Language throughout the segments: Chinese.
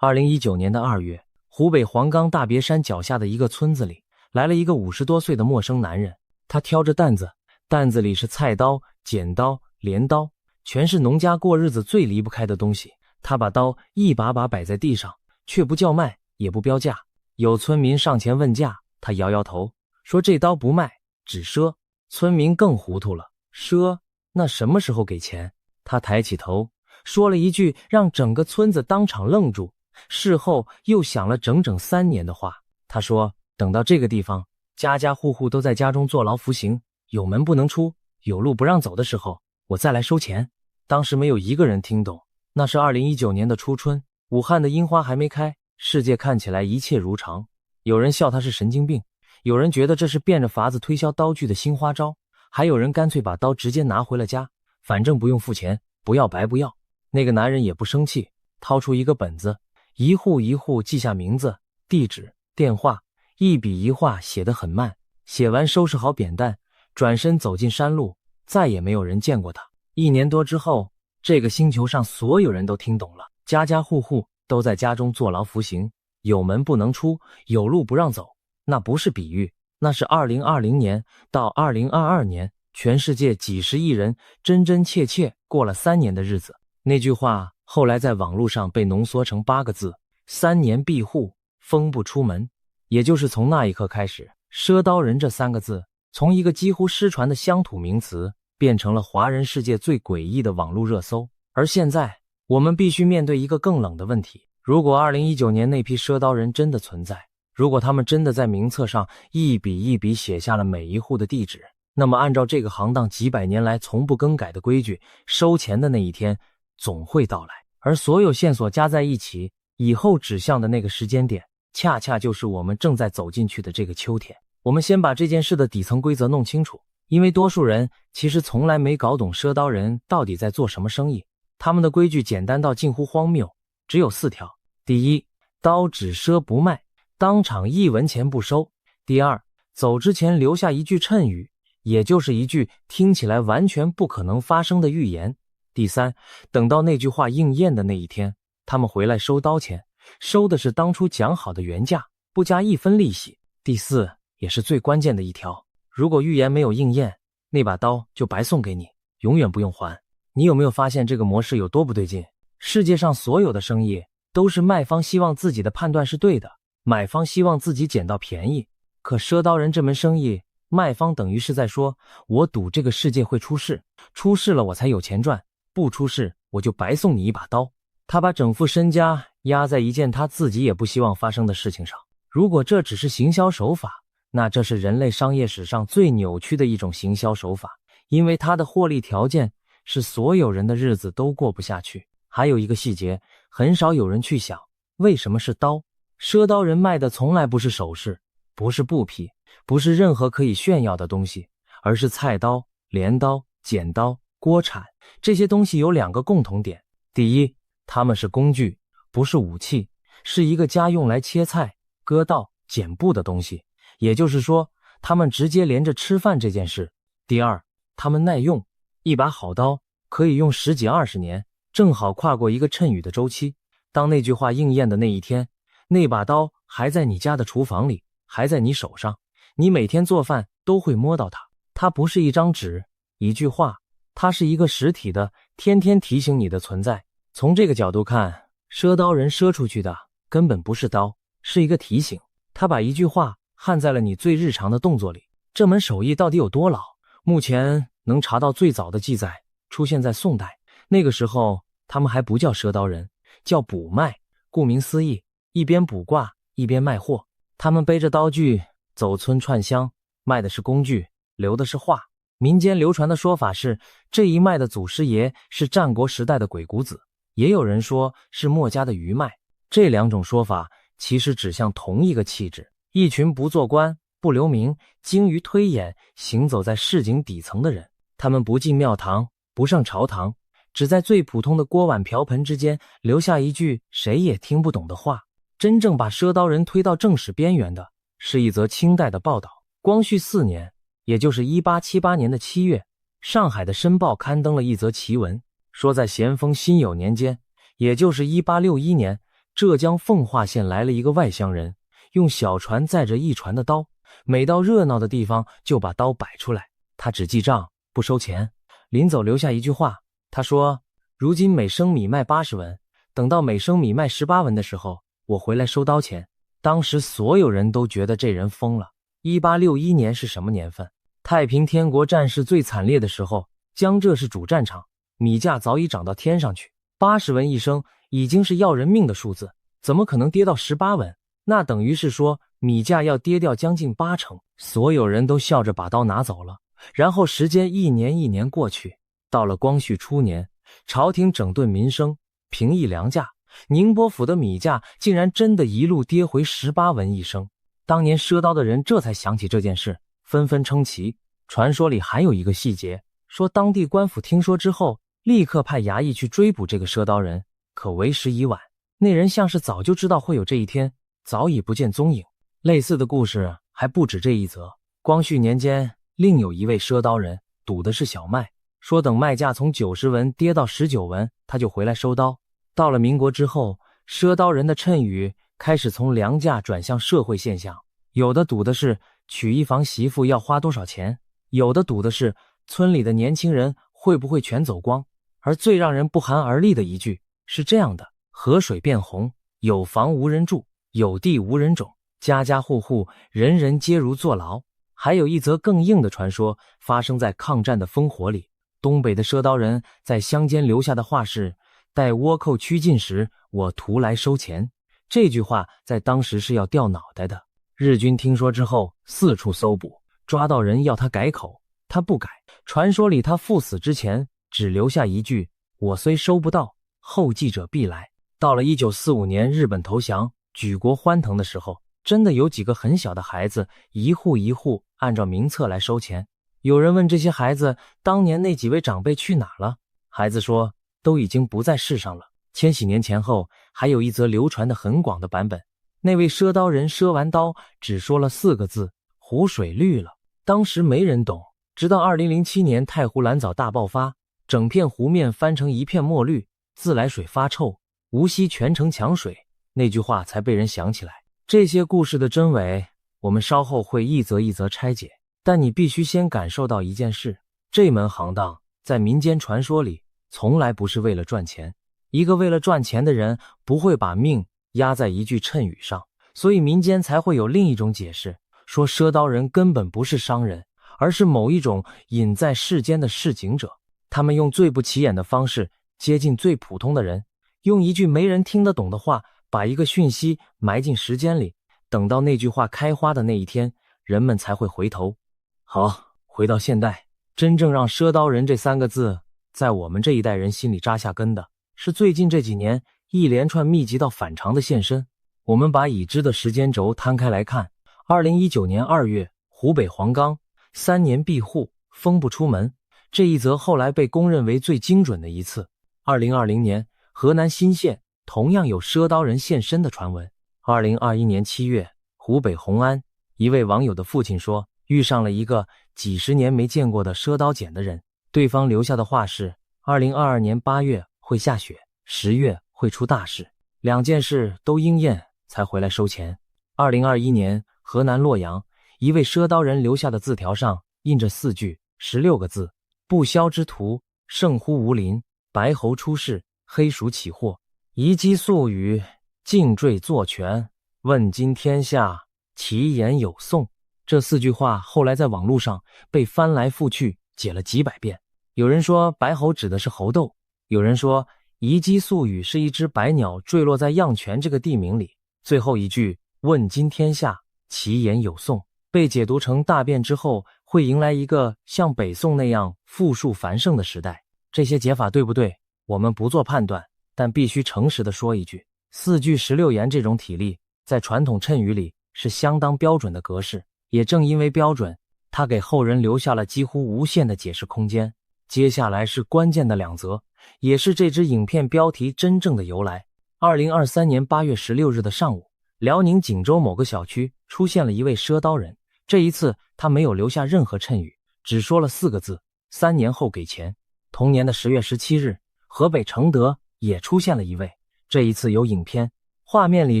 2019年的2月，湖北黄冈大别山脚下的一个村子里，来了一个50多岁的陌生男人。他挑着担子，担子里是菜刀、剪刀、镰刀，全是农家过日子最离不开的东西。他把刀一把把摆在地上，却不叫卖，也不标价。有村民上前问价，他摇摇头，说这刀不卖，只赊。村民更糊涂了，赊？那什么时候给钱？他抬起头，说了一句让整个村子当场愣住，事后又想了整整3年的话。他说，等到这个地方，家家户户都在家中坐牢服刑，有门不能出，有路不让走的时候，我再来收钱。当时没有一个人听懂。那是2019年的初春，武汉的樱花还没开，世界看起来一切如常。有人笑他是神经病，有人觉得这是变着法子推销刀具的新花招，还有人干脆把刀直接拿回了家，反正不用付钱，不要白不要。那个男人也不生气，掏出一个本子，一户一户记下名字、地址、电话，一笔一画写得很慢。写完收拾好扁担，转身走进山路，再也没有人见过他。1年多之后，这个星球上所有人都听懂了，家家户户都在家中坐牢服刑，有门不能出，有路不让走。那不是比喻，那是2020年到2022年，全世界几十亿人真真切切过了3年的日子。那句话后来在网络上被浓缩成8个字：3年闭户，风不出门。也就是从那一刻开始，赊刀人这3个字从一个几乎失传的乡土名词变成了华人世界最诡异的网络热搜。而现在我们必须面对一个更冷的问题，如果2019年那批赊刀人真的存在，如果他们真的在名册上一笔一笔写下了每一户的地址，那么按照这个行当几百年来从不更改的规矩，收钱的那一天总会到来。而所有线索加在一起，以后指向的那个时间点，恰恰就是我们正在走进去的这个秋天。我们先把这件事的底层规则弄清楚，因为多数人其实从来没搞懂赊刀人到底在做什么生意。他们的规矩简单到近乎荒谬，只有4条。第一，刀只赊不卖，当场1文钱不收。第二，走之前留下一句谶语，也就是一句听起来完全不可能发生的预言。第三，等到那句话应验的那一天，他们回来收刀钱，收的是当初讲好的原价，不加1分利息。第四，也是最关键的一条，如果预言没有应验，那把刀就白送给你，永远不用还。你有没有发现这个模式有多不对劲？世界上所有的生意都是卖方希望自己的判断是对的，买方希望自己捡到便宜。可赊刀人这门生意，卖方等于是在说，我赌这个世界会出事，出事了我才有钱赚，不出事我就白送你一把刀。他把整副身家压在一件他自己也不希望发生的事情上。如果这只是行销手法，那这是人类商业史上最扭曲的一种行销手法，因为它的获利条件是所有人的日子都过不下去。还有一个细节，很少有人去想，为什么是刀？赊刀人卖的从来不是首饰，不是布匹，不是任何可以炫耀的东西，而是菜刀、镰刀、剪刀、锅铲。这些东西有2个共同点。第一，它们是工具，不是武器，是一个家用来切菜、割稻、剪布的东西，也就是说，它们直接连着吃饭这件事。第二，它们耐用，一把好刀可以用10几20年，正好跨过一个谶语的周期。当那句话应验的那一天，那把刀还在你家的厨房里，还在你手上，你每天做饭都会摸到它。它不是一张纸、一句话，它是一个实体的，天天提醒你的存在。从这个角度看，赊刀人赊出去的根本不是刀，是一个提醒。他把一句话焊在了你最日常的动作里。这门手艺到底有多老？目前能查到最早的记载出现在宋代，那个时候他们还不叫赊刀人，叫卜卖。顾名思义，一边卜卦一边卖货。他们背着刀具走村串乡，卖的是工具，留的是话。民间流传的说法是，这一脉的祖师爷是战国时代的鬼谷子，也有人说是墨家的余脉。这2种说法其实指向同一个气质，一群不做官、不留名、精于推演、行走在市井底层的人。他们不进庙堂，不上朝堂，只在最普通的锅碗瓢盆之间留下一句谁也听不懂的话。真正把赊刀人推到正史边缘的是一则清代的报道。光绪4年，也就是1878年的7月，上海的《申报》刊登了一则奇文，说在咸丰辛酉年间，也就是1861年，浙江奉化县来了一个外乡人，用小船载着一船的刀，每到热闹的地方就把刀摆出来，他只记账不收钱。临走留下一句话，他说：如今每升米卖80文，等到每升米卖18文的时候，我回来收刀钱。当时所有人都觉得这人疯了。1861年是什么年份？太平天国战事最惨烈的时候，江浙是主战场，米价早已涨到天上去，80文一升已经是要人命的数字，怎么可能跌到18文？那等于是说米价要跌掉将近80%。所有人都笑着把刀拿走了。然后时间一年一年过去，到了光绪初年，朝廷整顿民生，平抑粮价，宁波府的米价竟然真的一路跌回18文一升。当年赊刀的人这才想起这件事，纷纷称奇。传说里还有一个细节，说当地官府听说之后，立刻派衙役去追捕这个赊刀人，可为时已晚。那人像是早就知道会有这一天，早已不见踪影。类似的故事还不止这一则。光绪年间，另有一位赊刀人赌的是小麦，说等麦价从90文跌到19文，他就回来收刀。到了民国之后，赊刀人的谶语开始从粮价转向社会现象，有的赌的是娶一房媳妇要花多少钱，有的赌的是村里的年轻人会不会全走光。而最让人不寒而栗的一句是这样的：河水变红，有房无人住，有地无人种，家家户户人人皆如坐牢。还有一则更硬的传说发生在抗战的烽火里，东北的赊刀人在乡间留下的话是：待倭寇趋近时，我徒来收钱。这句话在当时是要掉脑袋的。日军听说之后四处搜捕，抓到人要他改口，他不改。传说里他赴死之前只留下一句：我虽收不到，后继者必来。到了1945年日本投降，举国欢腾的时候，真的有几个很小的孩子一户一户按照名册来收钱。有人问这些孩子，当年那几位长辈去哪了？孩子说，都已经不在世上了。千禧年前后，还有一则流传的很广的版本，那位赊刀人赊完刀只说了4个字：湖水绿了。当时没人懂，直到2007年太湖蓝藻大爆发，整片湖面翻成一片墨绿，自来水发臭，无锡全城抢水，那句话才被人想起来。这些故事的真伪，我们稍后会一则一则拆解，但你必须先感受到一件事，这门行当在民间传说里从来不是为了赚钱。一个为了赚钱的人不会把命压在一句谶语上，所以民间才会有另一种解释，说赊刀人根本不是商人，而是某一种隐在世间的市井者。他们用最不起眼的方式接近最普通的人，用一句没人听得懂的话把一个讯息埋进时间里，等到那句话开花的那一天，人们才会回头。好，回到现代，真正让赊刀人这3个字在我们这一代人心里扎下根的，是最近这几年一连串密集到反常的现身。我们把已知的时间轴摊开来看，2019年2月，湖北黄冈3年闭户，封不出门，这一则后来被公认为最精准的一次。2020年，河南新县同样有赊刀人现身的传闻。2021年7月，湖北红安一位网友的父亲说，遇上了一个几十年没见过的赊刀捡的人，对方留下的话是：2022年8月会下雪，10月会出大事。2件事都应验才回来收钱。2021年，河南洛阳一位赊刀人留下的字条上印着4句16个字：不肖之徒，胜乎无邻，白猴出世，黑鼠起祸，遗迹宿语，尽坠作权，问津天下，其言有颂。这4句话后来在网络上被翻来覆去解了几百遍。有人说白猴指的是猴痘，有人说遗迹宿语是一只白鸟坠落在漾泉这个地名里。最后一句问津天下，其言有颂被解读成大变之后会迎来一个像北宋那样富庶繁盛的时代。这些解法对不对，我们不做判断，但必须诚实地说一句，4句16言这种体例在传统谶语里是相当标准的格式，也正因为标准，它给后人留下了几乎无限的解释空间。接下来是关键的2则，也是这支影片标题真正的由来。2023年8月16日的上午，辽宁锦州某个小区出现了一位赊刀人，这一次他没有留下任何谶语，只说了4个字：3年后给钱。同年的10月17日，河北承德也出现了一位，这一次有影片，画面里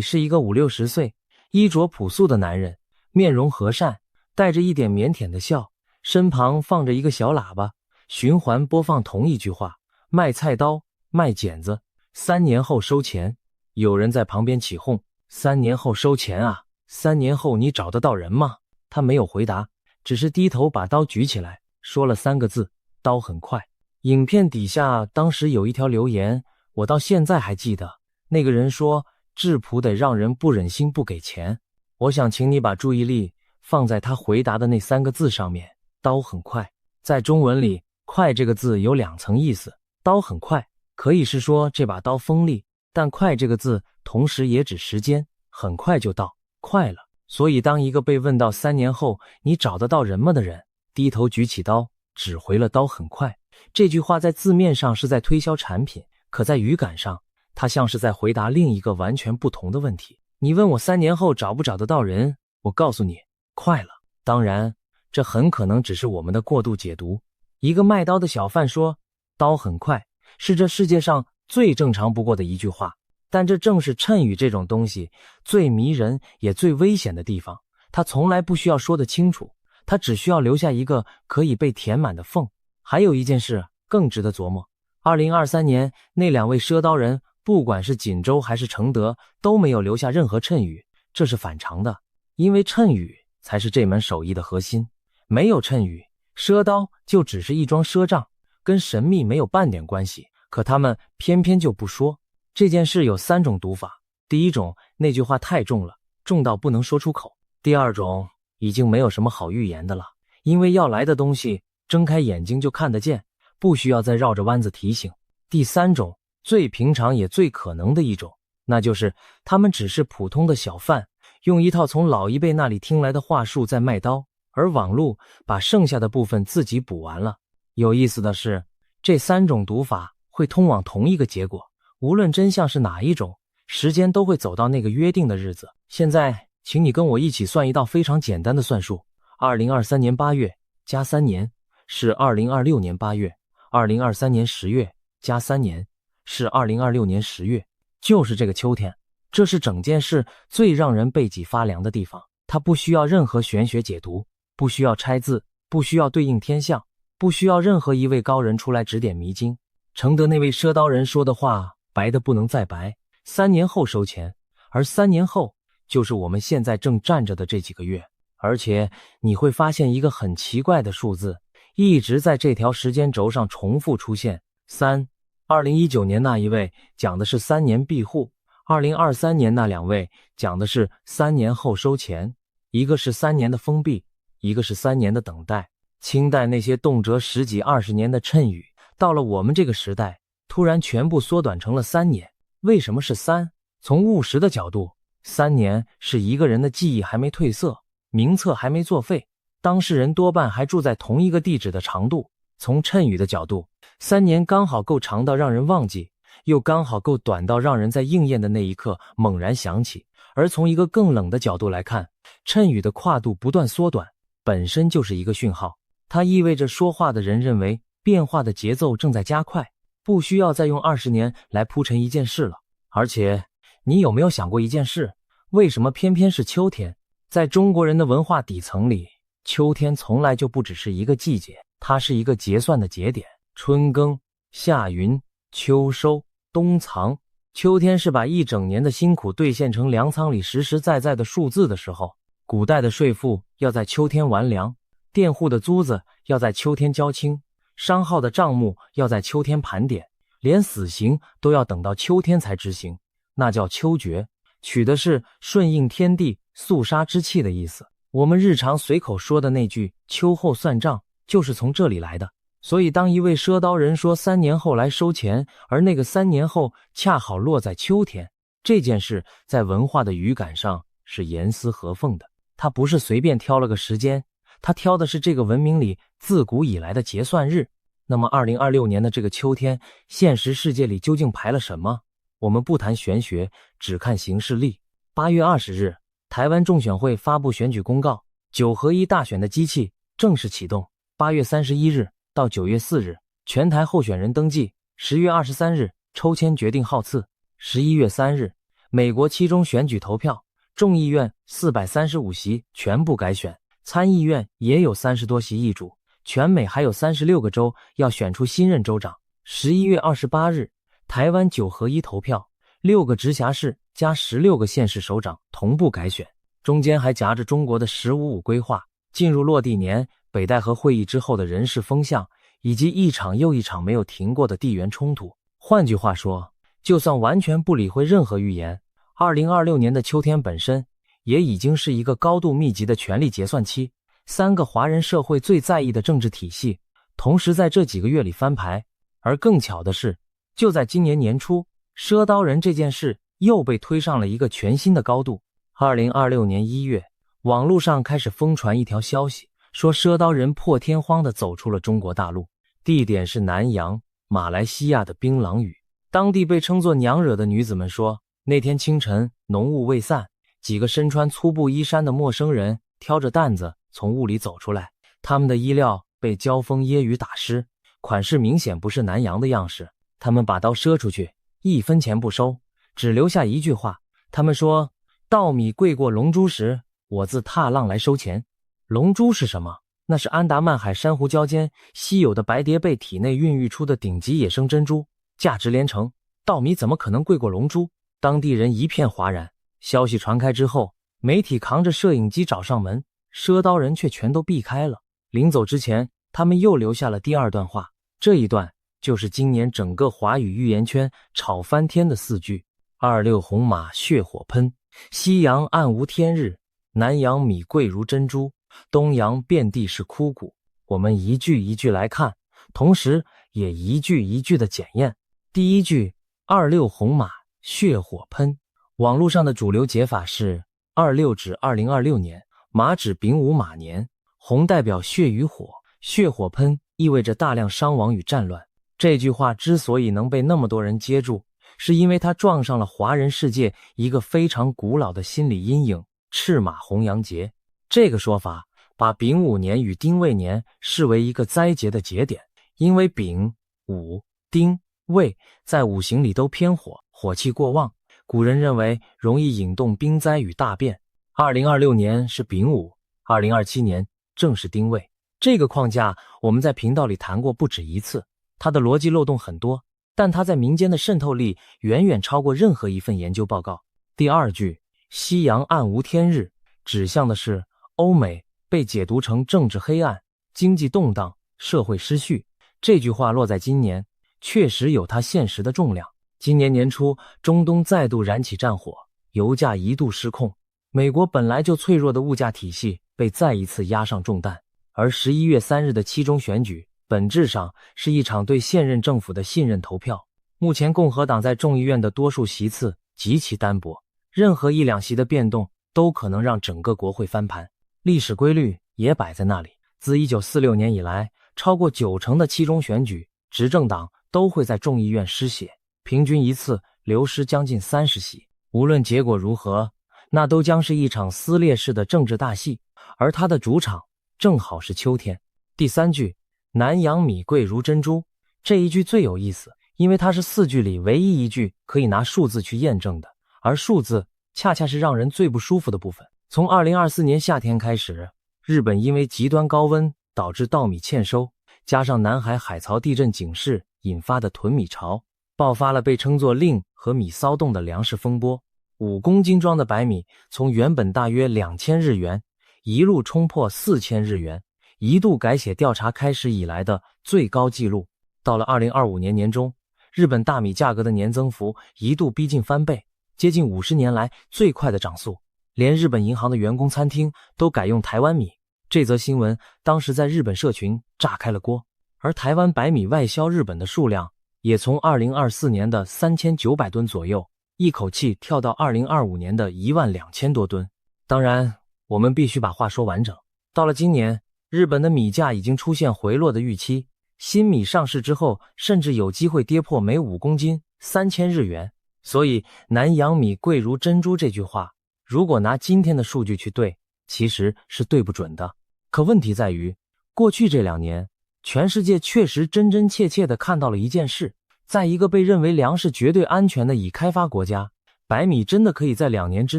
是一个50-60岁、衣着朴素的男人，面容和善，带着一点腼腆的笑，身旁放着一个小喇叭，循环播放同一句话：卖菜刀，卖剪子，3年后收钱。有人在旁边起哄：3年后收钱啊？3年后你找得到人吗？他没有回答，只是低头把刀举起来，说了3个字：刀很快。影片底下当时有一条留言，我到现在还记得，那个人说质朴得让人不忍心不给钱。我想请你把注意力放在他回答的那3个字上面，刀很快。在中文里，快这个字有2层意思，刀很快可以是说这把刀锋利，但快这个字同时也指时间，很快就到，快了。所以当一个被问到3年后你找得到人吗的人低头举起刀，只回了刀很快，这句话在字面上是在推销产品，可在语感上它像是在回答另一个完全不同的问题。你问我3年后找不找得到人，我告诉你，快了。当然，这很可能只是我们的过度解读。一个卖刀的小贩说，刀很快，是这世界上最正常不过的一句话。但这正是谶语这种东西最迷人也最危险的地方，它从来不需要说得清楚，它只需要留下一个可以被填满的缝。还有一件事更值得琢磨，2023年那2位赊刀人，不管是锦州还是承德，都没有留下任何谶语，这是反常的，因为谶语才是这门手艺的核心。没有谶语，赊刀就只是一桩赊账，跟神秘没有半点关系，可他们偏偏就不说。这件事有3种读法，第一种，那句话太重了，重到不能说出口；第二种，已经没有什么好预言的了，因为要来的东西睁开眼睛就看得见，不需要再绕着弯子提醒；第3种，最平常也最可能的一种，那就是他们只是普通的小贩，用一套从老一辈那里听来的话术在卖刀，而网路把剩下的部分自己补完了。有意思的是，这3种读法会通往同一个结果，无论真相是哪一种，时间都会走到那个约定的日子。现在请你跟我一起算一道非常简单的算术，2023年8月加3年是2026年8月，2023年10月加3年是2026年10月，就是这个秋天。这是整件事最让人背脊发凉的地方，它不需要任何玄学解读，不需要拆字，不需要对应天象，不需要任何一位高人出来指点迷津。承德那位赊刀人说的话白的不能再白，3年后收钱，而3年后就是我们现在正站着的这几个月。而且你会发现一个很奇怪的数字，一直在这条时间轴上重复出现，3。2019年那一位讲的是3年庇护，2023年那2位讲的是3年后收钱，一个是3年的封闭，一个是3年的等待。清代那些动辄10几20年的谶语，到了我们这个时代突然全部缩短成了3年。为什么是3？从务实的角度，3年是一个人的记忆还没褪色，名册还没作废，当事人多半还住在同一个地址的长度。从谶语的角度，3年刚好够长到让人忘记，又刚好够短到让人在应验的那一刻猛然想起。而从一个更冷的角度来看，谶语的跨度不断缩短，本身就是一个讯号，它意味着说话的人认为变化的节奏正在加快，不需要再用20年来铺陈一件事了。而且你有没有想过一件事，为什么偏偏是秋天？在中国人的文化底层里，秋天从来就不只是一个季节，它是一个结算的节点。春耕、夏耘、秋收、冬藏，秋天是把一整年的辛苦兑现成粮仓里实实在在的数字的时候。古代的税赋要在秋天完粮，佃户的租子要在秋天交清，商号的账目要在秋天盘点，连死刑都要等到秋天才执行，那叫秋决，取的是顺应天地肃杀之气的意思。我们日常随口说的那句秋后算账就是从这里来的。所以当一位赊刀人说3年后来收钱，而那个3年后恰好落在秋天，这件事在文化的语感上是严丝合缝的。他不是随便挑了个时间，他挑的是这个文明里自古以来的结算日。那么2026年的这个秋天，现实世界里究竟排了什么？我们不谈玄学，只看行事历。8月20日，台湾中选会发布选举公告，9合1大选的机器正式启动。8月31日到9月4日，全台候选人登记。10月23日抽签决定号次。11月3日，美国期中选举投票，众议院435席全部改选，参议院也有30多席易主，全美还有36个州要选出新任州长。11月28日，台湾9合1投票，6个直辖市加16个县市首长同步改选，中间还夹着中国的“15+5”规划。进入落地年，北戴河会议之后的人事风向，以及一场又一场没有停过的地缘冲突。换句话说，就算完全不理会任何预言，2026年的秋天本身也已经是一个高度密集的权力结算期。3个华人社会最在意的政治体系，同时在这几个月里翻牌。而更巧的是，就在今年年初，赊刀人这件事又被推上了一个全新的高度。2026年1月，网络上开始疯传一条消息，说赊刀人破天荒地走出了中国大陆，地点是南洋，马来西亚的槟榔屿。当地被称作娘惹的女子们说，那天清晨浓雾未散，几个身穿粗布衣衫的陌生人挑着担子从雾里走出来，他们的衣料被交锋揶揄打湿，款式明显不是南洋的样式。他们把刀赊出去，1分钱不收，只留下一句话，他们说，稻米贵过龙珠时，我自踏浪来收钱。龙珠是什么？那是安达曼海珊瑚礁间稀有的白蝶贝体内孕育出的顶级野生珍珠，价值连城，稻米怎么可能贵过龙珠？当地人一片哗然。消息传开之后，媒体扛着摄影机找上门，赊刀人却全都避开了。临走之前，他们又留下了第2段话，这一段就是今年整个华语预言圈吵翻天的4句：26红马血火喷，西洋暗无天日，南洋米贵如珍珠，东洋遍地是枯骨。我们一句一句来看，同时也一句一句的检验。第一句26红马血火喷，网络上的主流解法是26指2026年，马指丙午马年，红代表血与火，血火喷意味着大量伤亡与战乱。这句话之所以能被那么多人接住，是因为它撞上了华人世界一个非常古老的心理阴影——赤马红羊节。这个说法把丙午年与丁未年视为一个灾劫的节点，因为丙、午、丁、未在五行里都偏火，火气过旺，古人认为容易引动兵灾与大变。2026年是丙午，2027年正是丁未。这个框架我们在频道里谈过不止一次，它的逻辑漏洞很多，但它在民间的渗透力远远超过任何一份研究报告。第2句西洋暗无天日，指向的是欧美被解读成政治黑暗、经济动荡、社会失序。这句话落在今年，确实有它现实的重量。今年年初，中东再度燃起战火，油价一度失控，美国本来就脆弱的物价体系被再一次压上重担。而11月3日的期中选举，本质上是一场对现任政府的信任投票。目前共和党在众议院的多数席次极其单薄，任何1-2席的变动都可能让整个国会翻盘。历史规律也摆在那里，自1946年以来，超过90%的期中选举，执政党都会在众议院失血，平均一次流失将近30席。无论结果如何，那都将是一场撕裂式的政治大戏，而它的主场正好是秋天。第3句南洋米贵如珍珠，这一句最有意思，因为它是4句里唯一一句可以拿数字去验证的，而数字恰恰是让人最不舒服的部分。从2024年夏天开始，日本因为极端高温导致稻米欠收，加上南海海槽地震警示引发的囤米潮，爆发了被称作令和米骚动的粮食风波。5公斤装的白米从原本大约2000日元一路冲破4000日元，一度改写调查开始以来的最高纪录。到了2025年年中，日本大米价格的年增幅一度逼近翻倍，接近50年来最快的涨速，连日本银行的员工餐厅都改用台湾米。这则新闻当时在日本社群炸开了锅，而台湾白米外销日本的数量也从2024年的3900吨左右，一口气跳到2025年的12000多吨。当然，我们必须把话说完整。到了今年，日本的米价已经出现回落的预期，新米上市之后，甚至有机会跌破每5公斤3000日元。所以南洋米贵如珍珠这句话，如果拿今天的数据去对，其实是对不准的。可问题在于，过去这2年，全世界确实真真切切地看到了一件事，在一个被认为粮食绝对安全的已开发国家，白米真的可以在2年之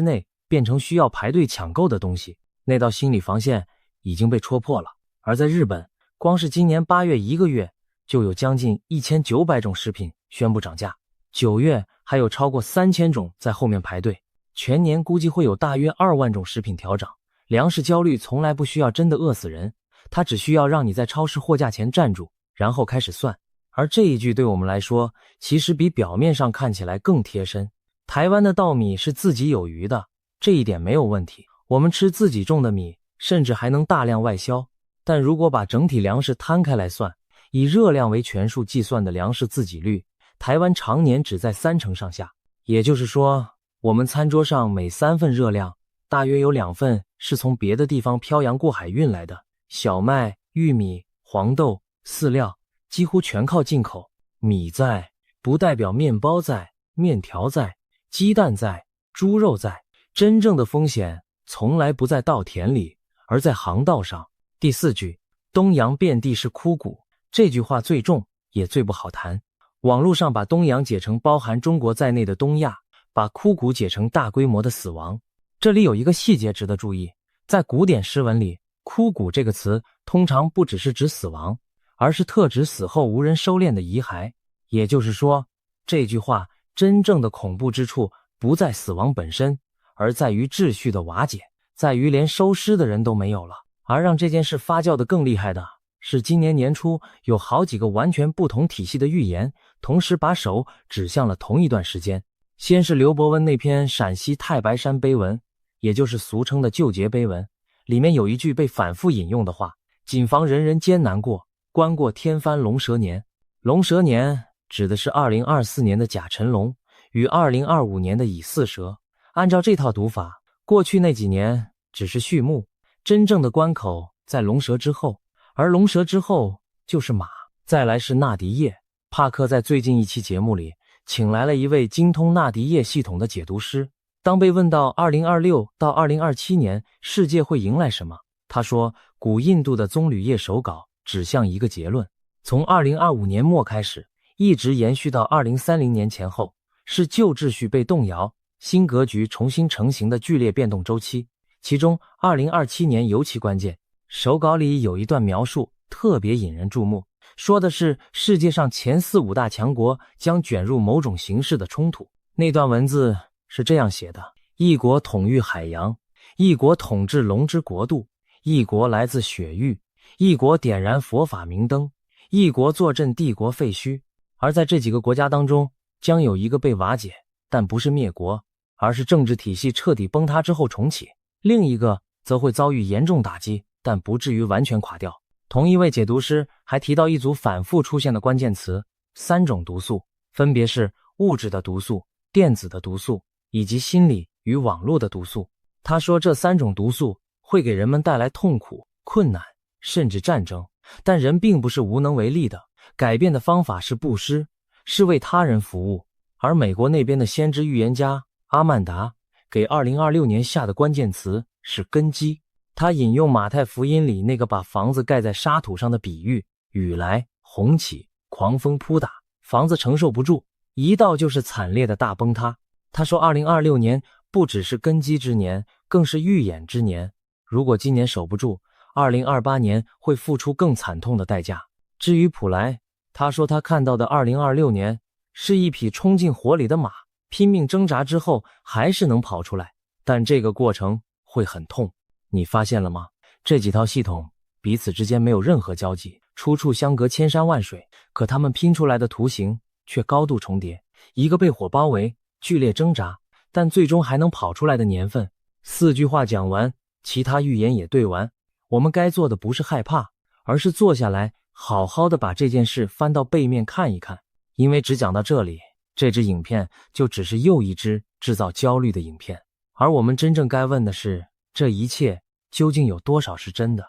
内变成需要排队抢购的东西，那道心理防线已经被戳破了。而在日本，光是今年8月1个月就有将近1900种食品宣布涨价，9月还有超过3000种在后面排队，全年估计会有大约2万种食品调涨。粮食焦虑从来不需要真的饿死人，它只需要让你在超市货架前站住，然后开始算。而这一句对我们来说，其实比表面上看起来更贴身。台湾的稻米是自己有余的，这一点没有问题，我们吃自己种的米，甚至还能大量外销。但如果把整体粮食摊开来算，以热量为权数计算的粮食自给率，台湾常年只在30%上下。也就是说，我们餐桌上每3份热量，大约有2份是从别的地方漂洋过海运来的。小麦、玉米、黄豆、饲料几乎全靠进口。米在，不代表面包在，面条在，鸡蛋在，猪肉在。真正的风险从来不在稻田里，而在航道上。第4句，东洋遍地是枯骨，这句话最重也最不好谈。网络上把东洋解成包含中国在内的东亚，把枯骨解成大规模的死亡。这里有一个细节值得注意，在古典诗文里，枯骨这个词通常不只是指死亡，而是特指死后无人收敛的遗骸。也就是说，这句话真正的恐怖之处不在死亡本身，而在于秩序的瓦解，在于连收尸的人都没有了。而让这件事发酵得更厉害的是，今年年初有好几个完全不同体系的预言同时把手指向了同一段时间。先是刘伯温那篇陕西太白山碑文，也就是俗称的旧节碑文，里面有一句被反复引用的话，谨防人人艰难过，关过天翻龙蛇年。龙蛇年指的是2024年的甲辰龙与2025年的乙巳蛇。按照这套读法，过去那几年只是序幕，真正的关口在龙蛇之后，而龙蛇之后就是马，再来是纳迪叶。帕克在最近一期节目里请来了一位精通纳迪叶系统的解读师，当被问到2026到2027年世界会迎来什么，他说古印度的棕榈叶手稿指向一个结论，从2025年末开始，一直延续到2030年前后，是旧秩序被动摇，新格局重新成型的剧烈变动周期。其中2027年尤其关键，手稿里有一段描述特别引人注目，说的是世界上前4、5大强国将卷入某种形式的冲突。那段文字是这样写的：一国统御海洋，一国统治龙之国度，一国来自雪域，一国点燃佛法明灯，一国坐镇帝国废墟。而在这几个国家当中，将有一个被瓦解，但不是灭国，而是政治体系彻底崩塌之后重启；另一个则会遭遇严重打击，但不至于完全垮掉。同一位解读师还提到一组反复出现的关键词，3种毒素，分别是物质的毒素、电子的毒素以及心理与网络的毒素。他说这3种毒素会给人们带来痛苦、困难，甚至战争，但人并不是无能为力的，改变的方法是布施，是为他人服务。而美国那边的先知预言家阿曼达给2026年下的关键词是根基。他引用马太福音里那个把房子盖在沙土上的比喻，雨来洪起，狂风扑打，房子承受不住，一到就是惨烈的大崩塌。他说2026年不只是根基之年，更是预演之年。如果今年守不住，2028年会付出更惨痛的代价。至于普莱，他说他看到的2026年是一匹冲进火里的马，拼命挣扎之后还是能跑出来，但这个过程会很痛。你发现了吗？这几套系统彼此之间没有任何交集，出处相隔千山万水，可它们拼出来的图形却高度重叠。一个被火包围，剧烈挣扎，但最终还能跑出来的年份。4句话讲完，其他预言也对完。我们该做的不是害怕，而是坐下来好好的把这件事翻到背面看一看。因为只讲到这里，这支影片就只是又一支制造焦虑的影片。而我们真正该问的是，这一切究竟有多少是真的？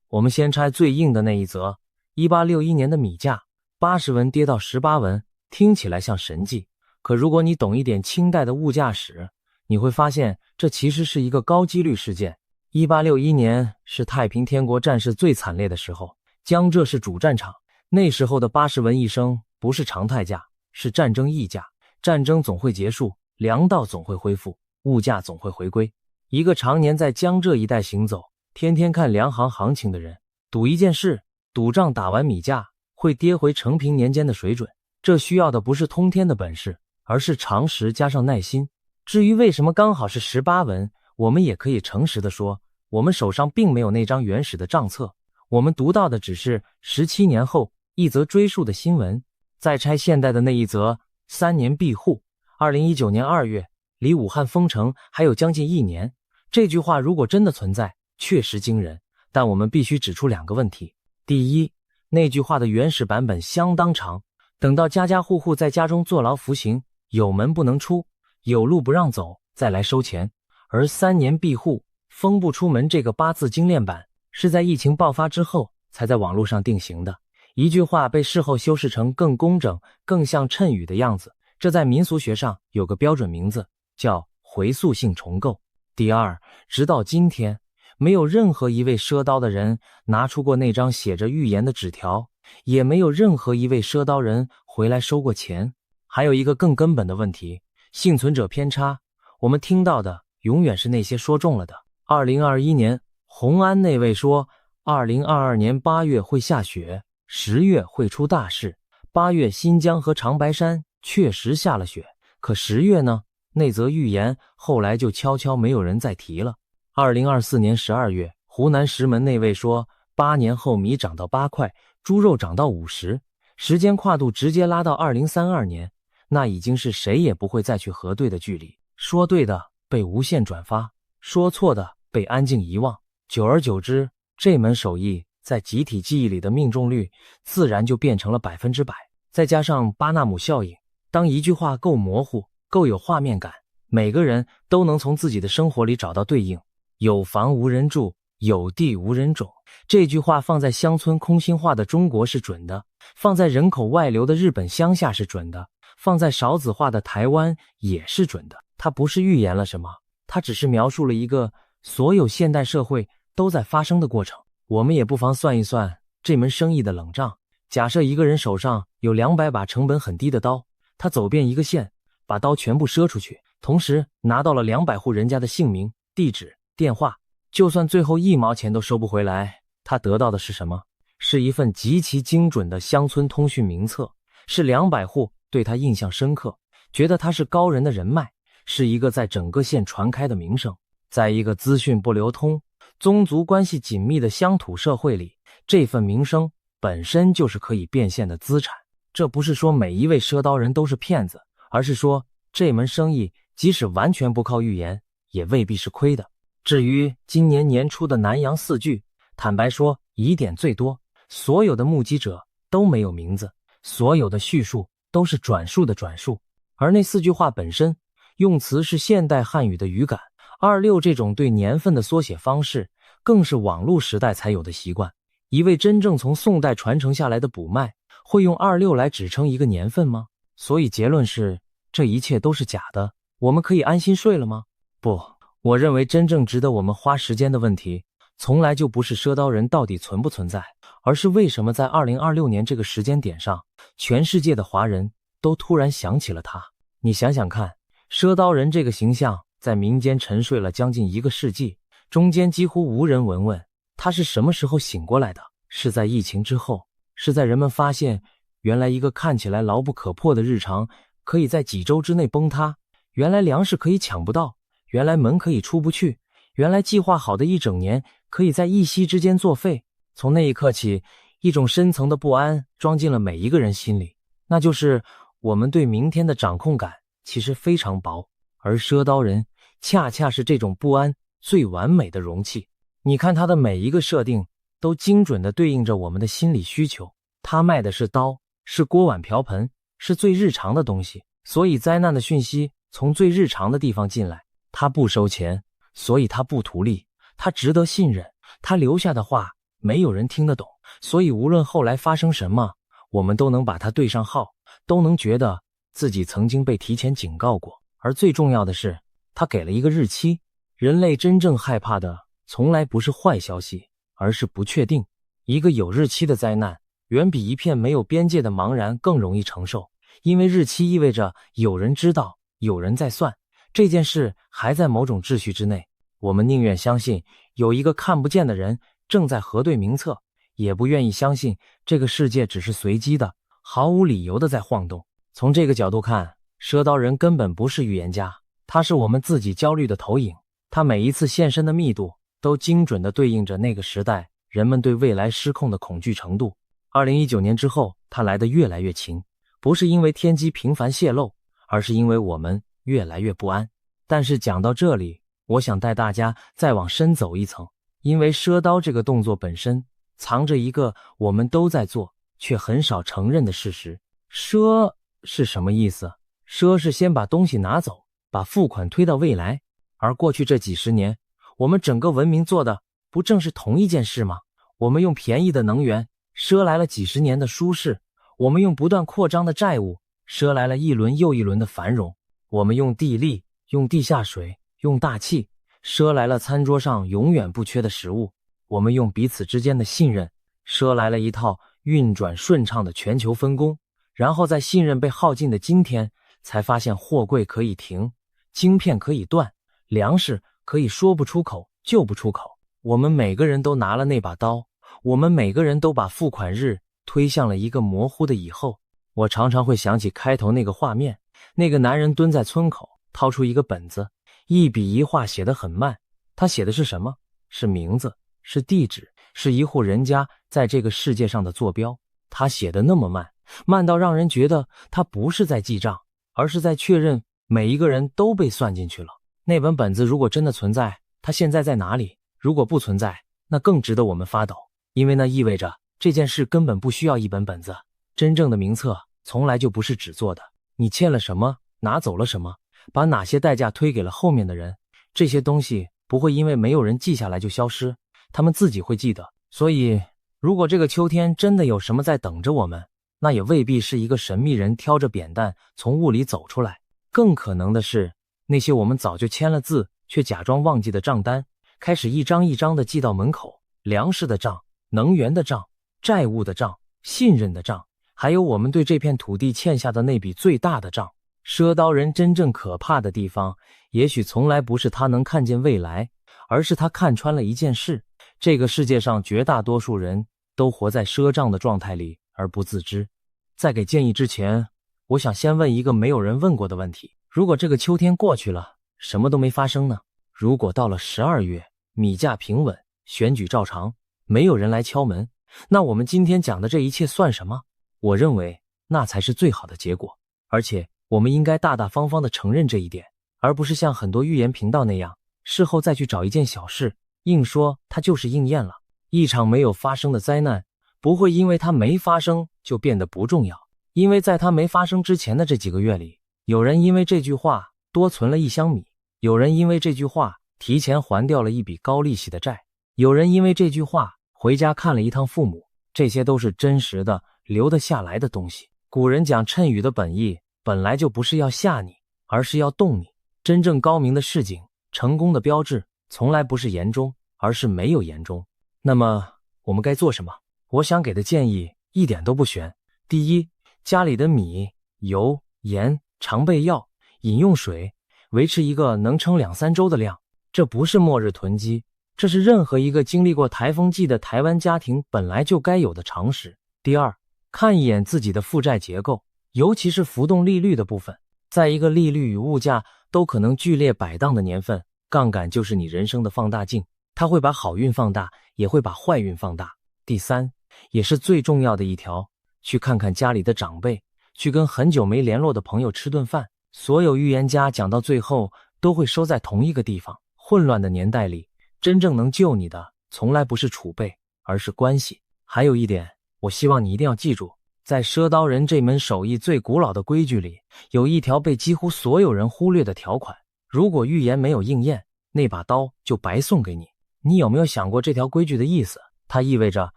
我们先拆最硬的那一则，1861年的米价80文跌到18文，听起来像神迹。可如果你懂一点清代的物价史，你会发现这其实是一个高几率事件。1861年是太平天国战事最惨烈的时候，江浙是主战场，那时候的80文一升不是常态价，是战争溢价。战争总会结束，粮道总会恢复，物价总会回归。一个常年在江浙一带行走，天天看粮行行情的人，赌一件事，赌仗打完米价会跌回成平年间的水准，这需要的不是通天的本事，而是常识加上耐心。至于为什么刚好是18文，我们也可以诚实地说，我们手上并没有那张原始的账册，我们读到的只是17年后一则追溯的新闻。再拆现代的那一则3年闭户，2019年2月，离武汉封城还有将近1年。这句话如果真的存在，确实惊人，但我们必须指出2个问题。第一，那句话的原始版本相当长，等到家家户户在家中坐牢服刑，有门不能出，有路不让走，再来收钱。而3年闭户，封不出门这个8字精炼版，是在疫情爆发之后才在网络上定型的。一句话被事后修饰成更工整、更像谶语的样子，这在民俗学上有个标准名字，叫回溯性重构。第二，直到今天，没有任何一位赊刀的人拿出过那张写着预言的纸条，也没有任何一位赊刀人回来收过钱。还有一个更根本的问题，幸存者偏差，我们听到的永远是那些说中了的。2021年，红安那位说2022年8月会下雪，10月会出大事。8月新疆和长白山确实下了雪，可10月呢？那则预言后来就悄悄没有人再提了。2024年12月，湖南石门那位说8年后米涨到8块，猪肉涨到50，时间跨度直接拉到2032年，那已经是谁也不会再去核对的距离。说对的被无限转发，说错的被安静遗忘，久而久之，这门手艺在集体记忆里的命中率自然就变成了100%。再加上巴纳姆效应，当一句话够模糊，够有画面感，每个人都能从自己的生活里找到对应。有房无人住，有地无人种，这句话放在乡村空心化的中国是准的，放在人口外流的日本乡下是准的，放在少子化的台湾也是准的。它不是预言了什么，它只是描述了一个所有现代社会都在发生的过程。我们也不妨算一算这门生意的冷账。假设一个人手上有200把成本很低的刀，他走遍一个县，把刀全部赊出去，同时拿到了200户人家的姓名、地址、电话，就算最后1毛钱都收不回来，他得到的是什么？是一份极其精准的乡村通讯名册，是200户对他印象深刻，觉得他是高人的人脉，是一个在整个县传开的名声。在一个资讯不流通、宗族关系紧密的乡土社会里，这份名声本身就是可以变现的资产。这不是说每一位赊刀人都是骗子，而是说这门生意即使完全不靠预言，也未必是亏的。至于今年年初的南阳4句，坦白说疑点最多，所有的目击者都没有名字，所有的叙述都是转述的转述，而那4句话本身用词是现代汉语的语感，26这种对年份的缩写方式更是网络时代才有的习惯。一位真正从宋代传承下来的卜脉会用26来指称一个年份吗？所以结论是这一切都是假的，我们可以安心睡了吗？不，我认为真正值得我们花时间的问题从来就不是赊刀人到底存不存在，而是为什么在2026年这个时间点上，全世界的华人都突然想起了他。你想想看，赊刀人这个形象在民间沉睡了将近1个世纪，中间几乎无人闻问他是什么时候醒过来的，是在疫情之后，是在人们发现原来一个看起来牢不可破的日常可以在几周之内崩塌，原来粮食可以抢不到，原来门可以出不去，原来计划好的1整年可以在一夕之间作废。从那一刻起，一种深层的不安装进了每一个人心里，那就是我们对明天的掌控感其实非常薄，而赊刀人恰恰是这种不安最完美的容器。你看他的每一个设定都精准地对应着我们的心理需求，他卖的是刀，是锅碗瓢盆，是最日常的东西，所以灾难的讯息从最日常的地方进来。他不收钱，所以他不图利，他值得信任，他留下的话没有人听得懂，所以无论后来发生什么，我们都能把他对上号，都能觉得自己曾经被提前警告过。而最重要的是，他给了一个日期。人类真正害怕的从来不是坏消息，而是不确定。一个有日期的灾难远比一片没有边界的茫然更容易承受，因为日期意味着有人知道，有人在算，这件事还在某种秩序之内。我们宁愿相信有一个看不见的人正在核对名册，也不愿意相信这个世界只是随机的、毫无理由的在晃动。从这个角度看，赊刀人根本不是预言家，他是我们自己焦虑的投影。他每一次现身的密度都精准地对应着那个时代人们对未来失控的恐惧程度。2019年之后，他来得越来越勤，不是因为天机频繁泄露，而是因为我们越来越不安。但是讲到这里，我想带大家再往深走一层，因为赊刀这个动作本身藏着一个我们都在做却很少承认的事实。赊是什么意思？赊是先把东西拿走，把付款推到未来。而过去这几十年，我们整个文明做的不正是同一件事吗？我们用便宜的能源赊来了几十年的舒适，我们用不断扩张的债务赊来了一轮又一轮的繁荣，我们用地利、用地下水、用大气赊来了餐桌上永远不缺的食物，我们用彼此之间的信任赊来了一套运转顺畅的全球分工。然后在信任被耗尽的今天，才发现货柜可以停，晶片可以断，粮食可以说不出口就不出口。我们每个人都拿了那把刀，我们每个人都把付款日推向了一个模糊的以后。我常常会想起开头那个画面，那个男人蹲在村口，掏出一个本子，一笔一画写得很慢。他写的是什么？是名字，是地址，是一户人家在这个世界上的坐标。他写得那么慢，慢到让人觉得他不是在记账，而是在确认每一个人都被算进去了。那本本子如果真的存在，它现在在哪里？如果不存在，那更值得我们发抖，因为那意味着这件事根本不需要一本本子。真正的名册从来就不是纸做的，你欠了什么，拿走了什么，把哪些代价推给了后面的人，这些东西不会因为没有人记下来就消失，他们自己会记得。所以如果这个秋天真的有什么在等着我们，那也未必是一个神秘人挑着扁担从雾里走出来，更可能的是那些我们早就签了字却假装忘记的账单，开始一张一张的寄到门口。粮食的账，能源的账，债务的账，信任的账，还有我们对这片土地欠下的那笔最大的账。赊刀人真正可怕的地方，也许从来不是他能看见未来，而是他看穿了一件事：这个世界上绝大多数人都活在赊账的状态里而不自知。在给建议之前，我想先问一个没有人问过的问题：如果这个秋天过去了，什么都没发生呢？如果到了12月，米价平稳，选举照常，没有人来敲门，那我们今天讲的这一切算什么？我认为那才是最好的结果，而且我们应该大大方方地承认这一点，而不是像很多预言频道那样，事后再去找一件小事，硬说它就是应验了。一场没有发生的灾难，不会因为它没发生就变得不重要，因为在它没发生之前的这几个月里，有人因为这句话多存了1箱米，有人因为这句话提前还掉了一笔高利息的债，有人因为这句话回家看了一趟父母，这些都是真实的留得下来的东西。古人讲谶语的本意本来就不是要吓你，而是要动你。真正高明的市井，成功的标志从来不是言中，而是没有言中。那么我们该做什么？我想给的建议一点都不悬。第一，家里的米、油、盐、常备药、饮用水，维持一个能撑2-3周的量。这不是末日囤积，这是任何一个经历过台风季的台湾家庭本来就该有的常识。第二，看一眼自己的负债结构，尤其是浮动利率的部分。在一个利率与物价都可能剧烈摆荡的年份，杠杆就是你人生的放大镜，它会把好运放大，也会把坏运放大。第三，也是最重要的一条，去看看家里的长辈，去跟很久没联络的朋友吃顿饭。所有预言家讲到最后都会收在同一个地方。混乱的年代里，真正能救你的从来不是储备，而是关系。还有一点，我希望你一定要记住，在赊刀人这门手艺最古老的规矩里，有一条被几乎所有人忽略的条款：如果预言没有应验，那把刀就白送给你。你有没有想过这条规矩的意思？它意味着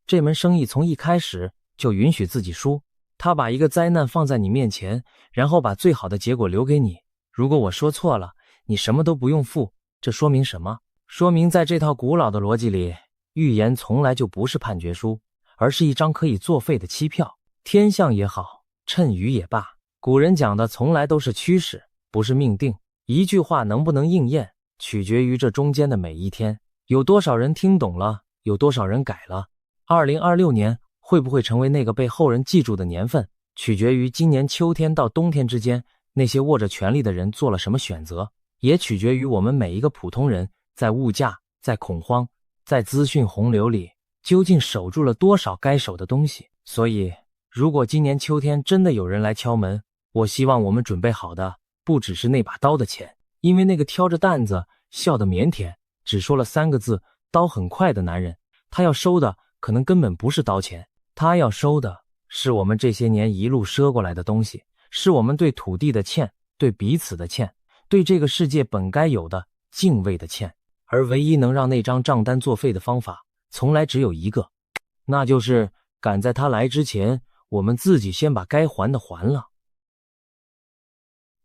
这门生意从一开始就允许自己输，他把一个灾难放在你面前，然后把最好的结果留给你。如果我说错了，你什么都不用付。这说明什么？说明在这套古老的逻辑里，预言从来就不是判决书，而是一张可以作废的期票。天象也好，谶语也罢，古人讲的从来都是趋势，不是命定。一句话能不能应验，取决于这中间的每一天，有多少人听懂了，有多少人改了。2026年会不会成为那个被后人记住的年份，取决于今年秋天到冬天之间那些握着权力的人做了什么选择，也取决于我们每一个普通人在物价、在恐慌、在资讯洪流里究竟守住了多少该守的东西。所以如果今年秋天真的有人来敲门，我希望我们准备好的不只是那把刀的钱，因为那个挑着担子笑得腼腆只说了3个字刀很快的男人，他要收的可能根本不是刀钱，他要收的是我们这些年一路赊过来的东西，是我们对土地的欠，对彼此的欠，对这个世界本该有的敬畏的欠。而唯一能让那张账单作废的方法从来只有一个，那就是赶在他来之前，我们自己先把该还的还了。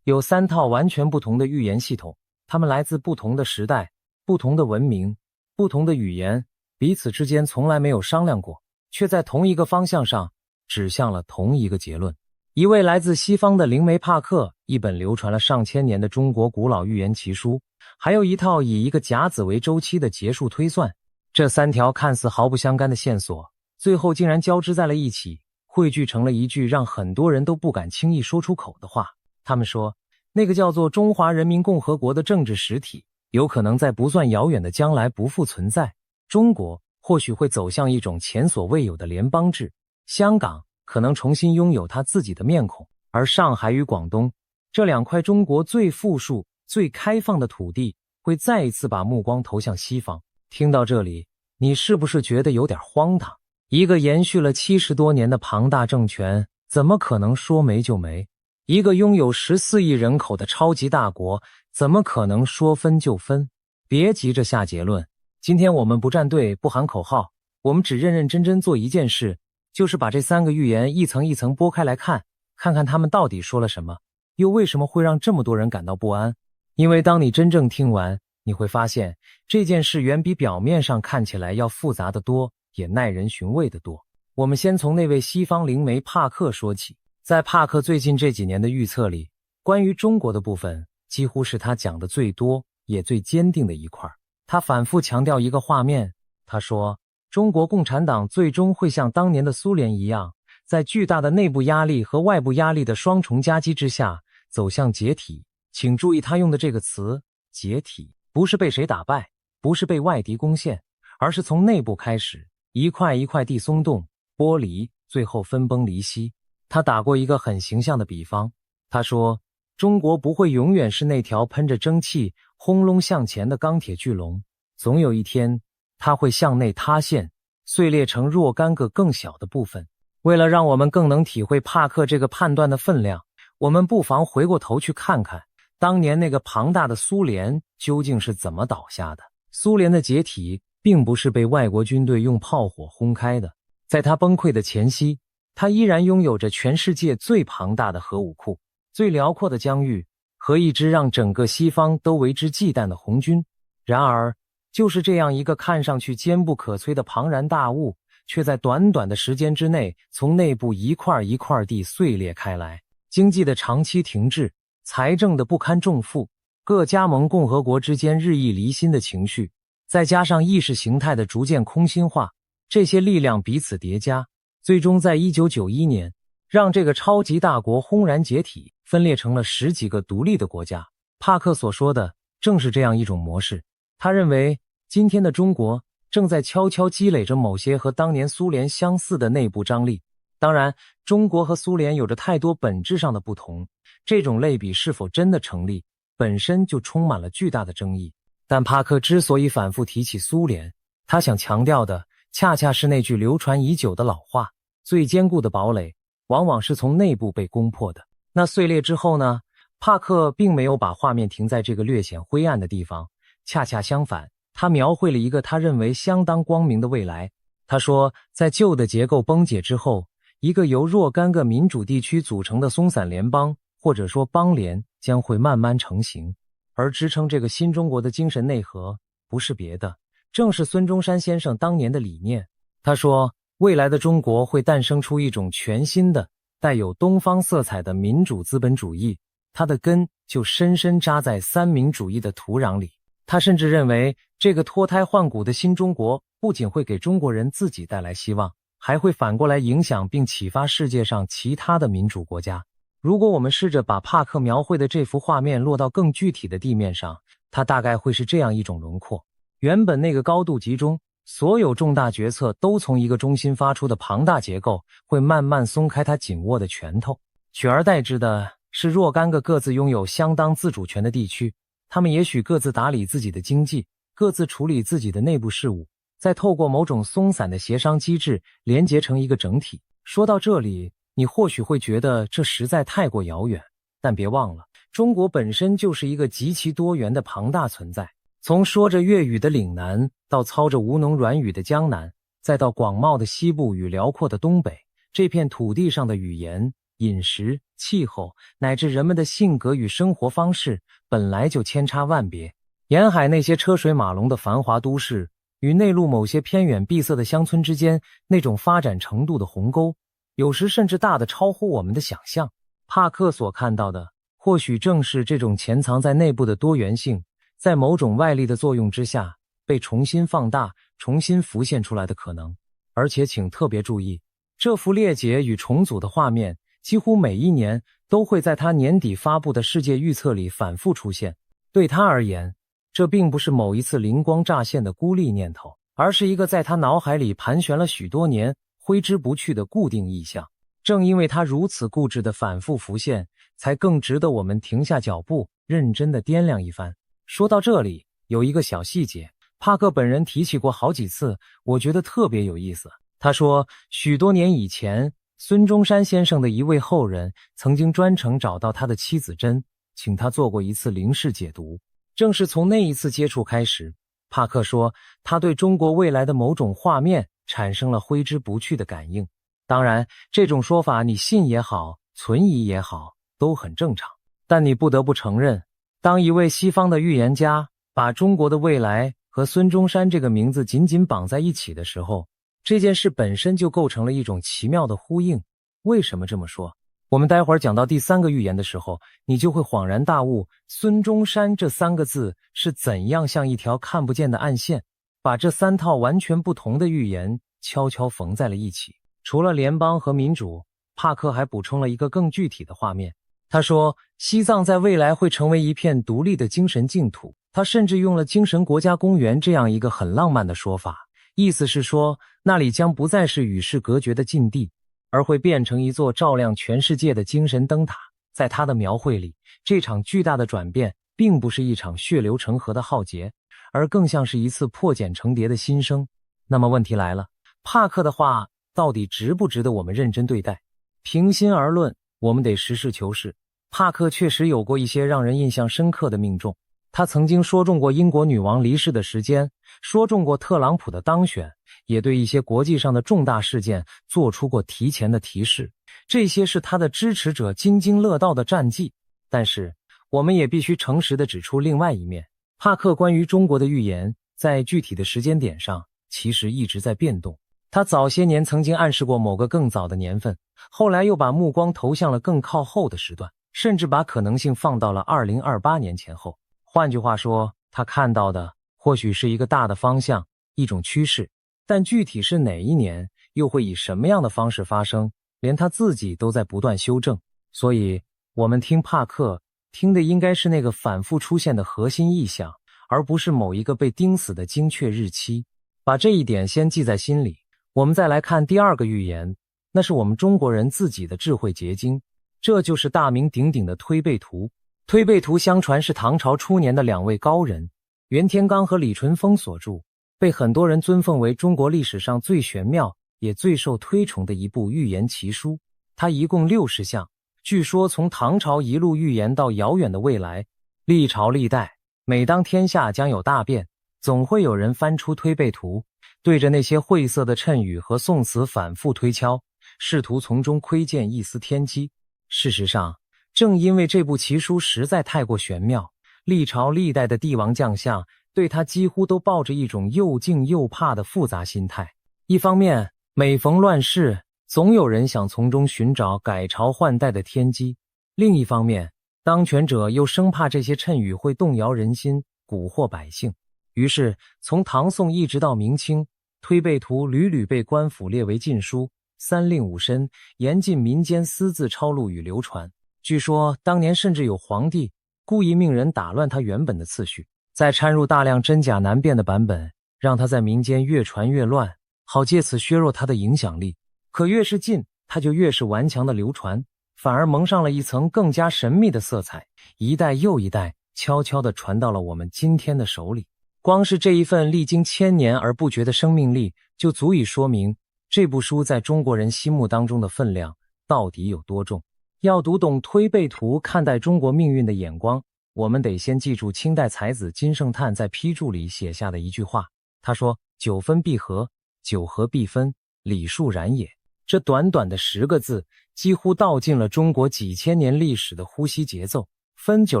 有3套完全不同的预言系统，它们来自不同的时代、不同的文明、不同的语言，彼此之间从来没有商量过，却在同一个方向上指向了同一个结论。一位来自西方的灵媒帕克，一本流传了上千年的中国古老预言奇书，还有一套以一个甲子为周期的结束推算。这3条看似毫不相干的线索，最后竟然交织在了一起，汇聚成了一句让很多人都不敢轻易说出口的话。他们说，那个叫做中华人民共和国的政治实体有可能在不算遥远的将来不复存在，中国或许会走向一种前所未有的联邦制，香港可能重新拥有它自己的面孔，而上海与广东这2块中国最富庶、最开放的土地会再一次把目光投向西方。听到这里，你是不是觉得有点荒唐？一个延续了70多年的庞大政权，怎么可能说没就没？一个拥有14亿人口的超级大国，怎么可能说分就分？别急着下结论，今天我们不站队，不喊口号，我们只认认真真做一件事，就是把这3个预言一层一层剥开来看，看看他们到底说了什么，又为什么会让这么多人感到不安。因为当你真正听完，你会发现这件事远比表面上看起来要复杂得多，也耐人寻味得多。我们先从那位西方灵媒帕克说起。在帕克最近这几年的预测里，关于中国的部分几乎是他讲的最多也最坚定的一块。他反复强调一个画面，他说中国共产党最终会像当年的苏联一样，在巨大的内部压力和外部压力的双重夹击之下走向解体。请注意他用的这个词，解体，不是被谁打败，不是被外敌攻陷，而是从内部开始，一块一块地松动、剥离，最后分崩离析。他打过一个很形象的比方，他说中国不会永远是那条喷着蒸汽轰隆向前的钢铁巨龙，总有一天它会向内塌陷，碎裂成若干个更小的部分。为了让我们更能体会帕克这个判断的分量，我们不妨回过头去看看当年那个庞大的苏联究竟是怎么倒下的。苏联的解体并不是被外国军队用炮火轰开的，在它崩溃的前夕，它依然拥有着全世界最庞大的核武库、最辽阔的疆域和一支让整个西方都为之忌惮的红军。然而，就是这样一个看上去坚不可摧的庞然大物，却在短短的时间之内从内部一块一块地碎裂开来。经济的长期停滞，财政的不堪重负，各加盟共和国之间日益离心的情绪，再加上意识形态的逐渐空心化，这些力量彼此叠加，最终在1991年让这个超级大国轰然解体，分裂成了10几个独立的国家。帕克所说的正是这样一种模式。他认为今天的中国正在悄悄积累着某些和当年苏联相似的内部张力。当然，中国和苏联有着太多本质上的不同，这种类比是否真的成立，本身就充满了巨大的争议。但帕克之所以反复提起苏联，他想强调的恰恰是那句流传已久的老话，最坚固的堡垒往往是从内部被攻破的。那碎裂之后呢？帕克并没有把画面停在这个略显灰暗的地方，恰恰相反，他描绘了一个他认为相当光明的未来。他说，在旧的结构崩解之后，一个由若干个民主地区组成的松散联邦，或者说邦联，将会慢慢成型。而支撑这个新中国的精神内核，不是别的，正是孙中山先生当年的理念。他说，未来的中国会诞生出一种全新的、带有东方色彩的民主资本主义，它的根就深深扎在三民主义的土壤里。他甚至认为，这个脱胎换骨的新中国不仅会给中国人自己带来希望，还会反过来影响并启发世界上其他的民主国家。如果我们试着把帕克描绘的这幅画面落到更具体的地面上，它大概会是这样一种轮廓。原本那个高度集中，所有重大决策都从一个中心发出的庞大结构，会慢慢松开它紧握的拳头，取而代之的是若干个各自拥有相当自主权的地区，他们也许各自打理自己的经济，各自处理自己的内部事务，再透过某种松散的协商机制连结成一个整体。说到这里，你或许会觉得这实在太过遥远，但别忘了，中国本身就是一个极其多元的庞大存在。从说着粤语的岭南，到操着吴侬软语的江南，再到广袤的西部与辽阔的东北，这片土地上的语言、饮食、气候，乃至人们的性格与生活方式，本来就千差万别。沿海那些车水马龙的繁华都市，与内陆某些偏远闭塞的乡村之间，那种发展程度的鸿沟，有时甚至大得超乎我们的想象。帕克所看到的，或许正是这种潜藏在内部的多元性，在某种外力的作用之下，被重新放大、重新浮现出来的可能。而且请特别注意，这幅裂解与重组的画面，几乎每一年都会在他年底发布的世界预测里反复出现。对他而言，这并不是某一次灵光乍现的孤立念头，而是一个在他脑海里盘旋了许多年、挥之不去的固定意象。正因为他如此固执的反复浮现，才更值得我们停下脚步，认真的掂量一番。说到这里，有一个小细节，帕克本人提起过好几次，我觉得特别有意思。他说，许多年以前，孙中山先生的一位后人曾经专程找到他的妻子珍，请他做过一次灵视解读。正是从那一次接触开始，帕克说，他对中国未来的某种画面产生了挥之不去的感应。当然，这种说法你信也好，存疑也好，都很正常。但你不得不承认，当一位西方的预言家把中国的未来和孙中山这个名字紧紧绑在一起的时候，这件事本身就构成了一种奇妙的呼应。为什么这么说？我们待会儿讲到第三个预言的时候，你就会恍然大悟，孙中山这三个字是怎样像一条看不见的暗线，把这三套完全不同的预言悄悄缝在了一起。除了联邦和民主，帕克还补充了一个更具体的画面。他说，西藏在未来会成为一片独立的精神净土。他甚至用了精神国家公园这样一个很浪漫的说法，意思是说，那里将不再是与世隔绝的禁地，而会变成一座照亮全世界的精神灯塔。在他的描绘里，这场巨大的转变并不是一场血流成河的浩劫，而更像是一次破茧成蝶的新生。那么问题来了，帕克的话到底值不值得我们认真对待？平心而论，我们得实事求是，帕克确实有过一些让人印象深刻的命中。他曾经说中过英国女王离世的时间，说中过特朗普的当选，也对一些国际上的重大事件做出过提前的提示。这些是他的支持者津津乐道的战绩。但是我们也必须诚实地指出另外一面，帕克关于中国的预言在具体的时间点上其实一直在变动。他早些年曾经暗示过某个更早的年份，后来又把目光投向了更靠后的时段，甚至把可能性放到了2028年前后。换句话说，他看到的或许是一个大的方向，一种趋势，但具体是哪一年，又会以什么样的方式发生，连他自己都在不断修正。所以我们听帕克听的应该是那个反复出现的核心意象，而不是某一个被钉死的精确日期。把这一点先记在心里。我们再来看第二个预言，那是我们中国人自己的智慧结晶，这就是大名鼎鼎的推背图。推背图相传是唐朝初年的两位高人袁天罡和李淳风所著，被很多人尊奉为中国历史上最玄妙也最受推崇的一部预言奇书。它一共60项，据说从唐朝一路预言到遥远的未来，历朝历代，每当天下将有大变，总会有人翻出推背图，对着那些晦涩的谶语和宋词反复推敲，试图从中窥见一丝天机。事实上，正因为这部奇书实在太过玄妙，历朝历代的帝王将相对它几乎都抱着一种又敬又怕的复杂心态。一方面，每逢乱世，总有人想从中寻找改朝换代的天机；另一方面，当权者又生怕这些谶语会动摇人心，蛊惑百姓，于是从唐宋一直到明清，推背图屡屡被官府列为禁书，三令五申，严禁民间私自抄录与流传。据说当年甚至有皇帝故意命人打乱他原本的次序，再掺入大量真假难辨的版本，让他在民间越传越乱，好借此削弱他的影响力。可越是禁，他就越是顽强的流传，反而蒙上了一层更加神秘的色彩，一代又一代悄悄地传到了我们今天的手里。光是这一份历经千年而不绝的生命力，就足以说明这部书在中国人心目当中的分量到底有多重。要读懂推背图看待中国命运的眼光，我们得先记住清代才子金圣叹在批注里写下的一句话。他说：九分必合，九合必分，礼数然也。这短短的10个字，几乎道尽了中国几千年历史的呼吸节奏。分久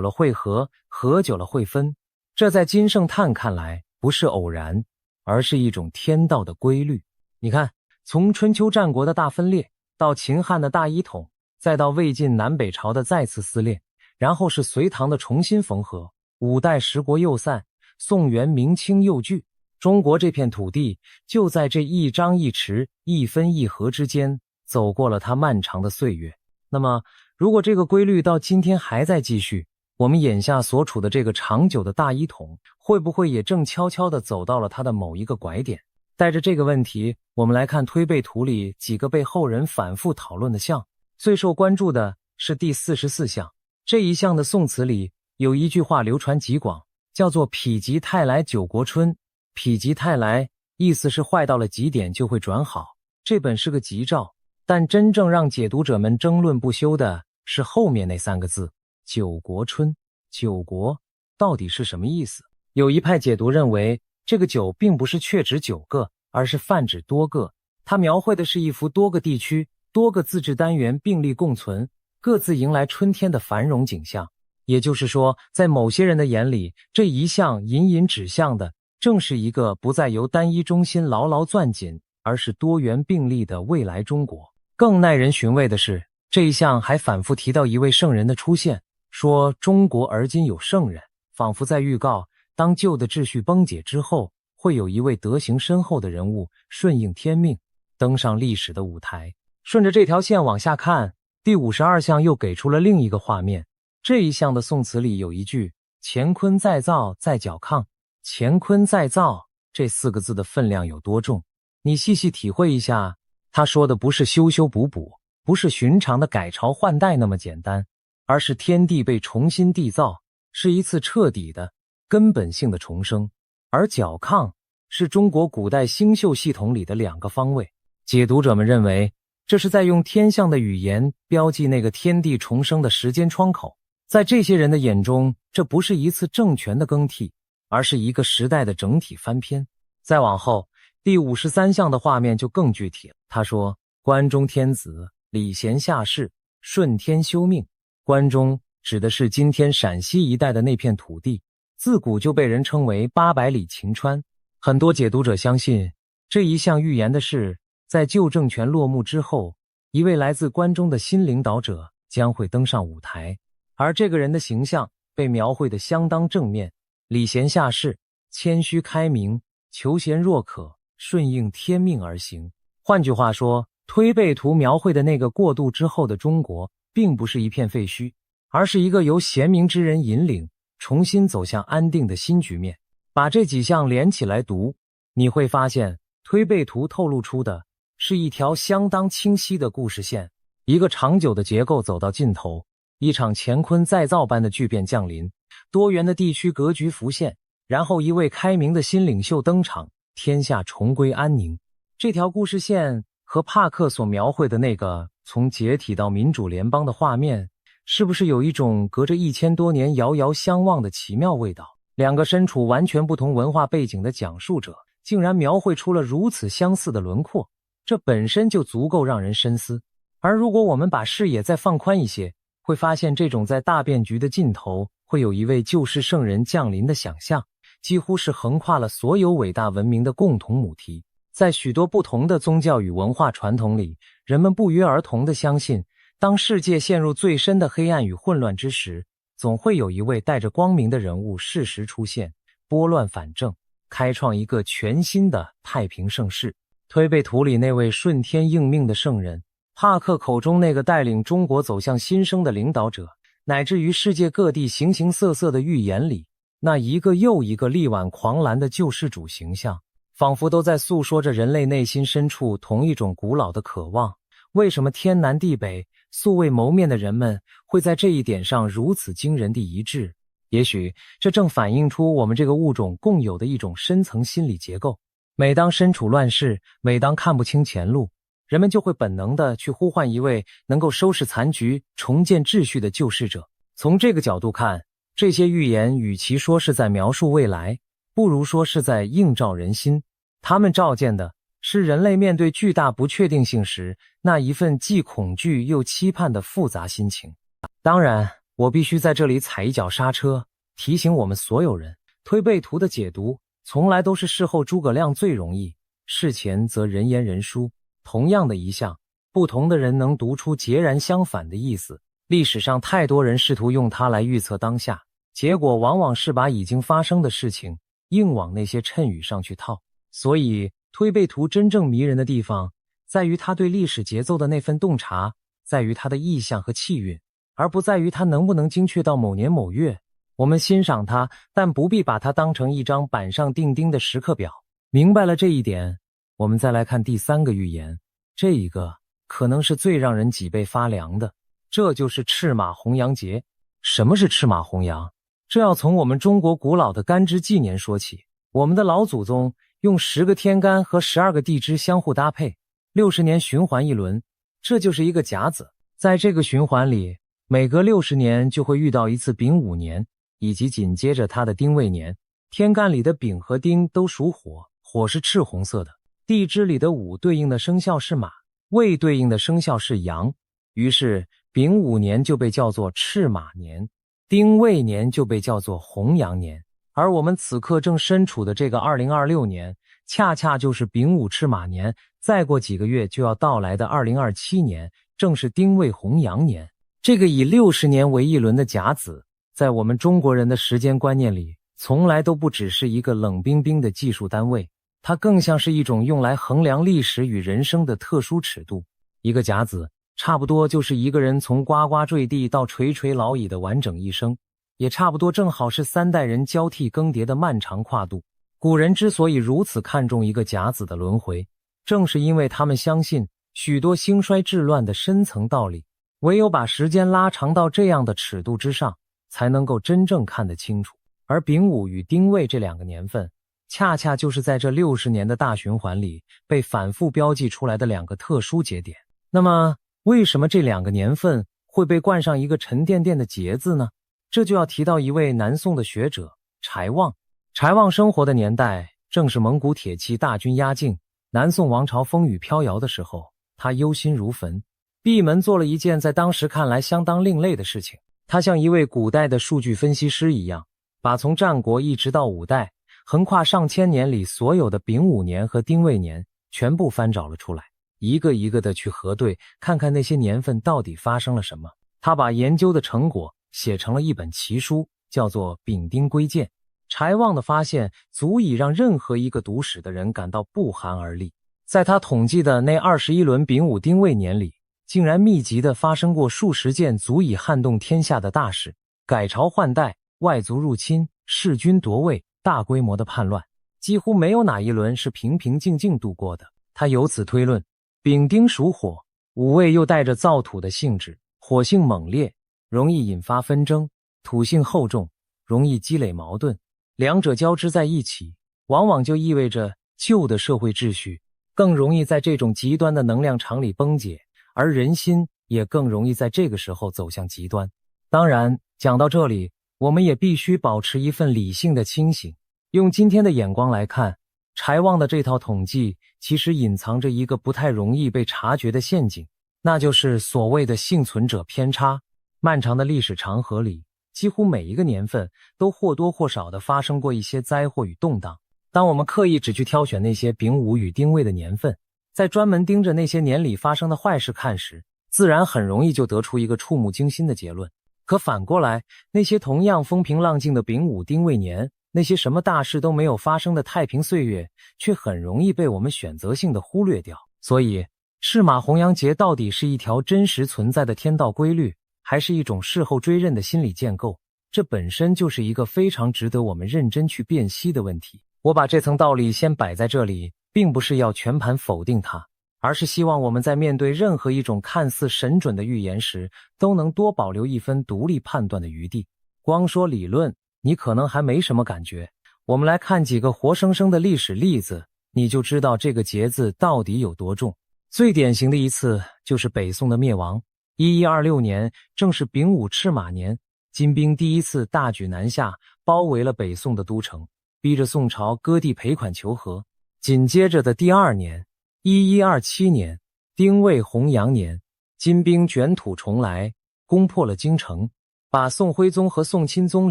了会合，合久了会分。这在金圣叹看来不是偶然，而是一种天道的规律。你看，从春秋战国的大分裂，到秦汉的大一统，再到魏晋南北朝的再次撕裂，然后是隋唐的重新缝合，5代十国又散，宋元明清又聚。中国这片土地就在这一张一弛、一分一合之间走过了它漫长的岁月。那么如果这个规律到今天还在继续，我们眼下所处的这个长久的大一统会不会也正悄悄地走到了它的某一个拐点？带着这个问题，我们来看推背图里几个被后人反复讨论的项。最受关注的是第44项。这一项的宋词里有一句话流传极广，叫做否极泰来九国春。否极泰来意思是坏到了极点就会转好，这本是个吉兆，但真正让解读者们争论不休的是后面那3个字九国春。九国到底是什么意思？有一派解读认为，这个九并不是确指9个，而是泛指多个，它描绘的是一幅多个地区多个自治单元并立共存，各自迎来春天的繁荣景象。也就是说，在某些人的眼里，这一项隐隐指向的正是一个不再由单一中心牢牢攥紧，而是多元并立的未来中国。更耐人寻味的是，这一项还反复提到一位圣人的出现，说中国而今有圣人，仿佛在预告，当旧的秩序崩解之后，会有一位德行深厚的人物顺应天命，登上历史的舞台。顺着这条线往下看，第52项又给出了另一个画面。这一项的宋词里有一句乾坤再造再矫抗。乾坤再造这4个字的分量有多重？你细细体会一下，他说的不是修修补补，不是寻常的改朝换代那么简单，而是天地被重新缔造，是一次彻底的根本性的重生。而矫抗是中国古代星宿系统里的2个方位。解读者们认为，这是在用天象的语言标记那个天地重生的时间窗口。在这些人的眼中，这不是一次政权的更替，而是一个时代的整体翻篇。再往后，第53项的画面就更具体了。他说，关中天子，礼贤下士，顺天修命。关中指的是今天陕西一带的那片土地，自古就被人称为800里秦川。很多解读者相信，这一项预言的是，在旧政权落幕之后，一位来自关中的新领导者将会登上舞台，而这个人的形象被描绘得相当正面，礼贤下士，谦虚开明，求贤若渴，顺应天命而行。换句话说，推背图描绘的那个过渡之后的中国，并不是一片废墟，而是一个由贤明之人引领，重新走向安定的新局面。把这几项连起来读，你会发现推背图透露出的是一条相当清晰的故事线，一个长久的结构走到尽头，一场乾坤再造般的巨变降临，多元的地区格局浮现，然后一位开明的新领袖登场，天下重归安宁。这条故事线和帕克所描绘的那个从解体到民主联邦的画面，是不是有一种隔着1000多年遥遥相望的奇妙味道？2个身处完全不同文化背景的讲述者，竟然描绘出了如此相似的轮廓，这本身就足够让人深思。而如果我们把视野再放宽一些，会发现这种在大变局的尽头会有一位救世圣人降临的想象，几乎是横跨了所有伟大文明的共同母题。在许多不同的宗教与文化传统里，人们不约而同地相信，当世界陷入最深的黑暗与混乱之时，总会有一位带着光明的人物适时出现，拨乱反正，开创一个全新的太平盛世。推背图里那位顺天应命的圣人，帕克口中那个带领中国走向新生的领导者，乃至于世界各地形形色色的预言里，那一个又一个力挽狂澜的救世主形象，仿佛都在诉说着人类内心深处同一种古老的渴望。为什么天南地北素未谋面的人们会在这一点上如此惊人地一致？也许这正反映出我们这个物种共有的一种深层心理结构。每当身处乱世，每当看不清前路，人们就会本能地去呼唤一位能够收拾残局、重建秩序的救世者。从这个角度看，这些预言与其说是在描述未来，不如说是在映照人心。他们照见的是人类面对巨大不确定性时那一份既恐惧又期盼的复杂心情。当然，我必须在这里踩一脚刹车，提醒我们所有人，推背图的解读从来都是事后诸葛亮最容易，事前则人言人殊。同样的一项，不同的人能读出截然相反的意思。历史上太多人试图用它来预测当下，结果往往是把已经发生的事情硬往那些谶语上去套。所以推背图真正迷人的地方在于它对历史节奏的那份洞察，在于它的意象和气韵，而不在于它能不能精确到某年某月。我们欣赏它，但不必把它当成一张板上钉钉的时刻表。明白了这一点，我们再来看第三个预言，这一个可能是最让人脊背发凉的，这就是赤马红羊节。什么是赤马红羊？这要从我们中国古老的干支纪年说起。我们的老祖宗用10个天干和12个地支相互搭配，60年循环一轮，这就是一个甲子。在这个循环里，每隔60年就会遇到一次丙午年，以及紧接着它的丁未年。天干里的丙和丁都属火，火是赤红色的。地支里的午对应的生肖是马，未对应的生肖是羊，于是丙午年就被叫做赤马年，丁未年就被叫做红羊年。而我们此刻正身处的这个2026年，恰恰就是丙午赤马年，再过几个月就要到来的2027年，正是丁未红羊年。这个以60年为一轮的甲子，在我们中国人的时间观念里，从来都不只是一个冷冰冰的计数单位，它更像是一种用来衡量历史与人生的特殊尺度。一个甲子，差不多就是一个人从呱呱坠地到垂垂老矣的完整一生，也差不多正好是3代人交替更迭的漫长跨度。古人之所以如此看重一个甲子的轮回，正是因为他们相信许多兴衰治乱的深层道理，唯有把时间拉长到这样的尺度之上，才能够真正看得清楚。而丙午与丁未这2个年份，恰恰就是在这60年的大循环里被反复标记出来的2个特殊节点。那么为什么这2个年份会被冠上一个沉甸甸的节字呢？这就要提到一位南宋的学者柴望。柴望生活的年代正是蒙古铁骑大军压境，南宋王朝风雨飘摇的时候，他忧心如焚，闭门做了一件在当时看来相当另类的事情。他像一位古代的数据分析师一样，把从战国一直到5代横跨上千年里所有的丙午年和丁未年全部翻找了出来，一个一个的去核对，看看那些年份到底发生了什么。他把研究的成果写成了一本奇书，叫做《丙丁归鉴》。柴望的发现足以让任何一个读史的人感到不寒而栗。在他统计的那21轮丙午丁未年里，竟然密集地发生过数十件足以撼动天下的大事，改朝换代、外族入侵、弑君夺位、大规模的叛乱，几乎没有哪一轮是平平静静度过的。他由此推论，丙丁属火，午未又带着燥土的性质，火性猛烈，容易引发纷争，土性厚重，容易积累矛盾，两者交织在一起，往往就意味着旧的社会秩序更容易在这种极端的能量场里崩解，而人心也更容易在这个时候走向极端。当然，讲到这里，我们也必须保持一份理性的清醒。用今天的眼光来看，柴望的这套统计其实隐藏着一个不太容易被察觉的陷阱，那就是所谓的幸存者偏差。漫长的历史长河里，几乎每一个年份都或多或少地发生过一些灾祸与动荡。当我们刻意只去挑选那些丙午与丁未的年份，在专门盯着那些年里发生的坏事看时，自然很容易就得出一个触目惊心的结论。可反过来，那些同样风平浪静的丙午丁未年，那些什么大事都没有发生的太平岁月，却很容易被我们选择性的忽略掉。所以，赤马红羊节到底是一条真实存在的天道规律，还是一种事后追认的心理建构？这本身就是一个非常值得我们认真去辨析的问题。我把这层道理先摆在这里，并不是要全盘否定它，而是希望我们在面对任何一种看似神准的预言时，都能多保留一分独立判断的余地。光说理论，你可能还没什么感觉，我们来看几个活生生的历史例子，你就知道这个节字到底有多重。最典型的一次就是北宋的灭亡。1126年，正是丙午赤马年，金兵第一次大举南下，包围了北宋的都城，逼着宋朝割地赔款求和。紧接着的第二年，1127年，丁未红阳年，金兵卷土重来，攻破了京城，把宋徽宗和宋钦宗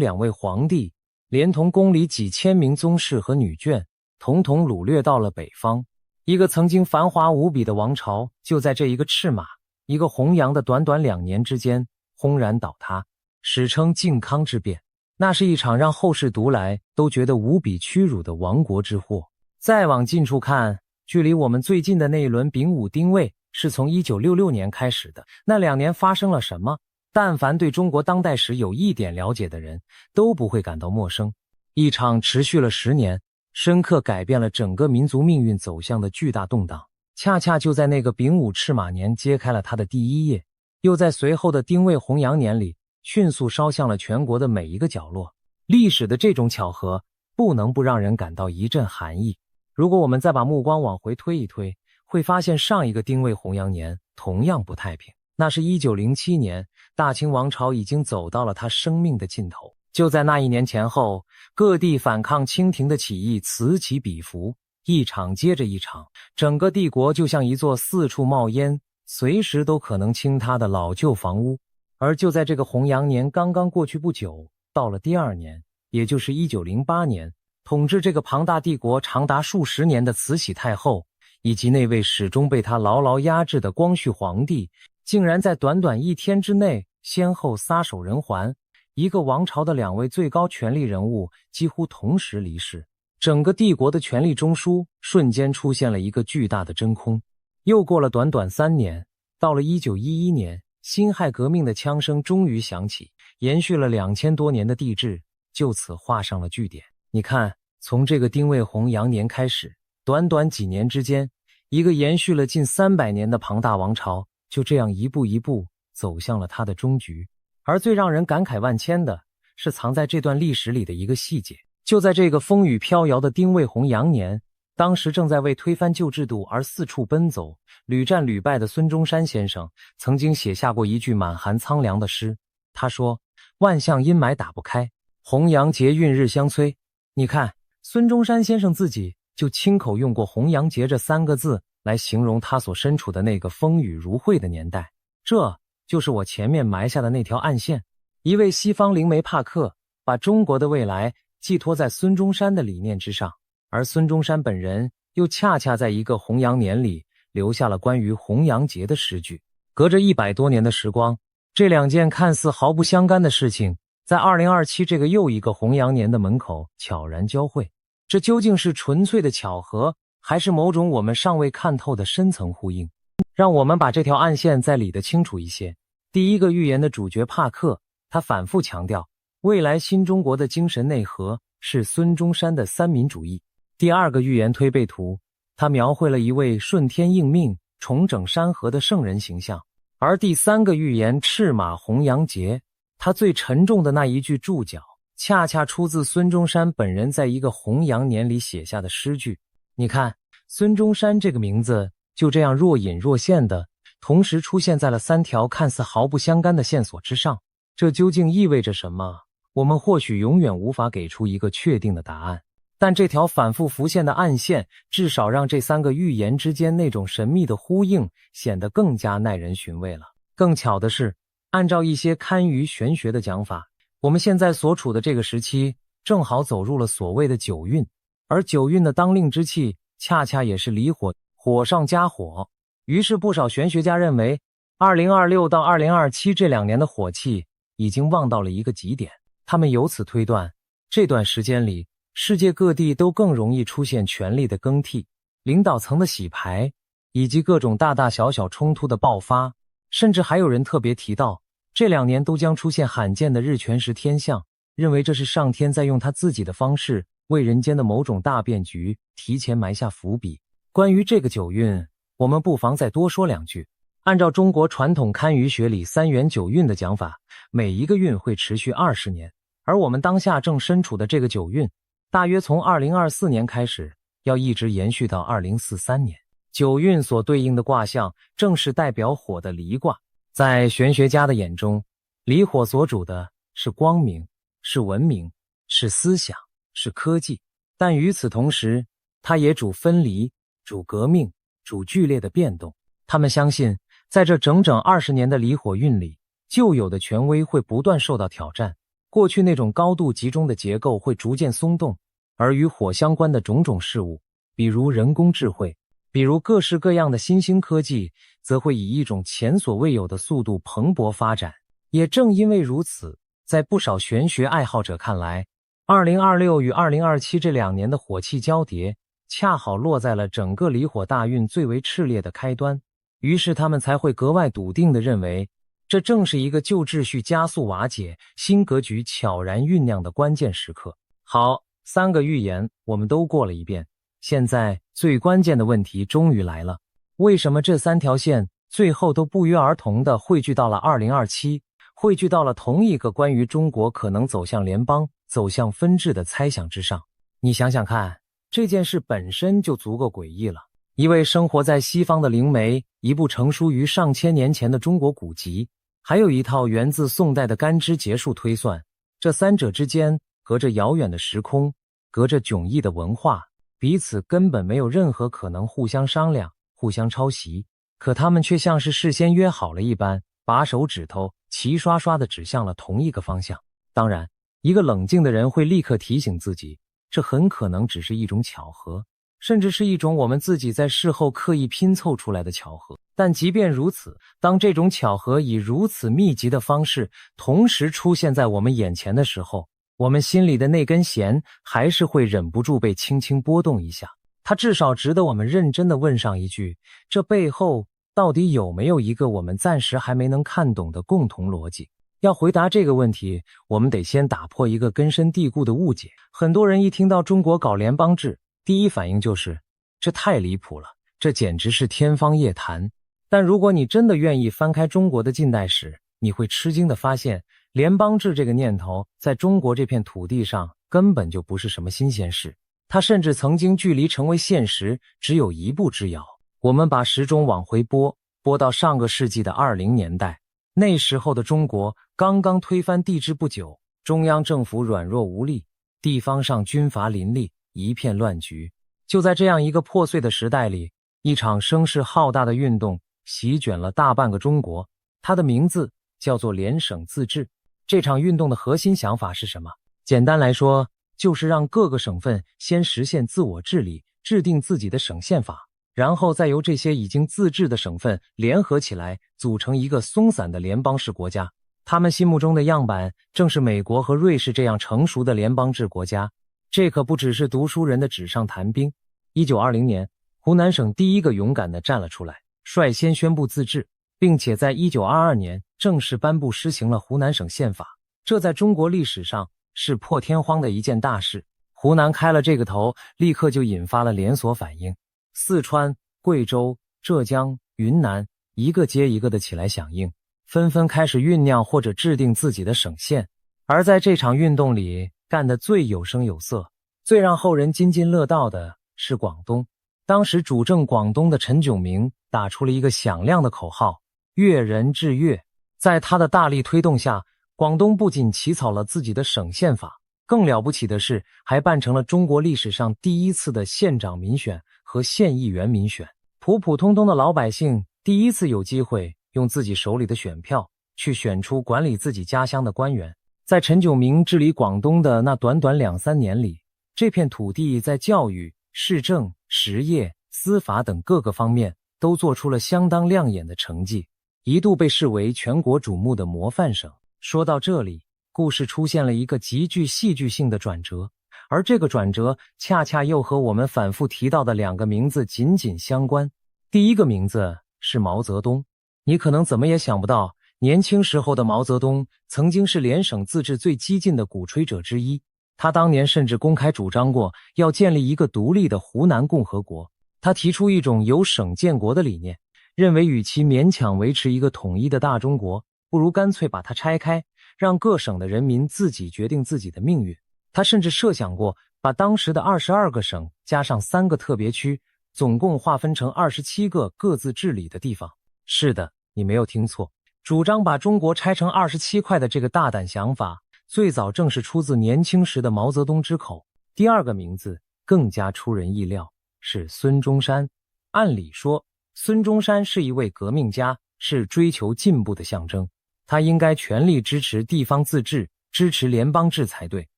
两位皇帝，连同宫里几千名宗室和女眷，统统掳掠到了北方。一个曾经繁华无比的王朝，就在这一个赤马、一个红阳的短短2年之间，轰然倒塌，史称靖康之变。那是一场让后世读来都觉得无比屈辱的亡国之祸。再往近处看，距离我们最近的那一轮丙午丁未是从1966年开始的。那2年发生了什么？但凡对中国当代史有一点了解的人，都不会感到陌生。一场持续了10年，深刻改变了整个民族命运走向的巨大动荡，恰恰就在那个丙午赤马年揭开了它的第一页，又在随后的丁未红阳年里迅速烧向了全国的每一个角落。历史的这种巧合，不能不让人感到一阵寒意。如果我们再把目光往回推一推，会发现上一个丁未红阳年同样不太平。那是1907年，大清王朝已经走到了他生命的尽头。就在那一年前后，各地反抗清廷的起义此起彼伏，一场接着一场，整个帝国就像一座四处冒烟，随时都可能倾塌的老旧房屋。而就在这个红阳年刚刚过去不久，到了第二年，也就是1908年，统治这个庞大帝国长达数十年的慈禧太后，以及那位始终被他牢牢压制的光绪皇帝，竟然在短短1天之内先后撒手人寰。一个王朝的2位最高权力人物几乎同时离世，整个帝国的权力中枢瞬间出现了一个巨大的真空。又过了短短3年，到了1911年，辛亥革命的枪声终于响起，延续了2000多年的帝制就此画上了句点。你看，从这个丁未红阳年开始，短短几年之间，一个延续了近300年的庞大王朝就这样一步一步走向了它的终局。而最让人感慨万千的是藏在这段历史里的一个细节。就在这个风雨飘摇的丁未红阳年，当时正在为推翻旧制度而四处奔走、屡战屡败的孙中山先生，曾经写下过一句满含苍凉的诗。他说：万象阴霾打不开，红阳节运日相催。你看，孙中山先生自己就亲口用过红阳节这3个字来形容他所身处的那个风雨如晦的年代。这就是我前面埋下的那条暗线。一位西方灵媒帕克把中国的未来寄托在孙中山的理念之上，而孙中山本人又恰恰在一个红阳年里留下了关于红阳节的诗句。隔着100多年的时光，这2件看似毫不相干的事情，在2027这个又一个红阳年的门口悄然交汇。这究竟是纯粹的巧合，还是某种我们尚未看透的深层呼应？让我们把这条暗线再理得清楚一些。第一个预言的主角帕克，他反复强调，未来新中国的精神内核是孙中山的三民主义。第二个预言推背图，他描绘了一位顺天应命、重整山河的圣人形象。而第三个预言赤马红阳节，他最沉重的那一句注脚，恰恰出自孙中山本人在一个红阳年里写下的诗句。你看，孙中山这个名字就这样若隐若现的同时出现在了3条看似毫不相干的线索之上。这究竟意味着什么？我们或许永远无法给出一个确定的答案，但这条反复浮现的暗线至少让这3个预言之间那种神秘的呼应显得更加耐人寻味了。更巧的是，按照一些堪舆玄学的讲法，我们现在所处的这个时期正好走入了所谓的九运，而九运的当令之气恰恰也是离火，火上加火。于是不少玄学家认为，2026到2027这2年的火气已经旺到了一个极点。他们由此推断，这段时间里，世界各地都更容易出现权力的更替、领导层的洗牌，以及各种大大小小冲突的爆发。甚至还有人特别提到，这2年都将出现罕见的日全食天象，认为这是上天在用他自己的方式为人间的某种大变局提前埋下伏笔。关于这个九运，我们不妨再多说2句。按照中国传统堪舆学里3元9运的讲法，每一个运会持续20年，而我们当下正身处的这个九运，大约从2024年开始，要一直延续到2043年。九运所对应的卦象正是代表火的离卦。在玄学家的眼中，离火所主的是光明，是文明，是思想，是科技，但与此同时，它也主分离，主革命，主剧烈的变动。他们相信，在这整整20年的离火运里，旧有的权威会不断受到挑战，过去那种高度集中的结构会逐渐松动，而与火相关的种种事物，比如人工智慧，比如各式各样的新兴科技，则会以一种前所未有的速度蓬勃发展。也正因为如此，在不少玄学爱好者看来，2026与2027这2年的火气交叠，恰好落在了整个离火大运最为炽烈的开端。于是他们才会格外笃定地认为，这正是一个旧秩序加速瓦解、新格局悄然酝酿的关键时刻。好，3个预言我们都过了一遍，现在最关键的问题终于来了。为什么这3条线最后都不约而同地汇聚到了2027，汇聚到了同一个关于中国可能走向联邦、走向分治的猜想之上？你想想看，这件事本身就足够诡异了。一位生活在西方的灵媒，一部成书于上千年前的中国古籍，还有一套源自宋代的干支结束推算，这3者之间隔着遥远的时空，隔着迥异的文化，彼此根本没有任何可能互相商量、互相抄袭，可他们却像是事先约好了一般，把手指头齐刷刷地指向了同一个方向。当然，一个冷静的人会立刻提醒自己，这很可能只是一种巧合，甚至是一种我们自己在事后刻意拼凑出来的巧合。但即便如此，当这种巧合以如此密集的方式同时出现在我们眼前的时候，我们心里的那根弦还是会忍不住被轻轻拨动一下。它至少值得我们认真地问上一句，这背后到底有没有一个我们暂时还没能看懂的共同逻辑？要回答这个问题，我们得先打破一个根深蒂固的误解。很多人一听到中国搞联邦制，第一反应就是这太离谱了，这简直是天方夜谭。但如果你真的愿意翻开中国的近代史，你会吃惊地发现，联邦制这个念头在中国这片土地上根本就不是什么新鲜事，它甚至曾经距离成为现实只有一步之遥。我们把时钟往回拨到上个世纪的20年代，那时候的中国刚刚推翻帝制不久，中央政府软弱无力，地方上军阀林立，一片乱局。就在这样一个破碎的时代里，一场声势浩大的运动席卷了大半个中国，它的名字叫做联省自治。这场运动的核心想法是什么？简单来说，就是让各个省份先实现自我治理，制定自己的省宪法，然后再由这些已经自治的省份联合起来，组成一个松散的联邦式国家。他们心目中的样板正是美国和瑞士这样成熟的联邦制国家。这可不只是读书人的纸上谈兵。1920年，湖南省第一个勇敢地站了出来，率先宣布自治，并且在1922年正式颁布施行了湖南省宪法。这在中国历史上是破天荒的一件大事。湖南开了这个头，立刻就引发了连锁反应。四川、贵州、浙江、云南一个接一个的起来响应，纷纷开始酝酿或者制定自己的省宪。而在这场运动里干得最有声有色、最让后人津津乐道的是广东。当时主政广东的陈炯明打出了一个响亮的口号：粤人治粤。在他的大力推动下，广东不仅起草了自己的省宪法，更了不起的是还办成了中国历史上第一次的县长民选和县议员民选。普普通通的老百姓第一次有机会用自己手里的选票去选出管理自己家乡的官员。在陈炯明治理广东的那短短2-3年里，这片土地在教育、市政、实业、司法等各个方面都做出了相当亮眼的成绩，一度被视为全国瞩目的模范省。说到这里，故事出现了一个极具戏剧性的转折，而这个转折恰恰又和我们反复提到的两个名字紧紧相关。第一个名字是毛泽东。你可能怎么也想不到，年轻时候的毛泽东曾经是联省自治最激进的鼓吹者之一。他当年甚至公开主张过要建立一个独立的湖南共和国。他提出一种由省建国的理念，认为与其勉强维持一个统一的大中国，不如干脆把它拆开，让各省的人民自己决定自己的命运。他甚至设想过把当时的22个省加上3个特别区，总共划分成27个各自治理的地方。是的，你没有听错，主张把中国拆成27块的这个大胆想法，最早正是出自年轻时的毛泽东之口。第二个名字更加出人意料，是孙中山。按理说，孙中山是一位革命家，是追求进步的象征，他应该全力支持地方自治，支持联邦制才对。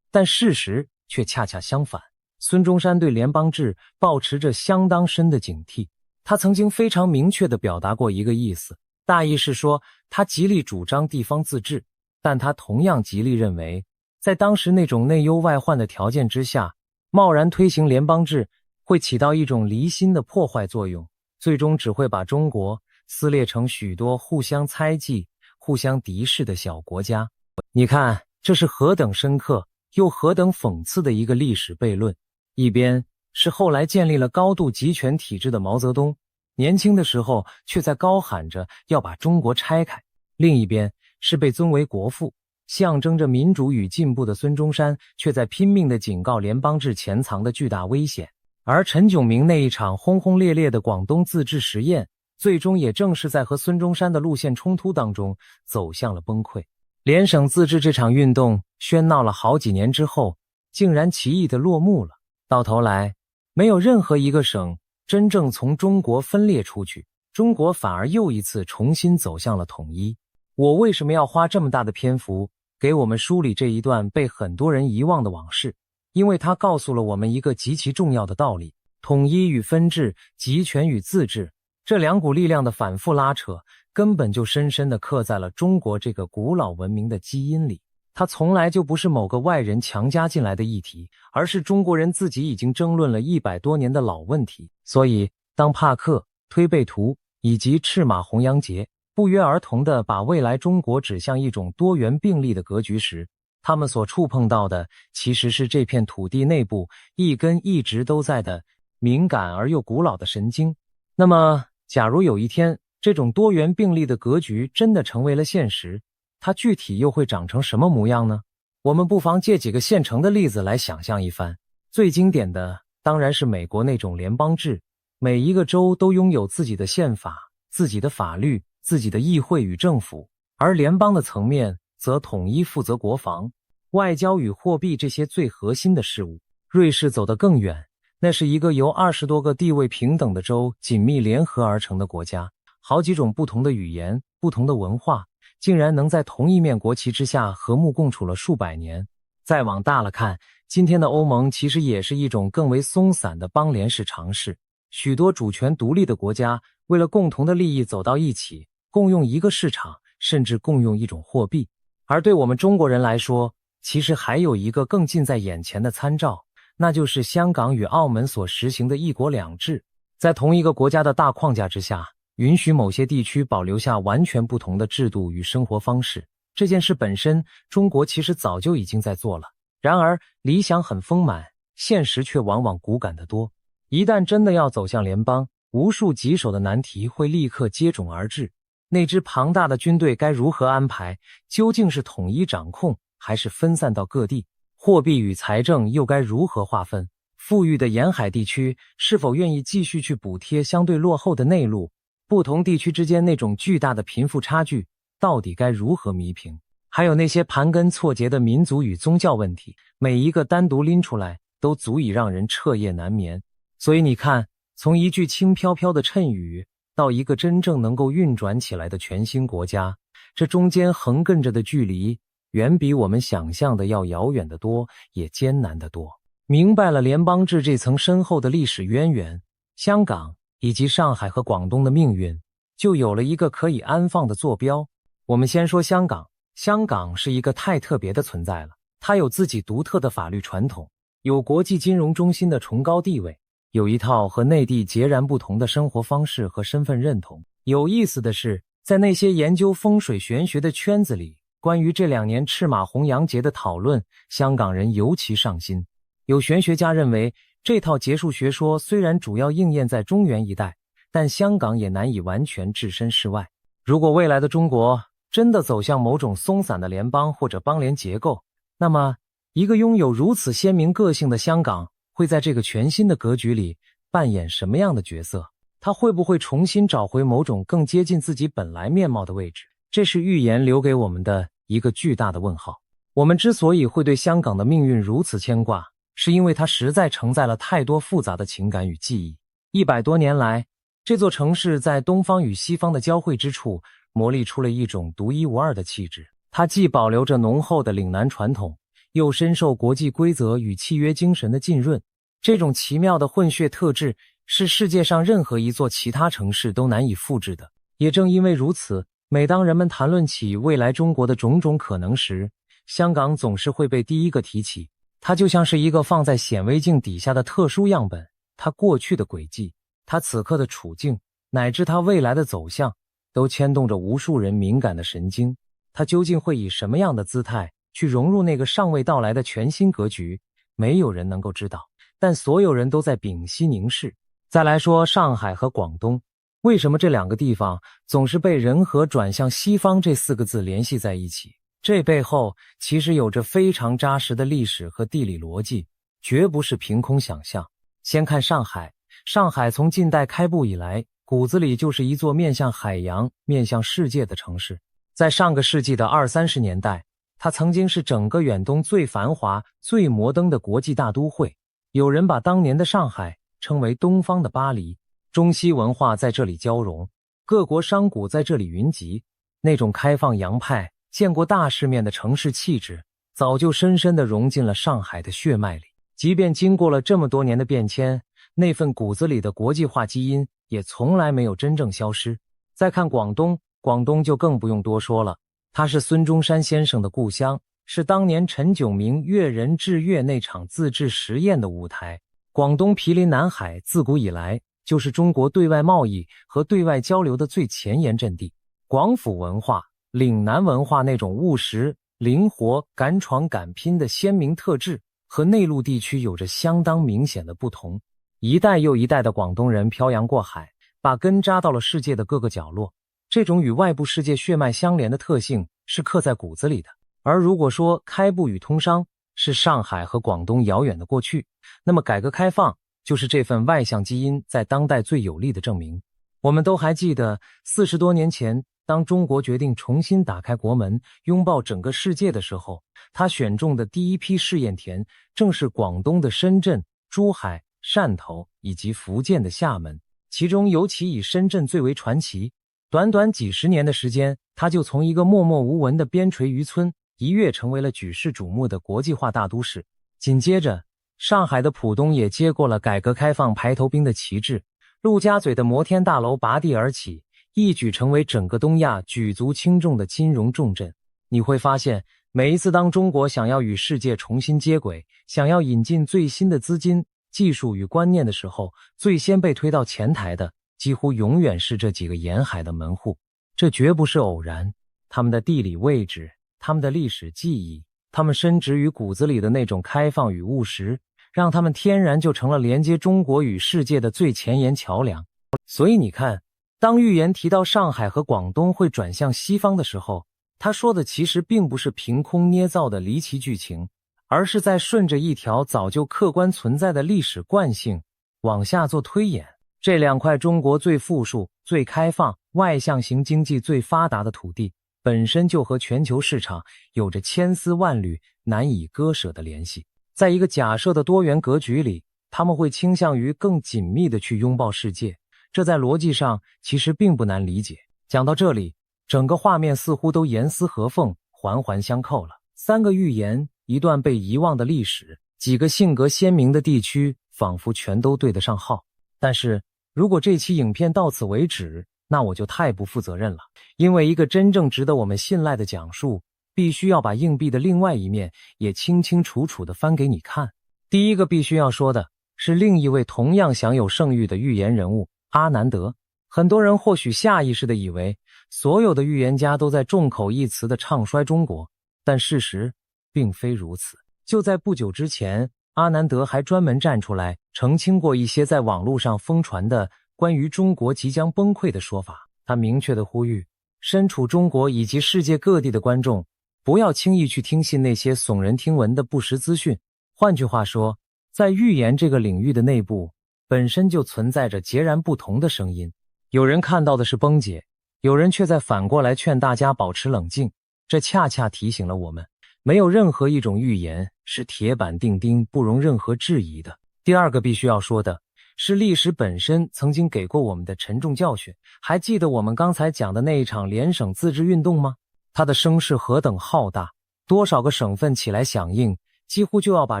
但事实却恰恰相反，孙中山对联邦制抱持着相当深的警惕。他曾经非常明确地表达过一个意思，大意是说他极力主张地方自治，但他同样极力认为，在当时那种内忧外患的条件之下，贸然推行联邦制会起到一种离心的破坏作用，最终只会把中国撕裂成许多互相猜忌、互相敌视的小国家。你看，这是何等深刻又何等讽刺的一个历史悖论。一边是后来建立了高度集权体制的毛泽东，年轻的时候却在高喊着要把中国拆开；另一边是被尊为国父，象征着民主与进步的孙中山，却在拼命地警告联邦制潜藏的巨大危险。而陈炯明那一场轰轰烈烈的广东自治实验，最终也正是在和孙中山的路线冲突当中走向了崩溃。联省自治这场运动喧闹了好几年之后，竟然奇异地落幕了。到头来，没有任何一个省真正从中国分裂出去，中国反而又一次重新走向了统一。我为什么要花这么大的篇幅给我们梳理这一段被很多人遗忘的往事？因为它告诉了我们一个极其重要的道理：统一与分治，集权与自治，这两股力量的反复拉扯，根本就深深地刻在了中国这个古老文明的基因里。它从来就不是某个外人强加进来的议题，而是中国人自己已经争论了100多年的老问题。所以，当帕克、推背图以及赤马弘扬节不约而同地把未来中国指向一种多元并立的格局时，他们所触碰到的其实是这片土地内部一根一直都在的敏感而又古老的神经。那么，假如有一天，这种多元并立的格局真的成为了现实，它具体又会长成什么模样呢？我们不妨借几个现成的例子来想象一番。最经典的当然是美国那种联邦制，每一个州都拥有自己的宪法、自己的法律、自己的议会与政府，而联邦的层面则统一负责国防、外交与货币这些最核心的事务。瑞士走得更远，那是一个由20多个地位平等的州紧密联合而成的国家，好几种不同的语言、不同的文化，竟然能在同一面国旗之下和睦共处了数百年。再往大了看，今天的欧盟其实也是一种更为松散的邦联式尝试。许多主权独立的国家为了共同的利益走到一起，共用一个市场，甚至共用一种货币。而对我们中国人来说，其实还有一个更近在眼前的参照，那就是香港与澳门所实行的一国两制。在同一个国家的大框架之下，允许某些地区保留下完全不同的制度与生活方式，这件事本身，中国其实早就已经在做了。然而，理想很丰满，现实却往往骨感得多。一旦真的要走向联邦，无数棘手的难题会立刻接踵而至。那支庞大的军队该如何安排？究竟是统一掌控，还是分散到各地？货币与财政又该如何划分？富裕的沿海地区是否愿意继续去补贴相对落后的内陆？不同地区之间那种巨大的贫富差距，到底该如何弥平？还有那些盘根错节的民族与宗教问题，每一个单独拎出来，都足以让人彻夜难眠。所以你看，从一句轻飘飘的谶语，到一个真正能够运转起来的全新国家，这中间横亘着的距离，远比我们想象的要遥远得多，也艰难得多。明白了联邦制这层深厚的历史渊源，香港以及上海和广东的命运，就有了一个可以安放的坐标。我们先说香港，香港是一个太特别的存在了，它有自己独特的法律传统，有国际金融中心的崇高地位，有一套和内地截然不同的生活方式和身份认同。有意思的是，在那些研究风水玄学的圈子里，关于这2年赤马红羊节的讨论，香港人尤其上心。有玄学家认为，这套结束学说虽然主要应验在中原一带，但香港也难以完全置身事外。如果未来的中国真的走向某种松散的联邦或者邦联结构，那么一个拥有如此鲜明个性的香港会在这个全新的格局里扮演什么样的角色？它会不会重新找回某种更接近自己本来面貌的位置？这是预言留给我们的一个巨大的问号。我们之所以会对香港的命运如此牵挂，是因为它实在承载了太多复杂的情感与记忆。100多年来，这座城市在东方与西方的交汇之处磨砺出了一种独一无二的气质。它既保留着浓厚的岭南传统，又深受国际规则与契约精神的浸润。这种奇妙的混血特质是世界上任何一座其他城市都难以复制的。也正因为如此，每当人们谈论起未来中国的种种可能时，香港总是会被第一个提起。它就像是一个放在显微镜底下的特殊样本，它过去的轨迹，它此刻的处境，乃至它未来的走向，都牵动着无数人敏感的神经。它究竟会以什么样的姿态去融入那个尚未到来的全新格局，没有人能够知道，但所有人都在屏息凝视。再来说上海和广东，为什么这2个地方总是被人和转向西方这4个字联系在一起？这背后其实有着非常扎实的历史和地理逻辑，绝不是凭空想象。先看上海，上海从近代开埠以来，骨子里就是一座面向海洋、面向世界的城市。在上个世纪的20、30年代，它曾经是整个远东最繁华、最摩登的国际大都会。有人把当年的上海称为东方的巴黎，中西文化在这里交融，各国商贾在这里云集，那种开放洋派、见过大世面的城市气质，早就深深地融进了上海的血脉里。即便经过了这么多年的变迁，那份骨子里的国际化基因也从来没有真正消失。再看广东，广东就更不用多说了，它是孙中山先生的故乡，是当年陈炯明粤人治粤那场自治实验的舞台。广东毗邻南海，自古以来就是中国对外贸易和对外交流的最前沿阵地。广府文化、岭南文化那种务实、灵活、敢闯敢拼的鲜明特质，和内陆地区有着相当明显的不同。一代又一代的广东人漂洋过海，把根扎到了世界的各个角落。这种与外部世界血脉相连的特性是刻在骨子里的。而如果说开埠与通商是上海和广东遥远的过去，那么改革开放就是这份外向基因在当代最有力的证明。我们都还记得40多年前，当中国决定重新打开国门，拥抱整个世界的时候，他选中的第一批试验田正是广东的深圳、珠海、汕头以及福建的厦门，其中尤其以深圳最为传奇。短短几十年的时间，他就从一个默默无闻的边陲渔村一跃成为了举世瞩目的国际化大都市。紧接着，上海的浦东也接过了改革开放排头兵的旗帜，陆家嘴的摩天大楼拔地而起，一举成为整个东亚举足轻重的金融重镇。你会发现，每一次当中国想要与世界重新接轨，想要引进最新的资金、技术与观念的时候，最先被推到前台的几乎永远是这几个沿海的门户。这绝不是偶然，他们的地理位置，他们的历史记忆，他们深植于骨子里的那种开放与务实，让他们天然就成了连接中国与世界的最前沿桥梁。所以你看，当预言提到上海和广东会转向西方的时候，他说的其实并不是凭空捏造的离奇剧情，而是在顺着一条早就客观存在的历史惯性往下做推演。这2块中国最富庶、最开放、外向型经济最发达的土地，本身就和全球市场有着千丝万缕、难以割舍的联系。在一个假设的多元格局里，他们会倾向于更紧密地去拥抱世界，这在逻辑上其实并不难理解。讲到这里，整个画面似乎都严丝合缝、环环相扣了。3个预言，一段被遗忘的历史，几个性格鲜明的地区，仿佛全都对得上号。但是如果这期影片到此为止，那我就太不负责任了，因为一个真正值得我们信赖的讲述必须要把硬币的另外一面也清清楚楚地翻给你看。第一个必须要说的是另一位同样享有盛誉的预言人物阿南德。很多人或许下意识地以为所有的预言家都在众口一词地唱衰中国，但事实并非如此。就在不久之前，阿南德还专门站出来澄清过一些在网络上疯传的关于中国即将崩溃的说法。他明确地呼吁身处中国以及世界各地的观众不要轻易去听信那些耸人听闻的不实资讯。换句话说，在预言这个领域的内部本身就存在着截然不同的声音。有人看到的是崩解，有人却在反过来劝大家保持冷静。这恰恰提醒了我们，没有任何一种预言是铁板钉钉不容任何质疑的。第二个必须要说的是历史本身曾经给过我们的沉重教训。还记得我们刚才讲的那一场联省自治运动吗？它的声势何等浩大，多少个省份起来响应，几乎就要把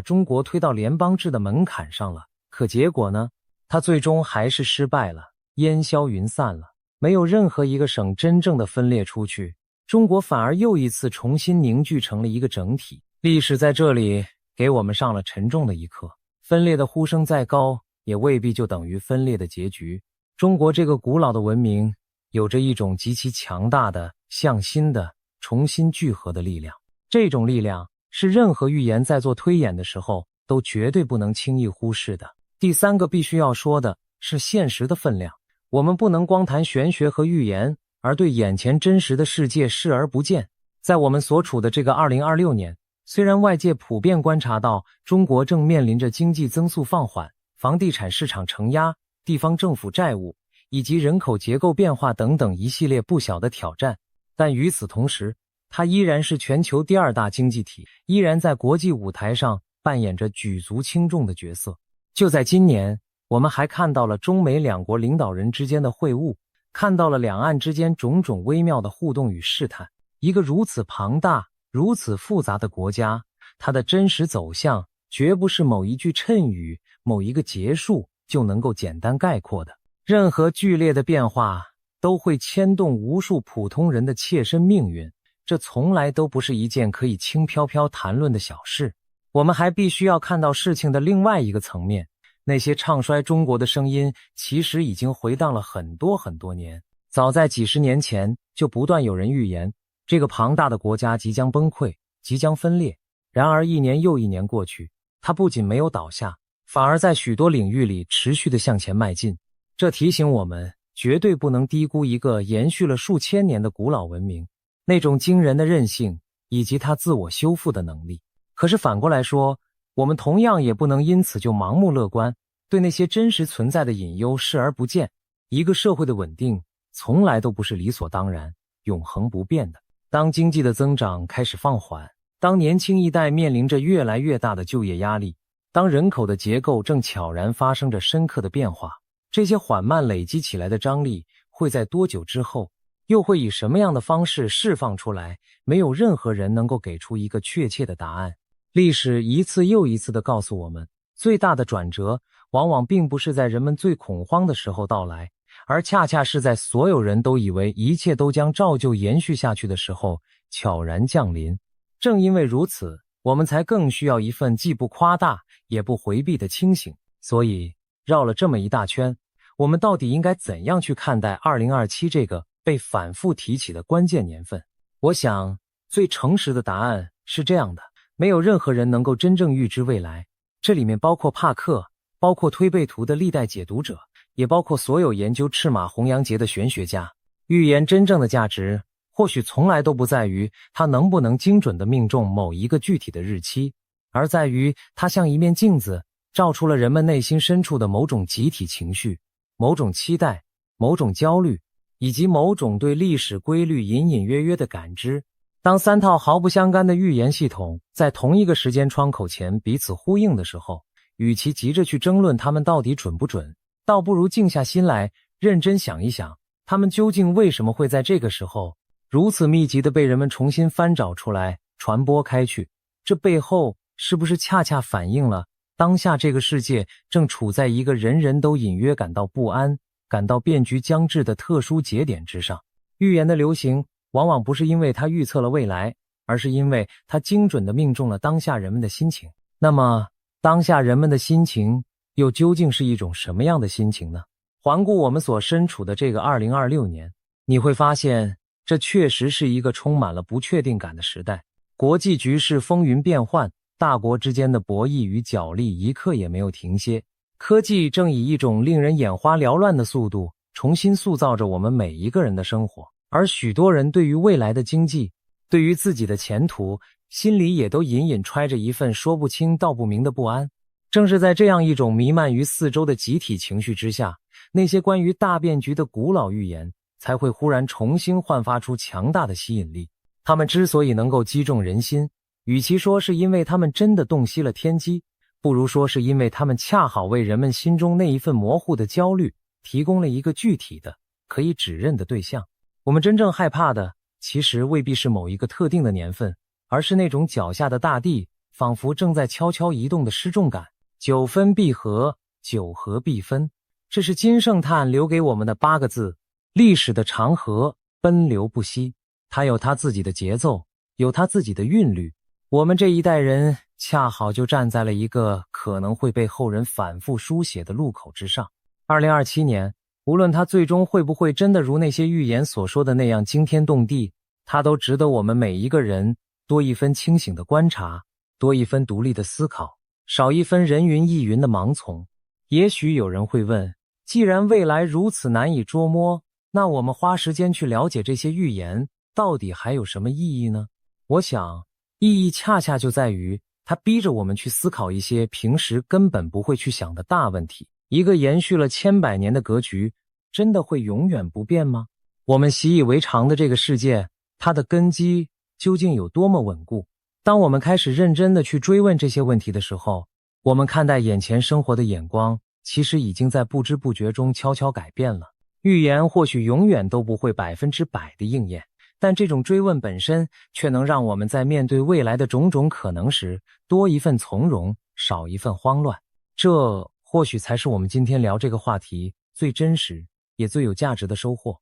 中国推到联邦制的门槛上了。可结果呢？它最终还是失败了，烟消云散了，没有任何一个省真正的分裂出去，中国反而又一次重新凝聚成了一个整体。历史在这里给我们上了沉重的一课，分裂的呼声再高，也未必就等于分裂的结局。中国这个古老的文明有着一种极其强大的向心的重新聚合的力量，这种力量是任何预言在做推演的时候都绝对不能轻易忽视的。第三个必须要说的是现实的分量。我们不能光谈玄学和预言，而对眼前真实的世界视而不见。在我们所处的这个2026年，虽然外界普遍观察到中国正面临着经济增速放缓、房地产市场承压、地方政府债务以及人口结构变化等等一系列不小的挑战，但与此同时，它依然是全球第二大经济体，依然在国际舞台上扮演着举足轻重的角色。就在今年，我们还看到了中美两国领导人之间的会晤，看到了两岸之间种种微妙的互动与试探。一个如此庞大、如此复杂的国家，它的真实走向绝不是某一句谶语、某一个结束就能够简单概括的。任何剧烈的变化都会牵动无数普通人的切身命运，这从来都不是一件可以轻飘飘谈论的小事。我们还必须要看到事情的另外一个层面，那些唱衰中国的声音其实已经回荡了很多很多年。早在几十年前就不断有人预言这个庞大的国家即将崩溃，即将分裂。然而一年又一年过去，它不仅没有倒下，反而在许多领域里持续地向前迈进。这提醒我们绝对不能低估一个延续了数千年的古老文明，那种惊人的韧性以及它自我修复的能力。可是反过来说，我们同样也不能因此就盲目乐观，对那些真实存在的隐忧视而不见。一个社会的稳定从来都不是理所当然、永恒不变的。当经济的增长开始放缓，当年轻一代面临着越来越大的就业压力，当人口的结构正悄然发生着深刻的变化，这些缓慢累积起来的张力会在多久之后，又会以什么样的方式释放出来？没有任何人能够给出一个确切的答案。历史一次又一次地告诉我们，最大的转折往往并不是在人们最恐慌的时候到来，而恰恰是在所有人都以为一切都将照旧延续下去的时候悄然降临。正因为如此，我们才更需要一份既不夸大也不回避的清醒。所以绕了这么一大圈，我们到底应该怎样去看待2027这个被反复提起的关键年份？我想最诚实的答案是这样的，没有任何人能够真正预知未来，这里面包括帕克，包括推背图的历代解读者，也包括所有研究赤马红阳节的玄学家。预言真正的价值或许从来都不在于它能不能精准地命中某一个具体的日期，而在于它像一面镜子，照出了人们内心深处的某种集体情绪、某种期待、某种焦虑，以及某种对历史规律隐隐约约的感知。当三套毫不相干的预言系统在同一个时间窗口前彼此呼应的时候，与其急着去争论它们到底准不准，倒不如静下心来认真想一想，它们究竟为什么会在这个时候如此密集地被人们重新翻找出来传播开去。这背后是不是恰恰反映了当下这个世界正处在一个人人都隐约感到不安、感到变局将至的特殊节点之上？预言的流行往往不是因为它预测了未来，而是因为它精准地命中了当下人们的心情。那么，当下人们的心情又究竟是一种什么样的心情呢？环顾我们所身处的这个2026年，你会发现，这确实是一个充满了不确定感的时代。国际局势风云变幻，大国之间的博弈与角力一刻也没有停歇。科技正以一种令人眼花缭乱的速度，重新塑造着我们每一个人的生活。而许多人对于未来的经济，对于自己的前途，心里也都隐隐揣着一份说不清道不明的不安。正是在这样一种弥漫于四周的集体情绪之下，那些关于大变局的古老预言才会忽然重新焕发出强大的吸引力。他们之所以能够击中人心，与其说是因为他们真的洞悉了天机，不如说是因为他们恰好为人们心中那一份模糊的焦虑提供了一个具体的可以指认的对象。我们真正害怕的其实未必是某一个特定的年份，而是那种脚下的大地仿佛正在悄悄移动的失重感。9分必合，9合必分，这是金圣叹留给我们的8个字。历史的长河奔流不息，它有它自己的节奏，有它自己的韵律。我们这一代人恰好就站在了一个可能会被后人反复书写的路口之上。2027年，无论它最终会不会真的如那些预言所说的那样惊天动地，它都值得我们每一个人多一分清醒的观察，多一分独立的思考，少一分人云亦云的盲从。也许有人会问，既然未来如此难以捉摸，那我们花时间去了解这些预言，到底还有什么意义呢？我想，意义恰恰就在于，它逼着我们去思考一些平时根本不会去想的大问题。一个延续了千百年的格局，真的会永远不变吗？我们习以为常的这个世界，它的根基究竟有多么稳固？当我们开始认真地去追问这些问题的时候，我们看待眼前生活的眼光，其实已经在不知不觉中悄悄改变了。预言或许永远都不会100%的应验，但这种追问本身却能让我们在面对未来的种种可能时，多一份从容，少一份慌乱。这或许才是我们今天聊这个话题最真实也最有价值的收获。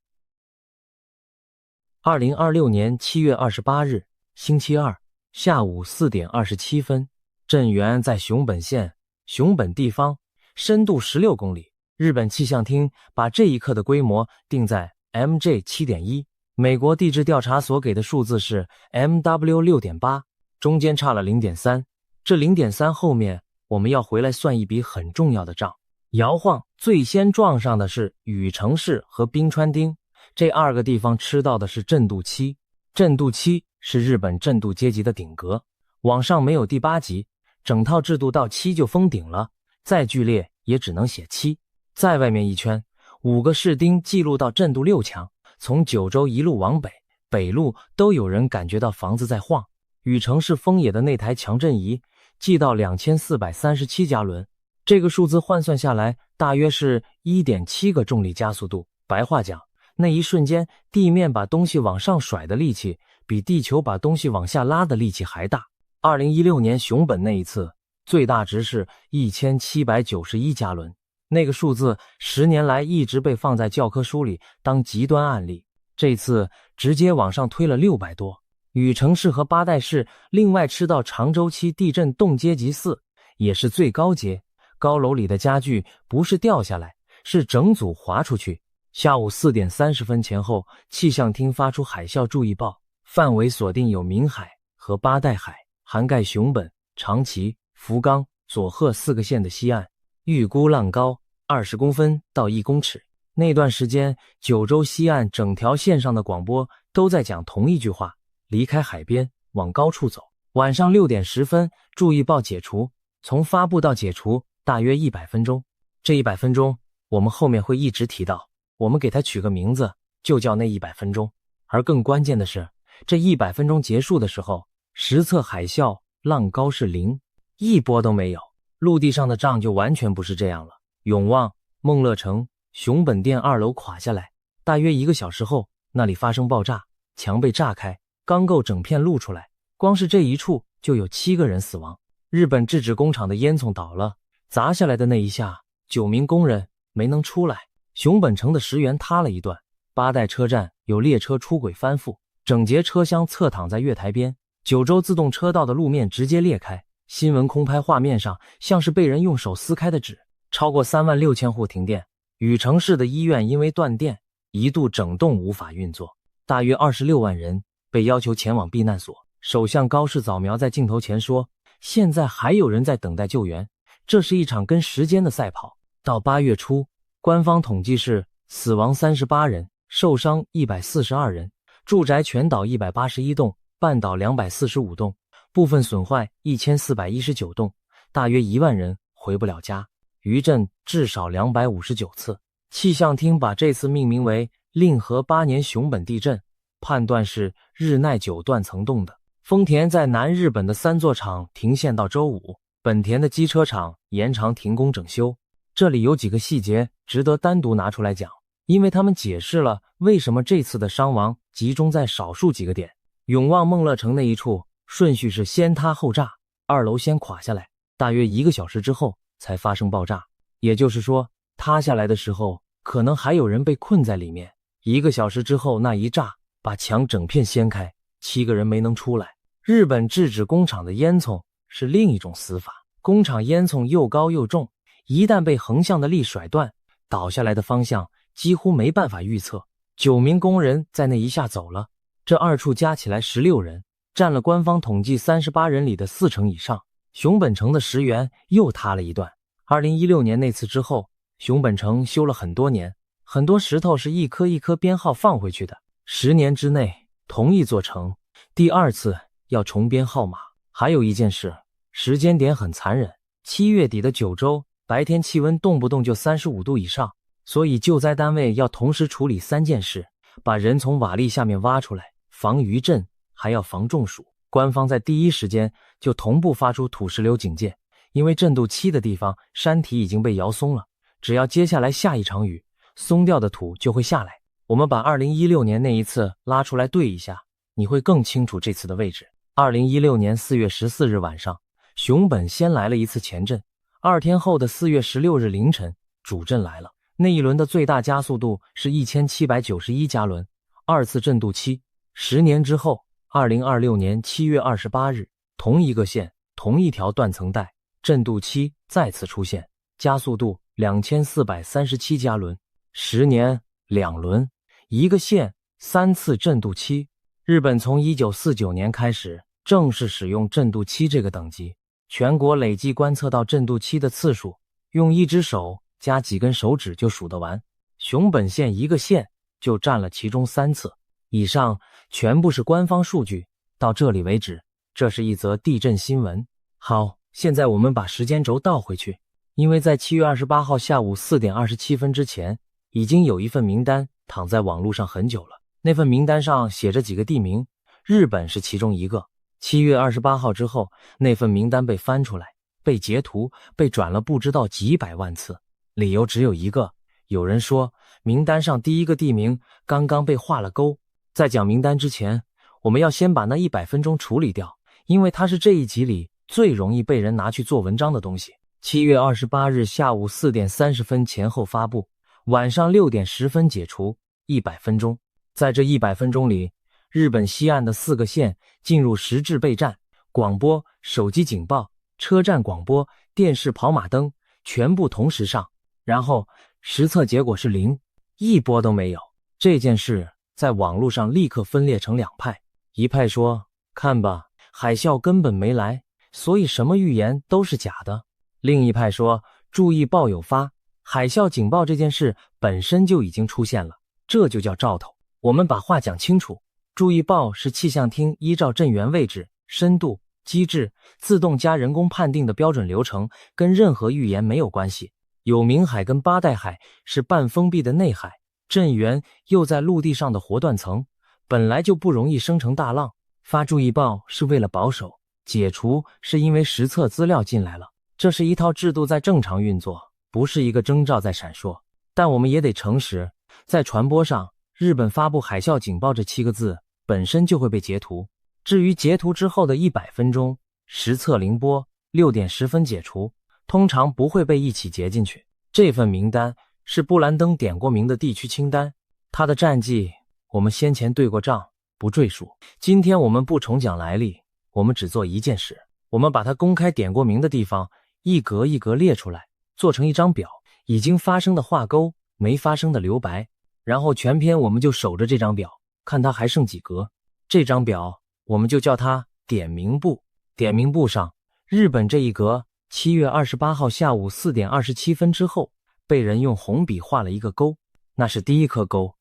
2026年7月28日，星期二，下午4点27分，震源在熊本县，熊本地方，深度16公里。日本气象厅把这一刻的规模定在 MJ 7.1， 美国地质调查所给的数字是 MW 6.8， 中间差了 0.3。 这 0.3 后面我们要回来算一笔很重要的账。摇晃最先撞上的是羽城市和冰川町，这2个地方吃到的是震度7。震度7是日本震度阶级的顶格，往上没有第8级，整套制度到7就封顶了，再剧烈也只能写7。再外面一圈，5个市町记录到震度6强，从九州一路往北，北路都有人感觉到房子在晃。羽城市丰野的那台强震仪记到2437加仑，这个数字换算下来大约是 1.7 个重力加速度。白话讲，那一瞬间地面把东西往上甩的力气比地球把东西往下拉的力气还大。2016年熊本那一次最大值是1791加仑，那个数字10年来一直被放在教科书里当极端案例，这次直接往上推了600多。羽城市和八代市另外吃到长周期地震动阶级4，也是最高阶，高楼里的家具不是掉下来，是整组滑出去。下午4点30分前后，气象厅发出海啸注意报，范围锁定有明海和八代海，涵盖熊本、长崎、福冈、佐贺4个县的西岸，预估浪高20公分到1公尺。那段时间，九州西岸整条线上的广播都在讲同一句话：离开海边，往高处走。晚上6点10分，注意报解除，从发布到解除大约100分钟。这100分钟，我们后面会一直提到，我们给它取个名字，就叫那100分钟。而更关键的是，这100分钟结束的时候，实测海啸浪高是0，一波都没有。陆地上的仗就完全不是这样了。永旺、孟乐城、熊本店2楼垮下来，大约1个小时后，那里发生爆炸，墙被炸开，钢构整片露出来，光是这一处就有7个人死亡。日本制纸工厂的烟囱倒了，砸下来的那一下，9名工人没能出来。熊本城的石垣塌了一段，八代车站有列车出轨翻覆，整节车厢侧躺在月台边，九州自动车道的路面直接裂开，新闻空拍画面上像是被人用手撕开的纸。超过36000户停电，禹城市的医院因为断电，一度整栋无法运作，大约26万人被要求前往避难所。首相高市早苗在镜头前说，现在还有人在等待救援，这是一场跟时间的赛跑。到8月初，官方统计是死亡38人，受伤142人，住宅全倒181栋，半倒245栋，部分损坏1419栋，大约1万人回不了家。余震至少259次。气象厅把这次命名为令和8年熊本地震，判断是日奈久断层动的。丰田在南日本的3座厂停线到周五，本田的机车厂延长停工整修。这里有几个细节值得单独拿出来讲，因为他们解释了为什么这次的伤亡集中在少数几个点。永旺梦乐城那一处顺序是先塌后炸，2楼先垮下来，大约1个小时之后才发生爆炸，也就是说塌下来的时候可能还有人被困在里面，1个小时之后那一炸把墙整片掀开，7个人没能出来。日本制纸工厂的烟囱是另一种死法，工厂烟囱又高又重，一旦被横向的力甩断，倒下来的方向几乎没办法预测。9名工人在那一下走了，这2处加起来16人，占了官方统计38人里的40%以上。熊本城的石垣又塌了一段。2016年那次之后，熊本城修了很多年，很多石头是一颗一颗编号放回去的，10年之内同一座城第2次要重编号码。还有一件事，时间点很残忍，7月底的九州白天气温动不动就35度以上，所以救灾单位要同时处理3件事，把人从瓦砾下面挖出来，防余震，还要防中暑。官方在第一时间就同步发出土石流警戒，因为震度7的地方山体已经被摇松了，只要接下来下一场雨，松掉的土就会下来。我们把2016年那一次拉出来对一下，你会更清楚这次的位置。2016年4月14日晚上，熊本先来了一次前震，2天后的4月16日凌晨，主震来了。那一轮的最大加速度是1791加仑，2次震度7。10年之后，2026年7月28日，同一个线，同一条断层带，震度7再次出现，加速度2437加仑。10年2轮，1个线，3次震度7。日本从1949年开始正式使用震度7这个等级，全国累计观测到震度7的次数，用1只手加几根手指就数得完。熊本县1个县就占了其中3次。以上全部是官方数据，到这里为止，这是一则地震新闻。好，现在我们把时间轴倒回去，因为在7月28号下午4点27分之前，已经有一份名单躺在网络上很久了。那份名单上写着几个地名，日本是其中一个。7月28号之后，那份名单被翻出来，被截图，被转了不知道几百万次。理由只有一个，有人说名单上第一个地名刚刚被画了勾。在讲名单之前，我们要先把那100分钟处理掉，因为它是这一集里最容易被人拿去做文章的东西。7月28日下午4点30分前后发布，晚上6点10分解除，100分钟。在这100分钟里，日本西岸的4个县进入实质备战，广播、手机警报、车站广播、电视跑马灯全部同时上，然后实测结果是0，一波都没有。这件事在网络上立刻分裂成2派，一派说看吧，海啸根本没来，所以什么预言都是假的。另一派说注意报有发，海啸警报这件事本身就已经出现了，这就叫兆头。我们把话讲清楚，注意报是气象厅依照震源位置、深度、机制自动加人工判定的标准流程，跟任何预言没有关系。有明海跟八代海是半封闭的内海，震源又在陆地上的活断层，本来就不容易生成大浪。发注意报是为了保守，解除是因为实测资料进来了。这是一套制度在正常运作，不是一个征兆在闪烁。但我们也得诚实，在传播上，日本发布海啸警报这7个字本身就会被截图。至于截图之后的100分钟，实测零波6点10分解除，通常不会被一起截进去。这份名单是布兰登点过名的地区清单，他的战绩我们先前对过账，不赘述。今天我们不重讲来历，我们只做一件事，我们把它公开点过名的地方一格一格列出来，做成一张表，已经发生的画勾，没发生的留白，然后全篇我们就守着这张表，看它还剩几格。这张表我们就叫它点名簿。点名簿上，日本这一格7月28号下午4点27分之后被人用红笔画了一个勾，那是第一颗勾。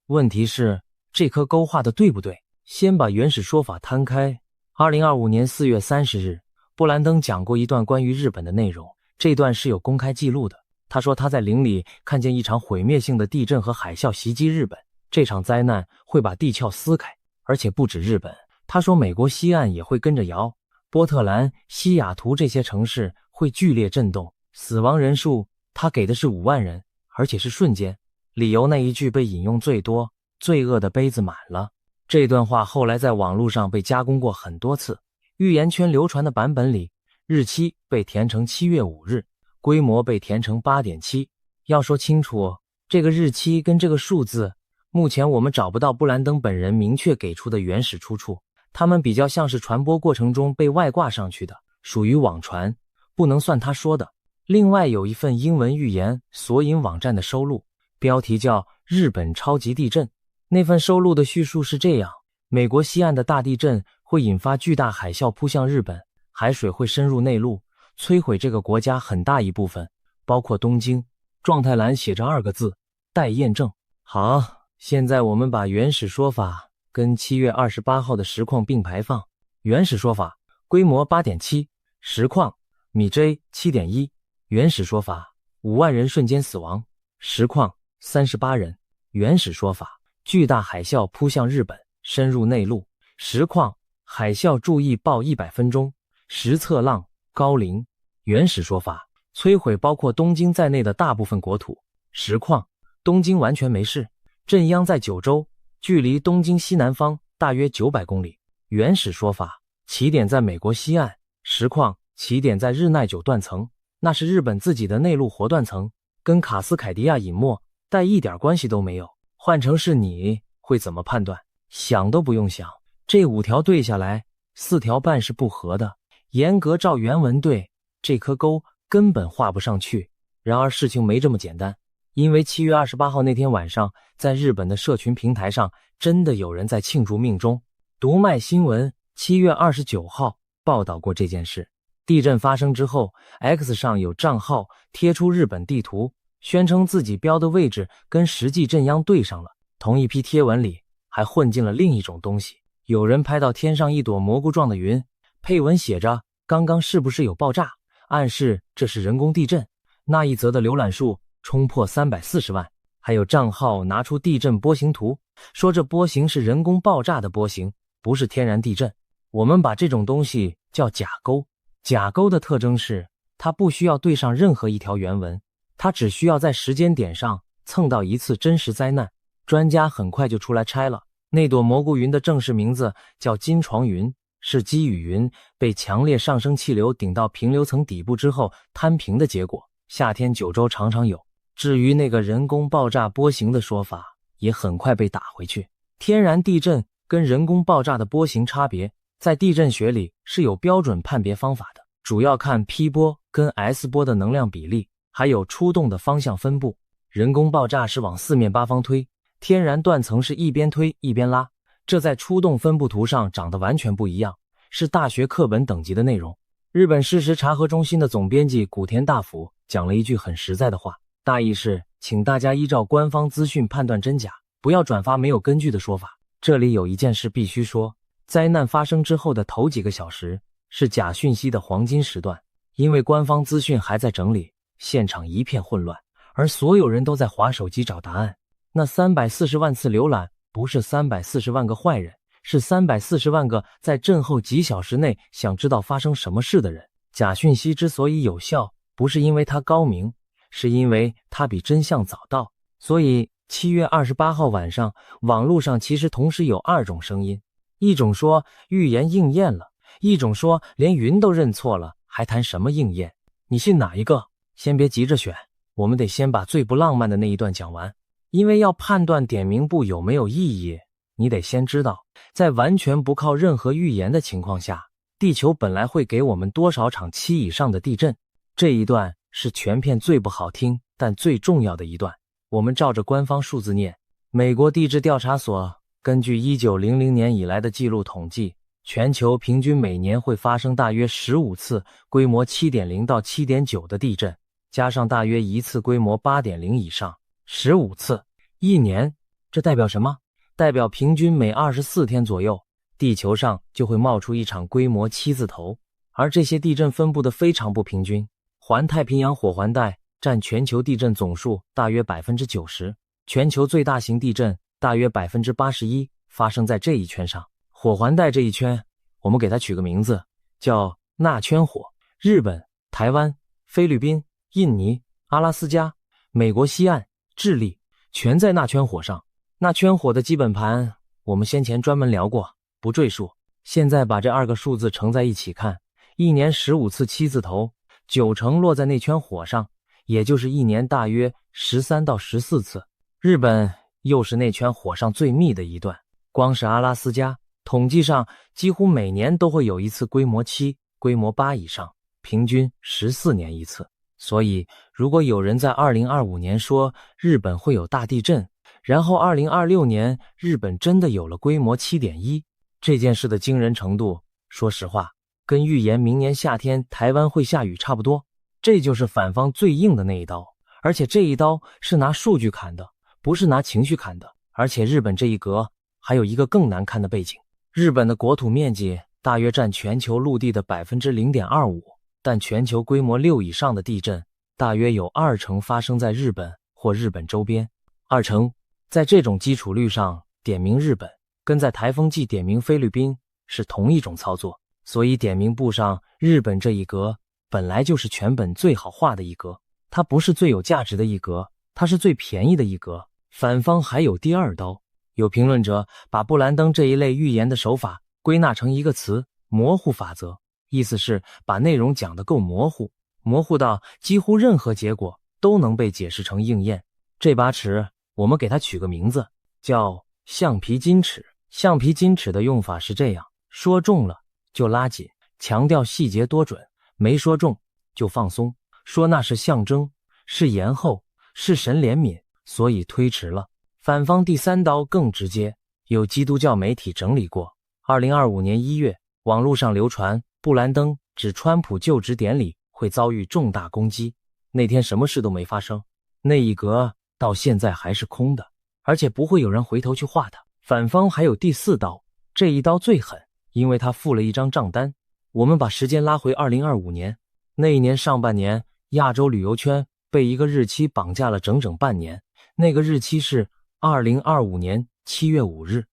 问题是这颗勾画的对不对？先把原始说法摊开。2025年4月30日，布兰登讲过一段关于日本的内容，这段是有公开记录的。他说他在林里看见一场毁灭性的地震和海啸袭击日本，这场灾难会把地壳撕开，而且不止日本。他说美国西岸也会跟着摇，波特兰、西雅图这些城市会剧烈震动，死亡人数他给的是5万人，而且是瞬间。理由那一句被引用最多，罪恶的杯子满了。这段话后来在网络上被加工过很多次，预言圈流传的版本里，日期被填成7月5日，规模被填成 8.7。 要说清楚，这个日期跟这个数字，目前我们找不到布兰登本人明确给出的原始出处，他们比较像是传播过程中被外挂上去的，属于网传，不能算他说的。另外有一份英文预言索引网站的收录，标题叫日本超级地震。那份收录的叙述是这样：美国西岸的大地震会引发巨大海啸扑向日本，海水会深入内陆，摧毁这个国家很大一部分，包括东京。状态栏写着2个字，待验证。好，现在我们把原始说法跟7月28号的实况并排放。原始说法规模 8.7， 实况米 J 7.1。原始说法5万人瞬间死亡，实况38人。原始说法巨大海啸扑向日本，深入内陆，实况海啸注意报100分钟，实测浪高龄。原始说法摧毁包括东京在内的大部分国土，实况东京完全没事，震央在九州，距离东京西南方大约900公里。原始说法起点在美国西岸，实况起点在日奈久断层，那是日本自己的内陆活断层，跟卡斯凯迪亚隐没带一点关系都没有。换成是你会怎么判断？想都不用想，这5条对下来4条半是不合的，严格照原文对，这颗勾根本画不上去。然而事情没这么简单，因为7月28号那天晚上，在日本的社群平台上真的有人在庆祝命中。读卖新闻7月29号报道过这件事。地震发生之后， X 上有账号贴出日本地图，宣称自己标的位置跟实际震央对上了。同一批贴文里还混进了另一种东西，有人拍到天上一朵蘑菇状的云，配文写着刚刚是不是有爆炸，暗示这是人工地震。那一则的浏览数冲破340万，还有账号拿出地震波形图，说这波形是人工爆炸的波形，不是天然地震。我们把这种东西叫假钩。假钩的特征是它不需要对上任何一条原文，它只需要在时间点上蹭到一次真实灾难。专家很快就出来拆了，那朵蘑菇云的正式名字叫金床云，是积雨云被强烈上升气流顶到平流层底部之后摊平的结果，夏天九州常常有。至于那个人工爆炸波形的说法也很快被打回去。天然地震跟人工爆炸的波形差别在地震学里是有标准判别方法的，主要看 P 波跟 S 波的能量比例，还有出动的方向分布。人工爆炸是往四面八方推，天然断层是一边推一边拉，这在出动分布图上长得完全不一样，是大学课本等级的内容。日本事实查核中心的总编辑古田大辅讲了一句很实在的话，大意是请大家依照官方资讯判断真假，不要转发没有根据的说法。这里有一件事必须说，灾难发生之后的头几个小时是假讯息的黄金时段，因为官方资讯还在整理，现场一片混乱，而所有人都在滑手机找答案。那340万次浏览不是340万个坏人，是340万个在震后几小时内想知道发生什么事的人。假讯息之所以有效，不是因为它高明，是因为它比真相早到。所以7月28号晚上，网络上其实同时有2种声音，一种说预言应验了，一种说连云都认错了，还谈什么应验？你信哪一个？先别急着选，我们得先把最不浪漫的那一段讲完。因为要判断点名簿有没有意义，你得先知道，在完全不靠任何预言的情况下，地球本来会给我们多少场7以上的地震？这一段是全片最不好听但最重要的一段。我们照着官方数字念。美国地质调查所根据1900年以来的记录统计，全球平均每年会发生大约15次规模 7.0 到 7.9 的地震，加上大约1次规模 8.0 以上，15次一年。这代表什么？代表平均每24天左右，地球上就会冒出一场规模7字头。而这些地震分布的非常不平均，环太平洋火环带占全球地震总数大约 90%， 全球最大型地震大约 81% 发生在这一圈上。火环带这一圈，我们给它取个名字，叫纳圈火。日本、台湾、菲律宾、印尼、阿拉斯加、美国西岸、智利，全在纳圈火上。纳圈火的基本盘，我们先前专门聊过，不赘述。现在把这2个数字乘在一起看，一年15次7字头，9成落在那圈火上，也就是一年大约13到14次。日本又是那圈火上最密的一段，光是阿拉斯加，统计上几乎每年都会有一次规模7、规模8以上，平均14年一次。所以如果有人在2025年说日本会有大地震，然后2026年日本真的有了规模 7.1， 这件事的惊人程度，说实话跟预言明年夏天台湾会下雨差不多。这就是反方最硬的那一刀，而且这一刀是拿数据砍的，不是拿情绪砍的。而且日本这一格还有一个更难看的背景，日本的国土面积大约占全球陆地的 0.25%， 但全球规模6以上的地震大约有2成发生在日本或日本周边。2成，在这种基础率上点名日本，跟在台风季点名菲律宾是同一种操作。所以点名簿上日本这一格本来就是全本最好画的一格，它不是最有价值的一格，它是最便宜的一格。反方还有第2刀，有评论者把布兰登这一类预言的手法归纳成一个词，模糊法则，意思是把内容讲得够模糊，模糊到几乎任何结果都能被解释成应验。这把尺我们给它取个名字，叫橡皮筋尺。橡皮筋尺的用法是这样，说中了就拉紧，强调细节多准，没说中就放松，说那是象征，是延后，是神怜悯，所以推迟了。反方第3刀更直接，有基督教媒体整理过。2025年1月，网络上流传布兰登指川普就职典礼会遭遇重大攻击，那天什么事都没发生，那一格到现在还是空的，而且不会有人回头去画它。反方还有第4刀，这一刀最狠，因为他附了一张账单。我们把时间拉回2025年，那一年上半年，亚洲旅游圈被一个日期绑架了整整半年，那个日期是2025年7月5日。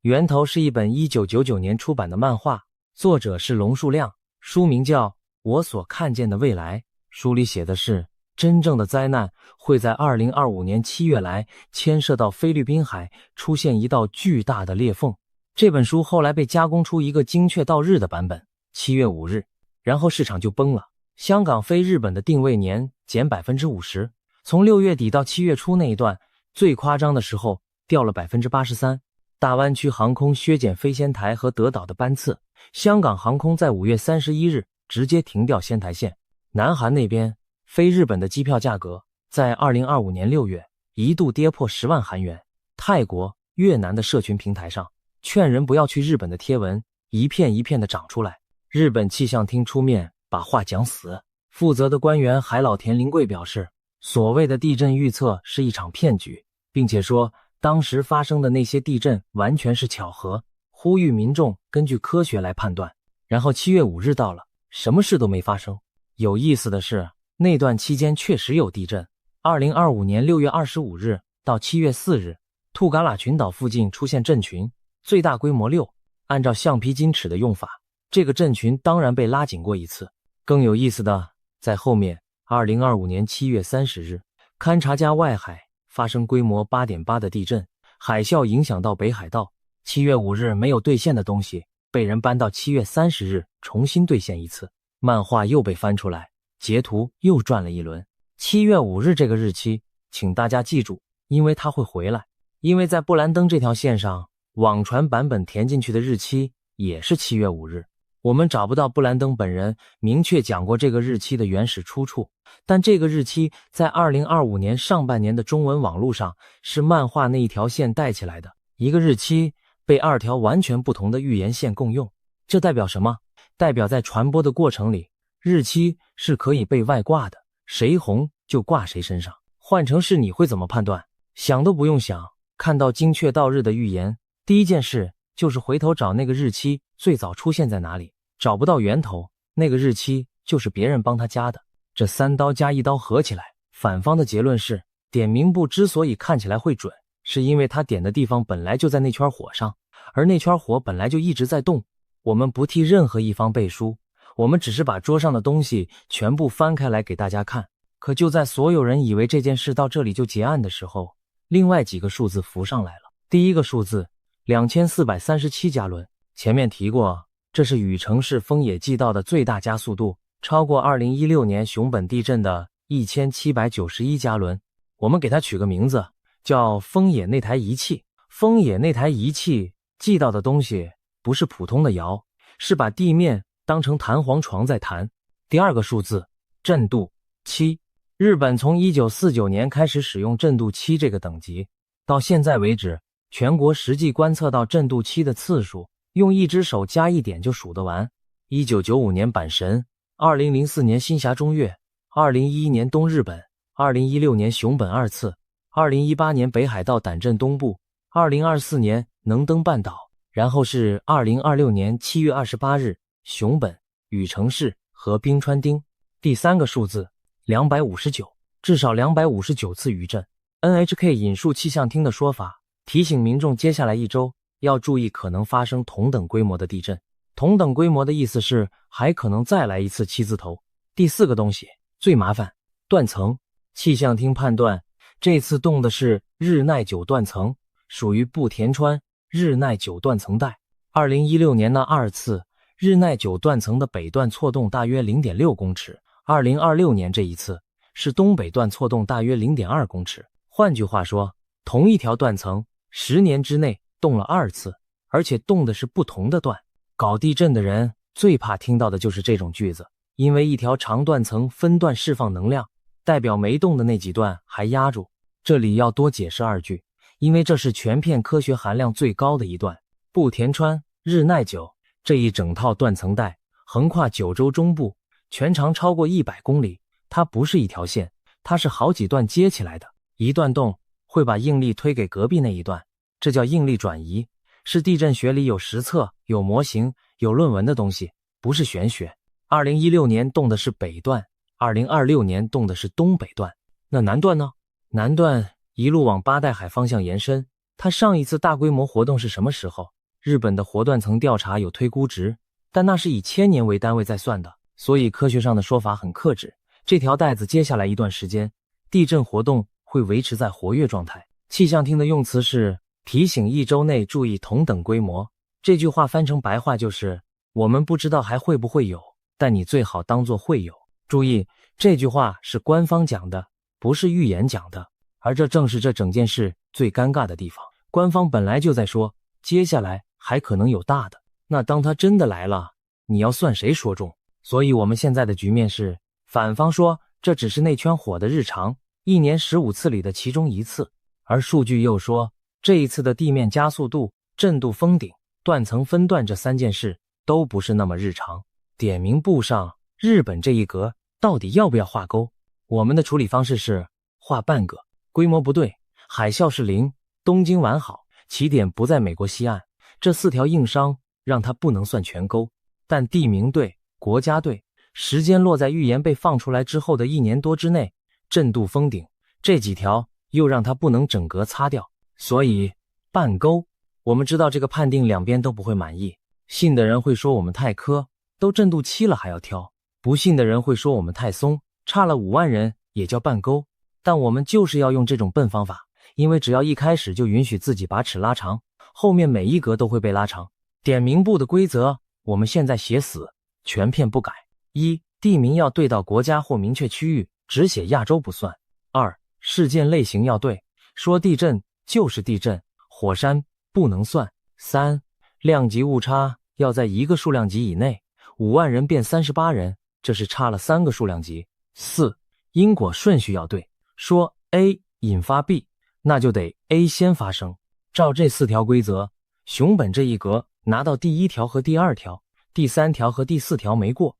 源头是一本1999年出版的漫画，作者是龙树亮，书名叫《我所看见的未来》。书里写的是真正的灾难会在2025年7月来，牵涉到菲律宾海出现一道巨大的裂缝。这本书后来被加工出一个精确到日的版本，7月5日，然后市场就崩了。香港飞日本的定位年减 50%， 从6月底到7月初那一段，最夸张的时候掉了 83%。大湾区航空削减飞仙台和德岛的班次，香港航空在5月31日直接停掉仙台线。南韩那边飞日本的机票价格在2025年6月一度跌破10万韩元。泰国、越南的社群平台上，劝人不要去日本的贴文一片一片的长出来。日本气象厅出面把话讲死。负责的官员海老田临贵表示，所谓的地震预测是一场骗局，并且说当时发生的那些地震完全是巧合，呼吁民众根据科学来判断。然后7月5日到了，什么事都没发生。有意思的是，那段期间确实有地震。2025年6月25日到7月4日，兔嘎拉群岛附近出现震群，最大规模6。按照橡皮筋尺的用法，这个震群当然被拉紧过一次。更有意思的在后面，2025年7月30日，勘察加外海发生规模 8.8 的地震，海啸影响到北海道。7月5日没有兑现的东西被人搬到7月30日重新兑现一次，漫画又被翻出来，截图又转了一轮。7月5日这个日期请大家记住，因为它会回来。因为在布兰登这条线上，网传版本填进去的日期也是7月5日。我们找不到布兰登本人明确讲过这个日期的原始出处，但这个日期在2025年上半年的中文网络上是漫画那一条线带起来的，一个日期被2条完全不同的预言线共用。这代表什么？代表在传播的过程里，日期是可以被外挂的，谁红就挂谁身上。换成是你会怎么判断？想都不用想，看到精确到日的预言，第一件事就是回头找那个日期最早出现在哪里，找不到源头，那个日期就是别人帮他加的。这3刀加1刀合起来，反方的结论是，点名簿之所以看起来会准，是因为他点的地方本来就在那圈火上，而那圈火本来就一直在动。我们不替任何一方背书，我们只是把桌上的东西全部翻开来给大家看。可就在所有人以为这件事到这里就结案的时候，另外几个数字浮上来了。第一个数字2437加仑，前面提过，这是禹城市丰野季道的最大加速度，超过2016年熊本地震的1791加仑。我们给它取个名字，叫丰野那台仪器。丰野那台仪器记到的东西不是普通的摇，是把地面当成弹簧床在弹。第二个数字震度7，日本从1949年开始使用震度7这个等级，到现在为止，全国实际观测到震度7的次数，用1只手加1点就数得完。1995年阪神，2004年新峡中越，2011年东日本，2016年熊本2次，2018年北海道胆震东部，2024年能登半岛，然后是2026年7月28日熊本、禹城市和冰川町。第三个数字259，至少259次余震。NHK 引述气象厅的说法，提醒民众接下来1周要注意可能发生同等规模的地震。同等规模的意思是还可能再来一次7字头。第四个东西最麻烦，断层。气象厅判断这次动的是日奈久断层，属于不田川日奈久断层带。2016年那2次日奈久断层的北段错动大约 0.6 公尺，2026年这一次是东北段错动大约 0.2 公尺。换句话说，同一条断层10年之内动了2次，而且动的是不同的段。搞地震的人最怕听到的就是这种句子，因为一条长断层分段释放能量，代表没动的那几段还压住。这里要多解释2句，因为这是全片科学含量最高的一段。不田川日奈久这一整套断层带横跨九州中部，全长超过100公里。它不是一条线，它是好几段接起来的，一段动会把应力推给隔壁那一段，这叫应力转移，是地震学里有实测、有模型、有论文的东西，不是玄学。2016年动的是北段，2026年动的是东北段。那南段呢？南段一路往八代海方向延伸，它上一次大规模活动是什么时候？日本的活断层调查有推估值，但那是以1000年为单位在算的，所以科学上的说法很克制。这条带子接下来一段时间，地震活动会维持在活跃状态。气象厅的用词是提醒1周内注意同等规模。这句话翻成白话就是，我们不知道还会不会有，但你最好当作会有。注意，这句话是官方讲的，不是预言讲的，而这正是这整件事最尴尬的地方。官方本来就在说，接下来还可能有大的，那当它真的来了，你要算谁说中？所以我们现在的局面是，反方说这只是那圈火的日常，1年15次里的其中1次，而数据又说这一次的地面加速度、震度封顶、断层分段这3件事都不是那么日常。点名簿上日本这一格到底要不要画勾？我们的处理方式是画半个，规模不对，海啸是0，东京完好，起点不在美国西岸，这4条硬伤让它不能算全勾，但地名对，国家对，时间落在预言被放出来之后的1年多之内，震度封顶，这几条又让它不能整格擦掉，所以半勾。我们知道这个判定两边都不会满意，信的人会说我们太苛，都震度7了还要挑，不信的人会说我们太松，差了5万人也叫半勾。但我们就是要用这种笨方法，因为只要一开始就允许自己把尺拉长，后面每一格都会被拉长。点名簿的规则我们现在写死，全片不改。1. 地名要对到国家或明确区域，只写亚洲不算。2. 事件类型要对，说地震就是地震，火山不能算。3. 量级误差要在一个数量级以内， 5万人变38人，这是差了3个数量级。4. 因果顺序要对，说 A 引发 B， 那就得 A 先发生。照这4条规则，熊本这一格拿到第1条和第2条，第3条和第4条没过。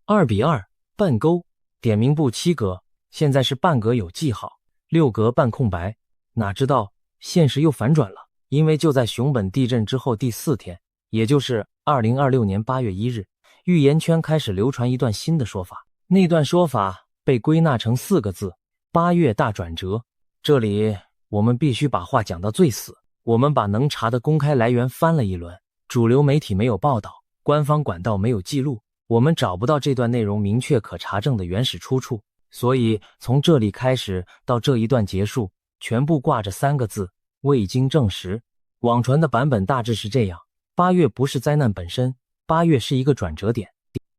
2比2，半勾，点名簿7格，现在是半格有记号，6格半空白。哪知道现实又反转了，因为就在熊本地震之后第4天，也就是2026年8月1日，预言圈开始流传一段新的说法。那段说法被归纳成4个字：8月大转折。这里我们必须把话讲到最死，我们把能查的公开来源翻了一轮，主流媒体没有报道，官方管道没有记录，我们找不到这段内容明确可查证的原始出处，所以从这里开始到这一段结束，全部挂着3个字：未经证实。网传的版本大致是这样：8月不是灾难本身，8月是一个转折点。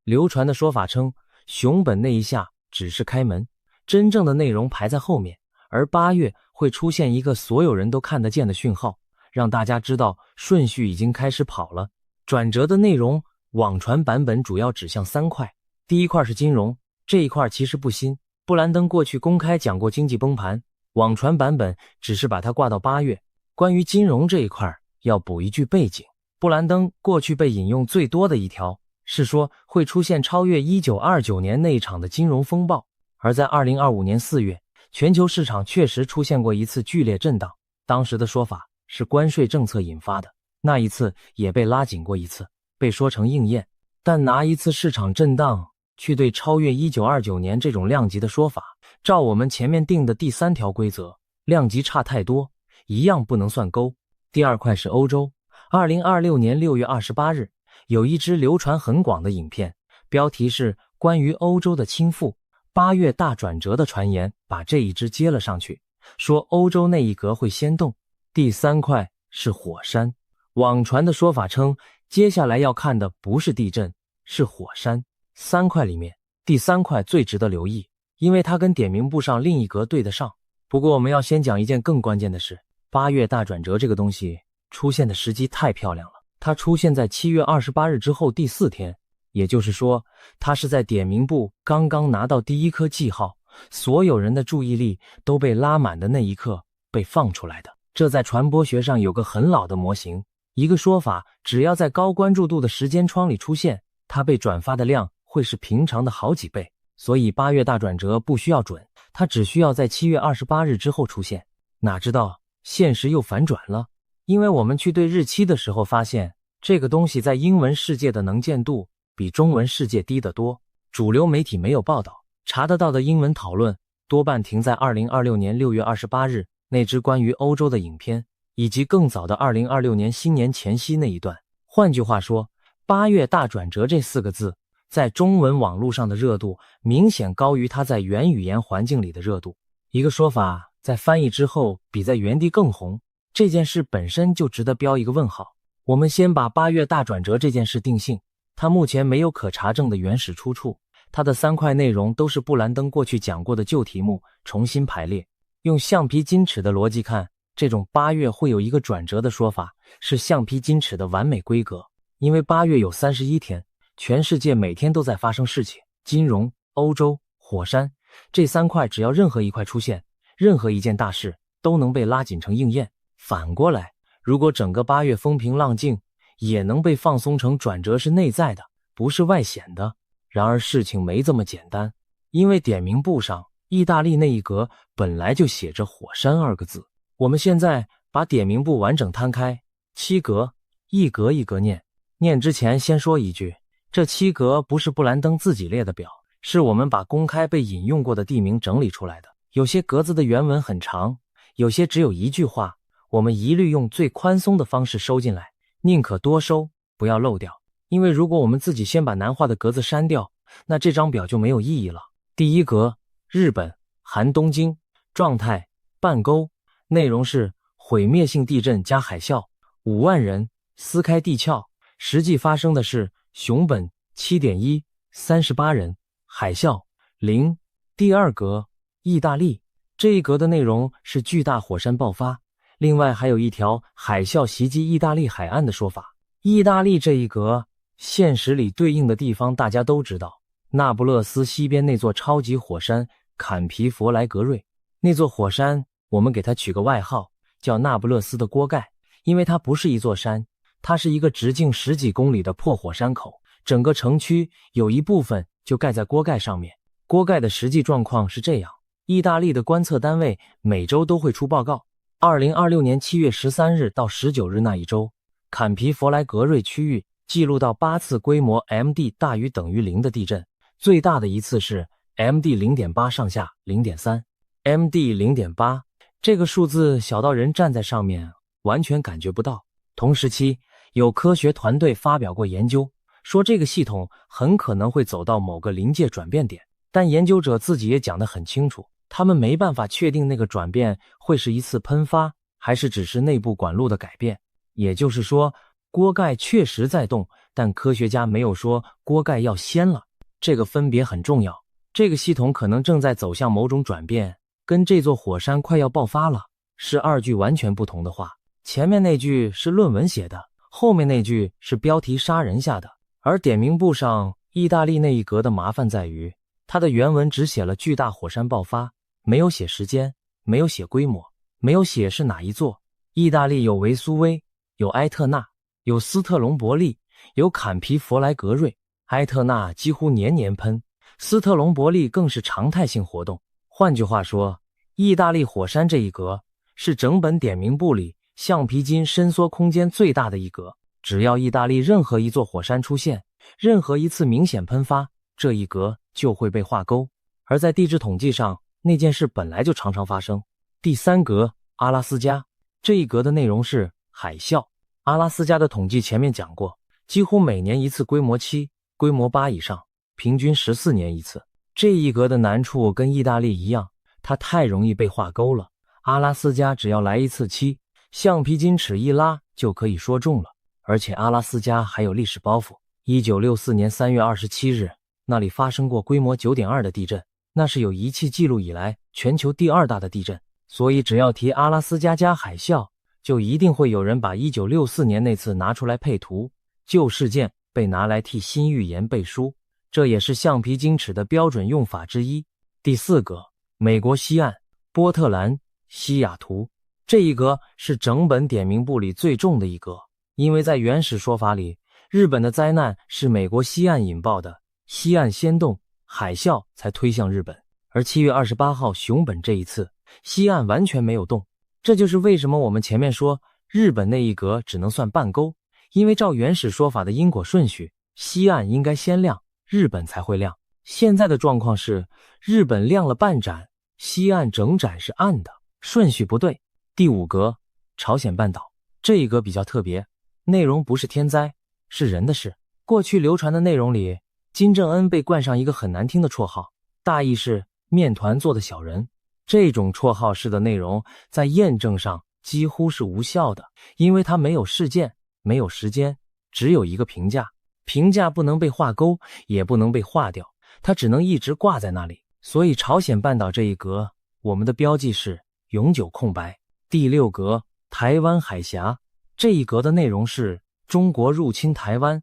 流传的说法称，熊本那一下只是开门，真正的内容排在后面，而8月会出现一个所有人都看得见的讯号，让大家知道顺序已经开始跑了。转折的内容，网传版本主要指向3块。第一块是金融，这一块其实不新，布兰登过去公开讲过经济崩盘，网传版本只是把它挂到8月。关于金融这一块要补一句背景，布兰登过去被引用最多的一条是说会出现超越1929年那一场的金融风暴，而在2025年4月，全球市场确实出现过一次剧烈震荡，当时的说法是关税政策引发的，那一次也被拉紧过一次，被说成应验。但拿一次市场震荡去对超越1929年这种量级的说法，照我们前面定的第3条规则，量级差太多，一样不能算勾。第2块是欧洲，2026年6月28日，有一支流传很广的影片，标题是关于欧洲的倾覆，8月大转折的传言把这一支接了上去，说欧洲那一格会先动。第3块是火山，网传的说法称，接下来要看的不是地震，是火山。3块里面，第3块最值得留意，因为它跟点名簿上另一格对得上。不过我们要先讲一件更关键的事，8月大转折这个东西出现的时机太漂亮了，它出现在7月28日之后第4天，也就是说，它是在点名簿刚刚拿到第1颗记号，所有人的注意力都被拉满的那一刻被放出来的。这在传播学上有个很老的模型，一个说法，只要在高关注度的时间窗里出现，它被转发的量会是平常的好几倍。所以8月大转折不需要准，它只需要在7月28日之后出现。哪知道现实又反转了，因为我们去对日期的时候发现，这个东西在英文世界的能见度比中文世界低得多，主流媒体没有报道，查得到的英文讨论多半停在2026年6月28日那支关于欧洲的影片，以及更早的2026年新年前夕那一段。换句话说，8月大转折这4个字在中文网络上的热度明显高于它在原语言环境里的热度。一个说法在翻译之后比在原地更红，这件事本身就值得标一个问号。我们先把8月大转折这件事定性，它目前没有可查证的原始出处，它的3块内容都是布兰登过去讲过的旧题目重新排列。用橡皮筋尺的逻辑看，这种8月会有一个转折的说法是橡皮筋尺的完美规格，因为8月有31天，全世界每天都在发生事情，金融、欧洲、火山，这3块只要任何一块出现，任何一件大事都能被拉紧成应验。反过来，如果整个8月风平浪静，也能被放松成转折是内在的，不是外显的。然而事情没这么简单，因为点名簿上意大利那一格本来就写着火山2个字。我们现在把点名簿完整摊开，7格，一格一格念。念之前先说一句，这7格不是布兰登自己列的表，是我们把公开被引用过的地名整理出来的。有些格子的原文很长，有些只有一句话，我们一律用最宽松的方式收进来，宁可多收，不要漏掉。因为如果我们自己先把难画的格子删掉，那这张表就没有意义了。第1格，日本，韩东京，状态，半勾，内容是毁灭性地震加海啸，5万人撕开地壳，实际发生的是熊本 7.1 38人，海啸0。第2格，意大利，这一格的内容是巨大火山爆发，另外还有一条海啸袭击意大利海岸的说法。意大利这一格现实里对应的地方大家都知道，那不勒斯西边那座超级火山坎皮佛莱格瑞。那座火山我们给它取个外号，叫那不勒斯的锅盖，因为它不是一座山，它是一个直径10几公里的破火山口，整个城区有一部分就盖在锅盖上面。锅盖的实际状况是这样，意大利的观测单位每周都会出报告。2026年7月13日到19日那一周，坎皮佛莱格瑞区域记录到8次规模 MD 大于等于0的地震，最大的一次是 MD 0.8上下 0.3。MD 0.8这个数字小到人站在上面完全感觉不到。同时期有科学团队发表过研究，说这个系统很可能会走到某个临界转变点，但研究者自己也讲得很清楚，他们没办法确定那个转变会是一次喷发，还是只是内部管路的改变。也就是说，锅盖确实在动，但科学家没有说锅盖要掀了，这个分别很重要。这个系统可能正在走向某种转变，跟这座火山快要爆发了是2句完全不同的话。前面那句是论文写的，后面那句是标题杀人下的。而点名簿上意大利那一格的麻烦在于，它的原文只写了巨大火山爆发，没有写时间，没有写规模，没有写是哪一座。意大利有维苏威，有埃特纳，有斯特隆伯利，有坎皮佛莱格瑞。埃特纳几乎年年喷，斯特隆伯利更是常态性活动。换句话说，意大利火山这一格是整本点名簿里橡皮筋伸缩空间最大的一格。只要意大利任何一座火山出现，任何一次明显喷发，这一格就会被划勾。而在地质统计上，那件事本来就常常发生。第3格，阿拉斯加，这一格的内容是海啸。阿拉斯加的统计前面讲过，几乎每年一次规模7、规模8以上，平均14年一次。这一格的难处跟意大利一样，它太容易被划勾了。阿拉斯加只要来一次7，橡皮筋尺一拉就可以说中了。而且阿拉斯加还有历史包袱。1964年3月27日，那里发生过规模 9.2 的地震，那是有仪器记录以来全球第2大的地震。所以只要提阿拉斯加加海啸，就一定会有人把1964年那次拿出来配图，旧事件被拿来替新预言背书，这也是橡皮筋尺的标准用法之一。第4格，美国西岸，波特兰、西雅图，这一格是整本点名簿里最重的一格。因为在原始说法里，日本的灾难是美国西岸引爆的，西岸先动，海啸才推向日本。而7月28号熊本这一次，西岸完全没有动。这就是为什么我们前面说日本那一格只能算半勾，因为照原始说法的因果顺序，西岸应该先亮，日本才会亮。现在的状况是日本亮了半盏，西岸整盏是暗的，顺序不对。第5格，朝鲜半岛，这一格比较特别，内容不是天灾，是人的事。过去流传的内容里，金正恩被冠上一个很难听的绰号，大意是面团做的小人。这种绰号式的内容在验证上几乎是无效的，因为它没有事件，没有时间，只有一个评价。评价不能被划勾，也不能被划掉，它只能一直挂在那里。所以朝鲜半岛这一格，我们的标记是永久空白。第6格，台湾海峡，这一格的内容是中国入侵台湾。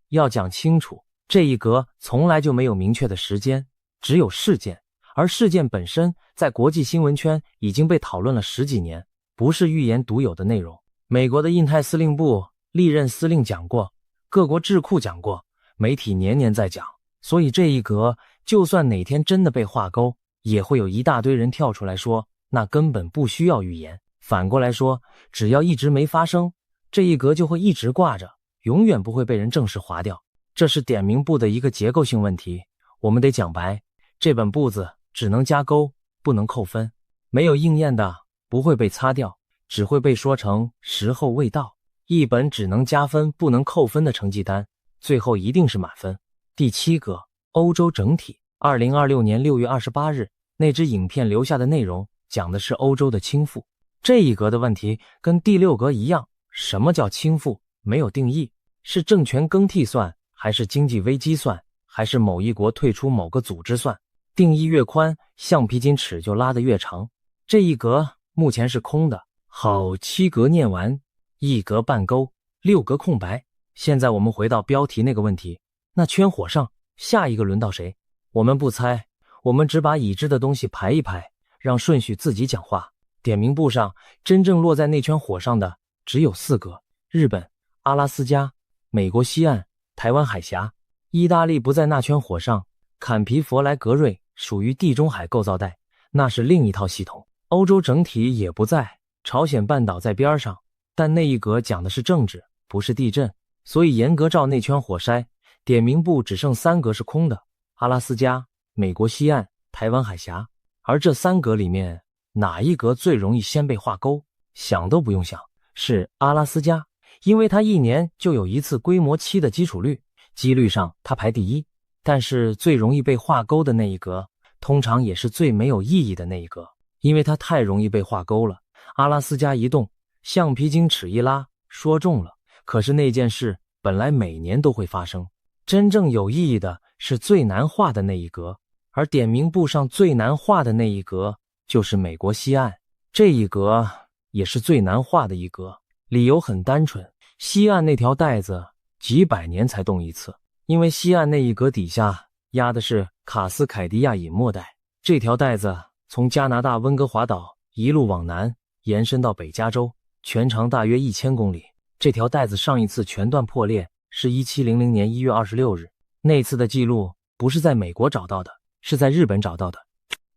要讲清楚，这一格从来就没有明确的时间，只有事件，而事件本身在国际新闻圈已经被讨论了10几年，不是预言独有的内容。美国的印太司令部历任司令讲过，各国智库讲过，媒体年年在讲，所以这一格就算哪天真的被划勾，也会有一大堆人跳出来说那根本不需要预言。反过来说，只要一直没发生，这一格就会一直挂着，永远不会被人正式划掉。这是点名簿的一个结构性问题，我们得讲白，这本簿子只能加勾，不能扣分，没有应验的不会被擦掉，只会被说成时候未到。一本只能加分不能扣分的成绩单，最后一定是满分。第7格，欧洲整体。2026年6月28日，那支影片留下的内容讲的是欧洲的倾覆。这一格的问题跟第6格一样，什么叫倾覆？没有定义，是政权更替算，还是经济危机算，还是某一国退出某个组织算？定义越宽，橡皮筋尺就拉得越长。这一格目前是空的。好，7格念完，1格半勾，6格空白。现在我们回到标题那个问题，那圈火上，下一个轮到谁？我们不猜，我们只把已知的东西排一排，让顺序自己讲话。点名簿上真正落在那圈火上的只有4个：日本、阿拉斯加、美国西岸、台湾海峡。意大利不在那圈火上，坎皮佛莱格瑞属于地中海构造带，那是另一套系统。欧洲整体也不在，朝鲜半岛在边上，但那一格讲的是政治，不是地震，所以严格照那圈火筛，点名簿只剩3格是空的：阿拉斯加、美国西岸、台湾海峡。而这3格里面，哪一格最容易先被画勾？想都不用想，是阿拉斯加，因为它1年就有1次规模7的基础率，几率上它排第1。但是最容易被画勾的那一格，通常也是最没有意义的那一格，因为它太容易被画勾了。阿拉斯加一动，橡皮筋尺一拉，说中了。可是那件事本来每年都会发生，真正有意义的是最难画的那一格，而点名簿上最难画的那一格就是美国西岸，这一格也是最难画的一格。理由很单纯，西岸那条带子几百年才动一次，因为西岸那一格底下压的是卡斯凯迪亚隐没带，这条带子从加拿大温哥华岛一路往南延伸到北加州，全长大约1000公里。这条带子上一次全段破裂是1700年1月26日，那次的记录不是在美国找到的，是在日本找到的。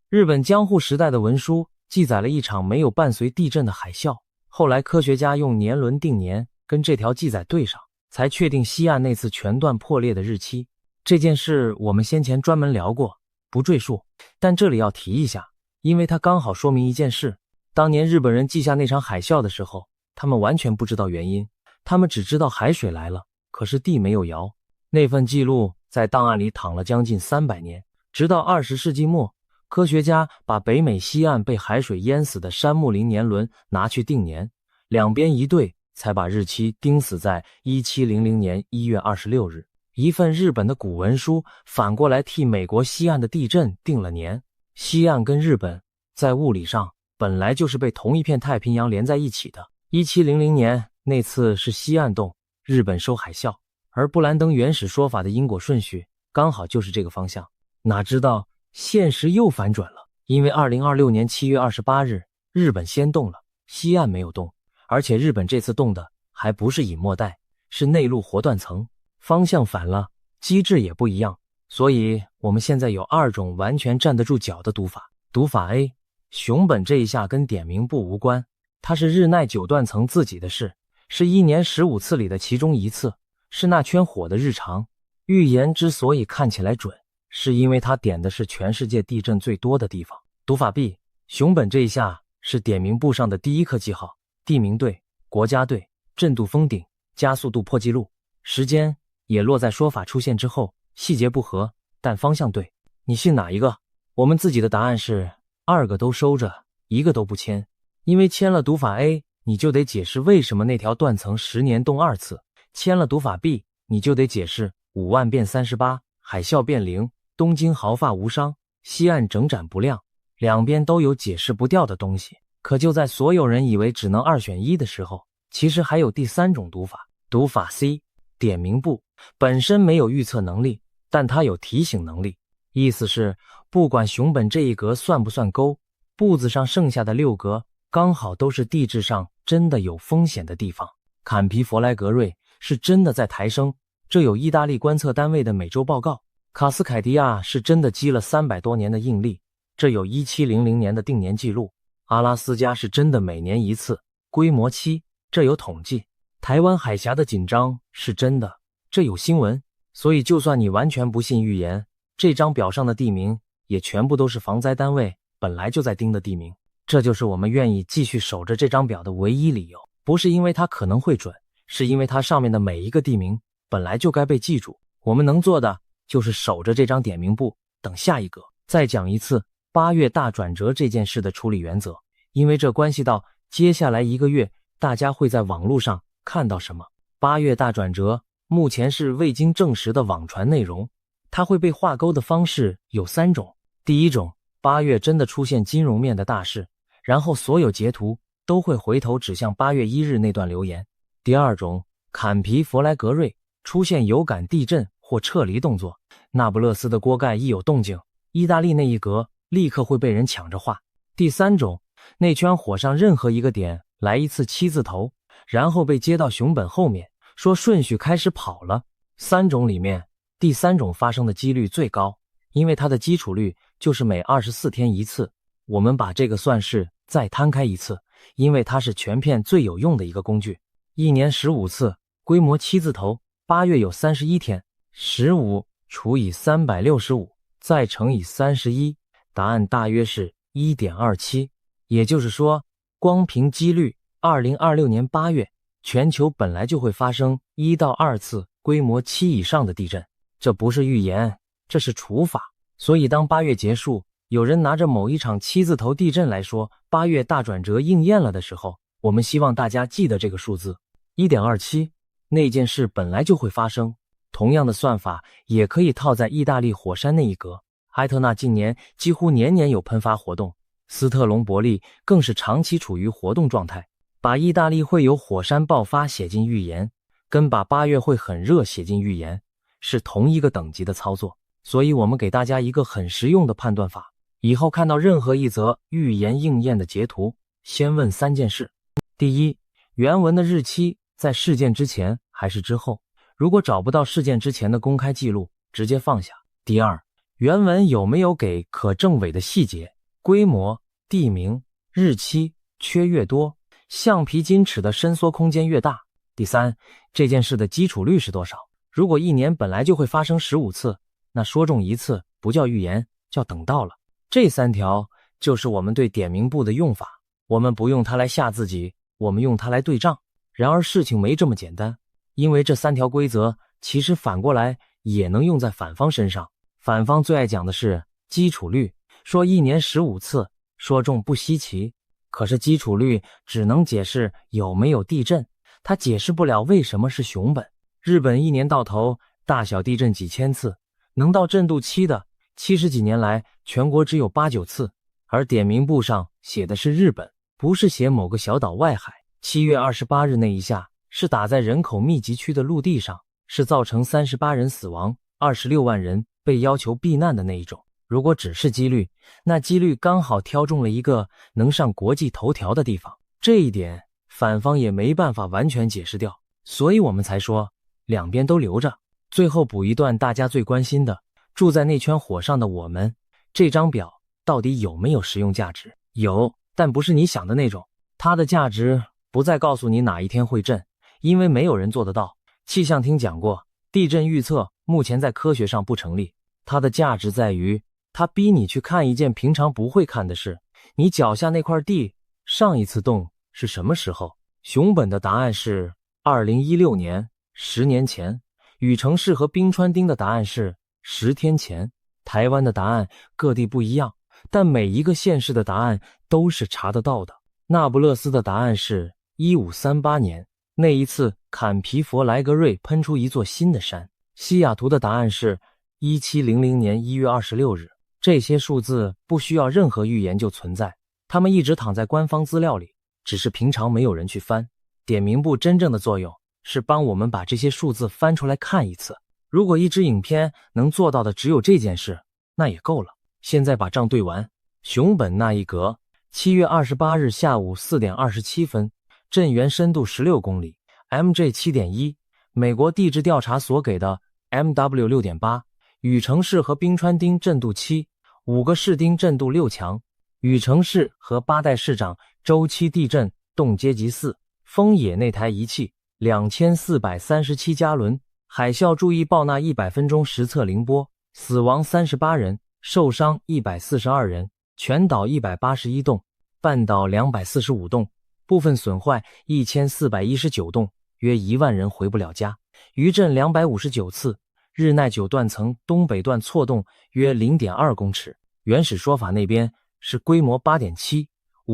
日本江户时代的文书记载了一场没有伴随地震的海啸，后来科学家用年轮定年，跟这条记载对上，才确定西岸那次全段破裂的日期。这件事我们先前专门聊过，不赘述，但这里要提一下，因为它刚好说明一件事。当年日本人记下那场海啸的时候，他们完全不知道原因，他们只知道海水来了，可是地没有摇。那份记录在档案里躺了将近300年，直到20世纪末，科学家把北美西岸被海水淹死的杉木林年轮拿去定年，两边一对，才把日期钉死在1700年1月26日。一份日本的古文书反过来替美国西岸的地震定了年。西岸跟日本在物理上本来就是被同一片太平洋连在一起的。1700年那次是西岸动，日本收海啸，而布兰登原始说法的因果顺序刚好就是这个方向。哪知道现实又反转了，因为2026年7月28日，日本先动了，西岸没有动，而且日本这次动的还不是隐没带，是内陆活断层，方向反了，机制也不一样，所以我们现在有2种完全站得住脚的读法。读法 A， 熊本这一下跟点名簿无关，它是日奈9断层自己的事，是1年15次里的其中1次，是那圈火的日常。预言之所以看起来准，是因为它点的是全世界地震最多的地方。读法 B， 熊本这一下是点名簿上的第1颗记号，地名对，国家对，震度封顶，加速度破纪录，时间也落在说法出现之后，细节不合，但方向对。你信哪一个？我们自己的答案是2个都收着，1个都不签。因为签了读法 A， 你就得解释为什么那条断层10年动2次；签了读法 B， 你就得解释5万变38，海啸变0，东京毫发无伤，西岸整盏不亮。两边都有解释不掉的东西。可就在所有人以为只能2选1的时候，其实还有第3种读法。读法 C， 点名簿本身没有预测能力，但它有提醒能力。意思是不管熊本这一格算不算勾，簿子上剩下的6格刚好都是地质上真的有风险的地方。坎皮佛莱格瑞是真的在抬升，这有意大利观测单位的每周报告。卡斯凯迪亚是真的积了300多年的应力，这有1700年的定年记录。阿拉斯加是真的每年1次，规模7，这有统计。台湾海峡的紧张是真的，这有新闻。所以就算你完全不信预言，这张表上的地名也全部都是防灾单位本来就在盯的地名。这就是我们愿意继续守着这张表的唯一理由，不是因为它可能会准，是因为它上面的每一个地名本来就该被记住。我们能做的就是守着这张点名簿，等下一个。再讲一次8月大转折这件事的处理原则，因为这关系到接下来1个月大家会在网络上看到什么。8月大转折目前是未经证实的网传内容，它会被画勾的方式有3种。第一种，8月真的出现金融面的大事，然后所有截图都会回头指向8月1日那段留言。第二种，坎皮佛莱格瑞出现有感地震或撤离动作，那不勒斯的锅盖一有动静，意大利那一格立刻会被人抢着画。第三种，内圈火上任何一个点来一次七字头，然后被接到熊本后面，说顺序开始跑了。三种里面，第三种发生的几率最高，因为它的基础率就是每24天一次。我们把这个算式再摊开一次，因为它是全片最有用的一个工具。一年15次，规模七字头，8月有31天，15除以365，再乘以31，答案大约是 1.27。也就是说，光凭几率，2026年8月，全球本来就会发生1到2次规模7以上的地震。这不是预言，这是除法。所以当8月结束，有人拿着某一场七字头地震来说8月大转折应验了的时候，我们希望大家记得这个数字 1.27。 那件事本来就会发生。同样的算法也可以套在意大利火山那一格。埃特纳近年几乎年年有喷发活动，斯特隆伯利更是长期处于活动状态。把意大利会有火山爆发写进预言，跟把8月会很热写进预言是同一个等级的操作。所以我们给大家一个很实用的判断法，以后看到任何一则预言应验的截图，先问3件事。第一，原文的日期在事件之前还是之后？如果找不到事件之前的公开记录，直接放下。第二，原文有没有给可证伪的细节、规模、地名、日期缺越多，橡皮筋尺的伸缩空间越大。第三，这件事的基础率是多少？如果一年本来就会发生15次，那说中1次不叫预言，叫等到了。这3条就是我们对点名簿的用法，我们不用它来吓自己，我们用它来对账。然而事情没这么简单，因为这3条规则其实反过来也能用在反方身上。反方最爱讲的是基础率，说一年15次，说中不稀奇。可是基础率只能解释有没有地震，它解释不了为什么是熊本。日本一年到头大小地震几千次，能到震度7的70几年来全国只有8、9次，而点名簿上写的是日本，不是写某个小岛外海。7月28日那一下是打在人口密集区的陆地上，是造成38人死亡、26万人被要求避难的那一种。如果只是几率，那几率刚好挑中了一个能上国际头条的地方，这一点反方也没办法完全解释掉，所以我们才说两边都留着。最后补一段大家最关心的，住在那圈火上的我们，这张表到底有没有实用价值？有，但不是你想的那种。它的价值不再告诉你哪一天会震，因为没有人做得到。气象厅讲过，地震预测目前在科学上不成立。它的价值在于，它逼你去看一件平常不会看的事。你脚下那块地上一次动是什么时候？熊本的答案是2016年，10年前。宇城市和冰川町的答案是10天前。台湾的答案各地不一样，但每一个县市的答案都是查得到的。那不勒斯的答案是1538年，那一次坎皮佛莱格瑞喷出一座新的山。西雅图的答案是1700年1月26日。这些数字不需要任何预言就存在，它们一直躺在官方资料里，只是平常没有人去翻。点名簿真正的作用是帮我们把这些数字翻出来看一次。如果一支影片能做到的只有这件事，那也够了。现在把账对完。熊本那一格7月28日下午4点27分，震源深度16公里 ，MJ 7.1，美国地质调查所给的 MW 6.8，宇城市和冰川町震度7，5个市町震度6强，宇城市和八代市长周期地震动阶级4，丰野那台仪器2437加仑，海啸注意报纳100分钟实测凌波，死亡38人，受伤142人，全岛181栋，半岛245栋，部分损坏1419栋，约1万人回不了家。余震259次，日奈9断层东北段错动约 0.2 公尺。原始说法那边是规模 8.7，5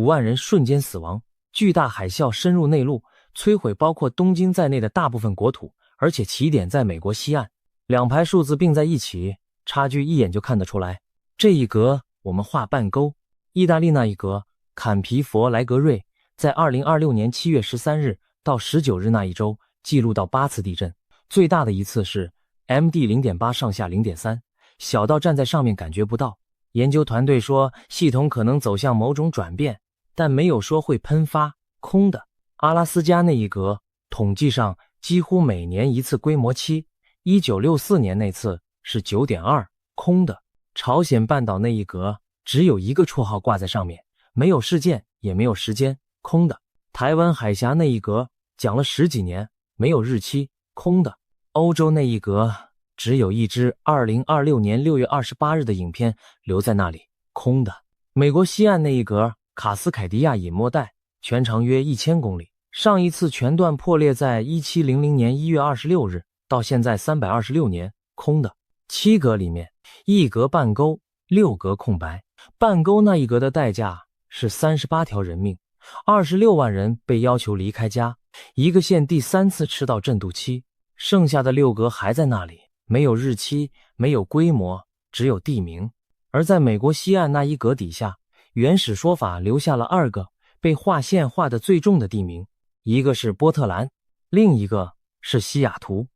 万人瞬间死亡。巨大海啸深入内陆，摧毁包括东京在内的大部分国土，而且起点在美国西岸。两排数字并在一起，差距一眼就看得出来。这一格我们画半勾，意大利那一格坎皮佛莱格瑞在2026年7月13日到19日那一周记录到8次地震，最大的一次是 MD 0.8上下 0.3， 小到站在上面感觉不到。研究团队说系统可能走向某种转变，但没有说会喷发，空的。阿拉斯加那一格统计上几乎每年一次规模7 1964年那次是 9.2， 空的。朝鲜半岛那一格只有一个绰号挂在上面，没有事件也没有时间，空的。台湾海峡那一格讲了10几年，没有日期，空的。欧洲那一格只有一支2026年6月28日的影片留在那里，空的。美国西岸那一格卡斯凯迪亚隐没带全长约1000公里，上一次全段破裂在1700年1月26日，到现在326年，空的。7格里面1格半勾，6格空白。半勾那一格的代价是38条人命，26万人被要求离开家，一个县第3次吃到震度7，剩下的6格还在那里，没有日期，没有规模，只有地名。而在美国西岸那一格底下，原始说法留下了2个被划线划得最重的地名，一个是波特兰，另一个是西雅图。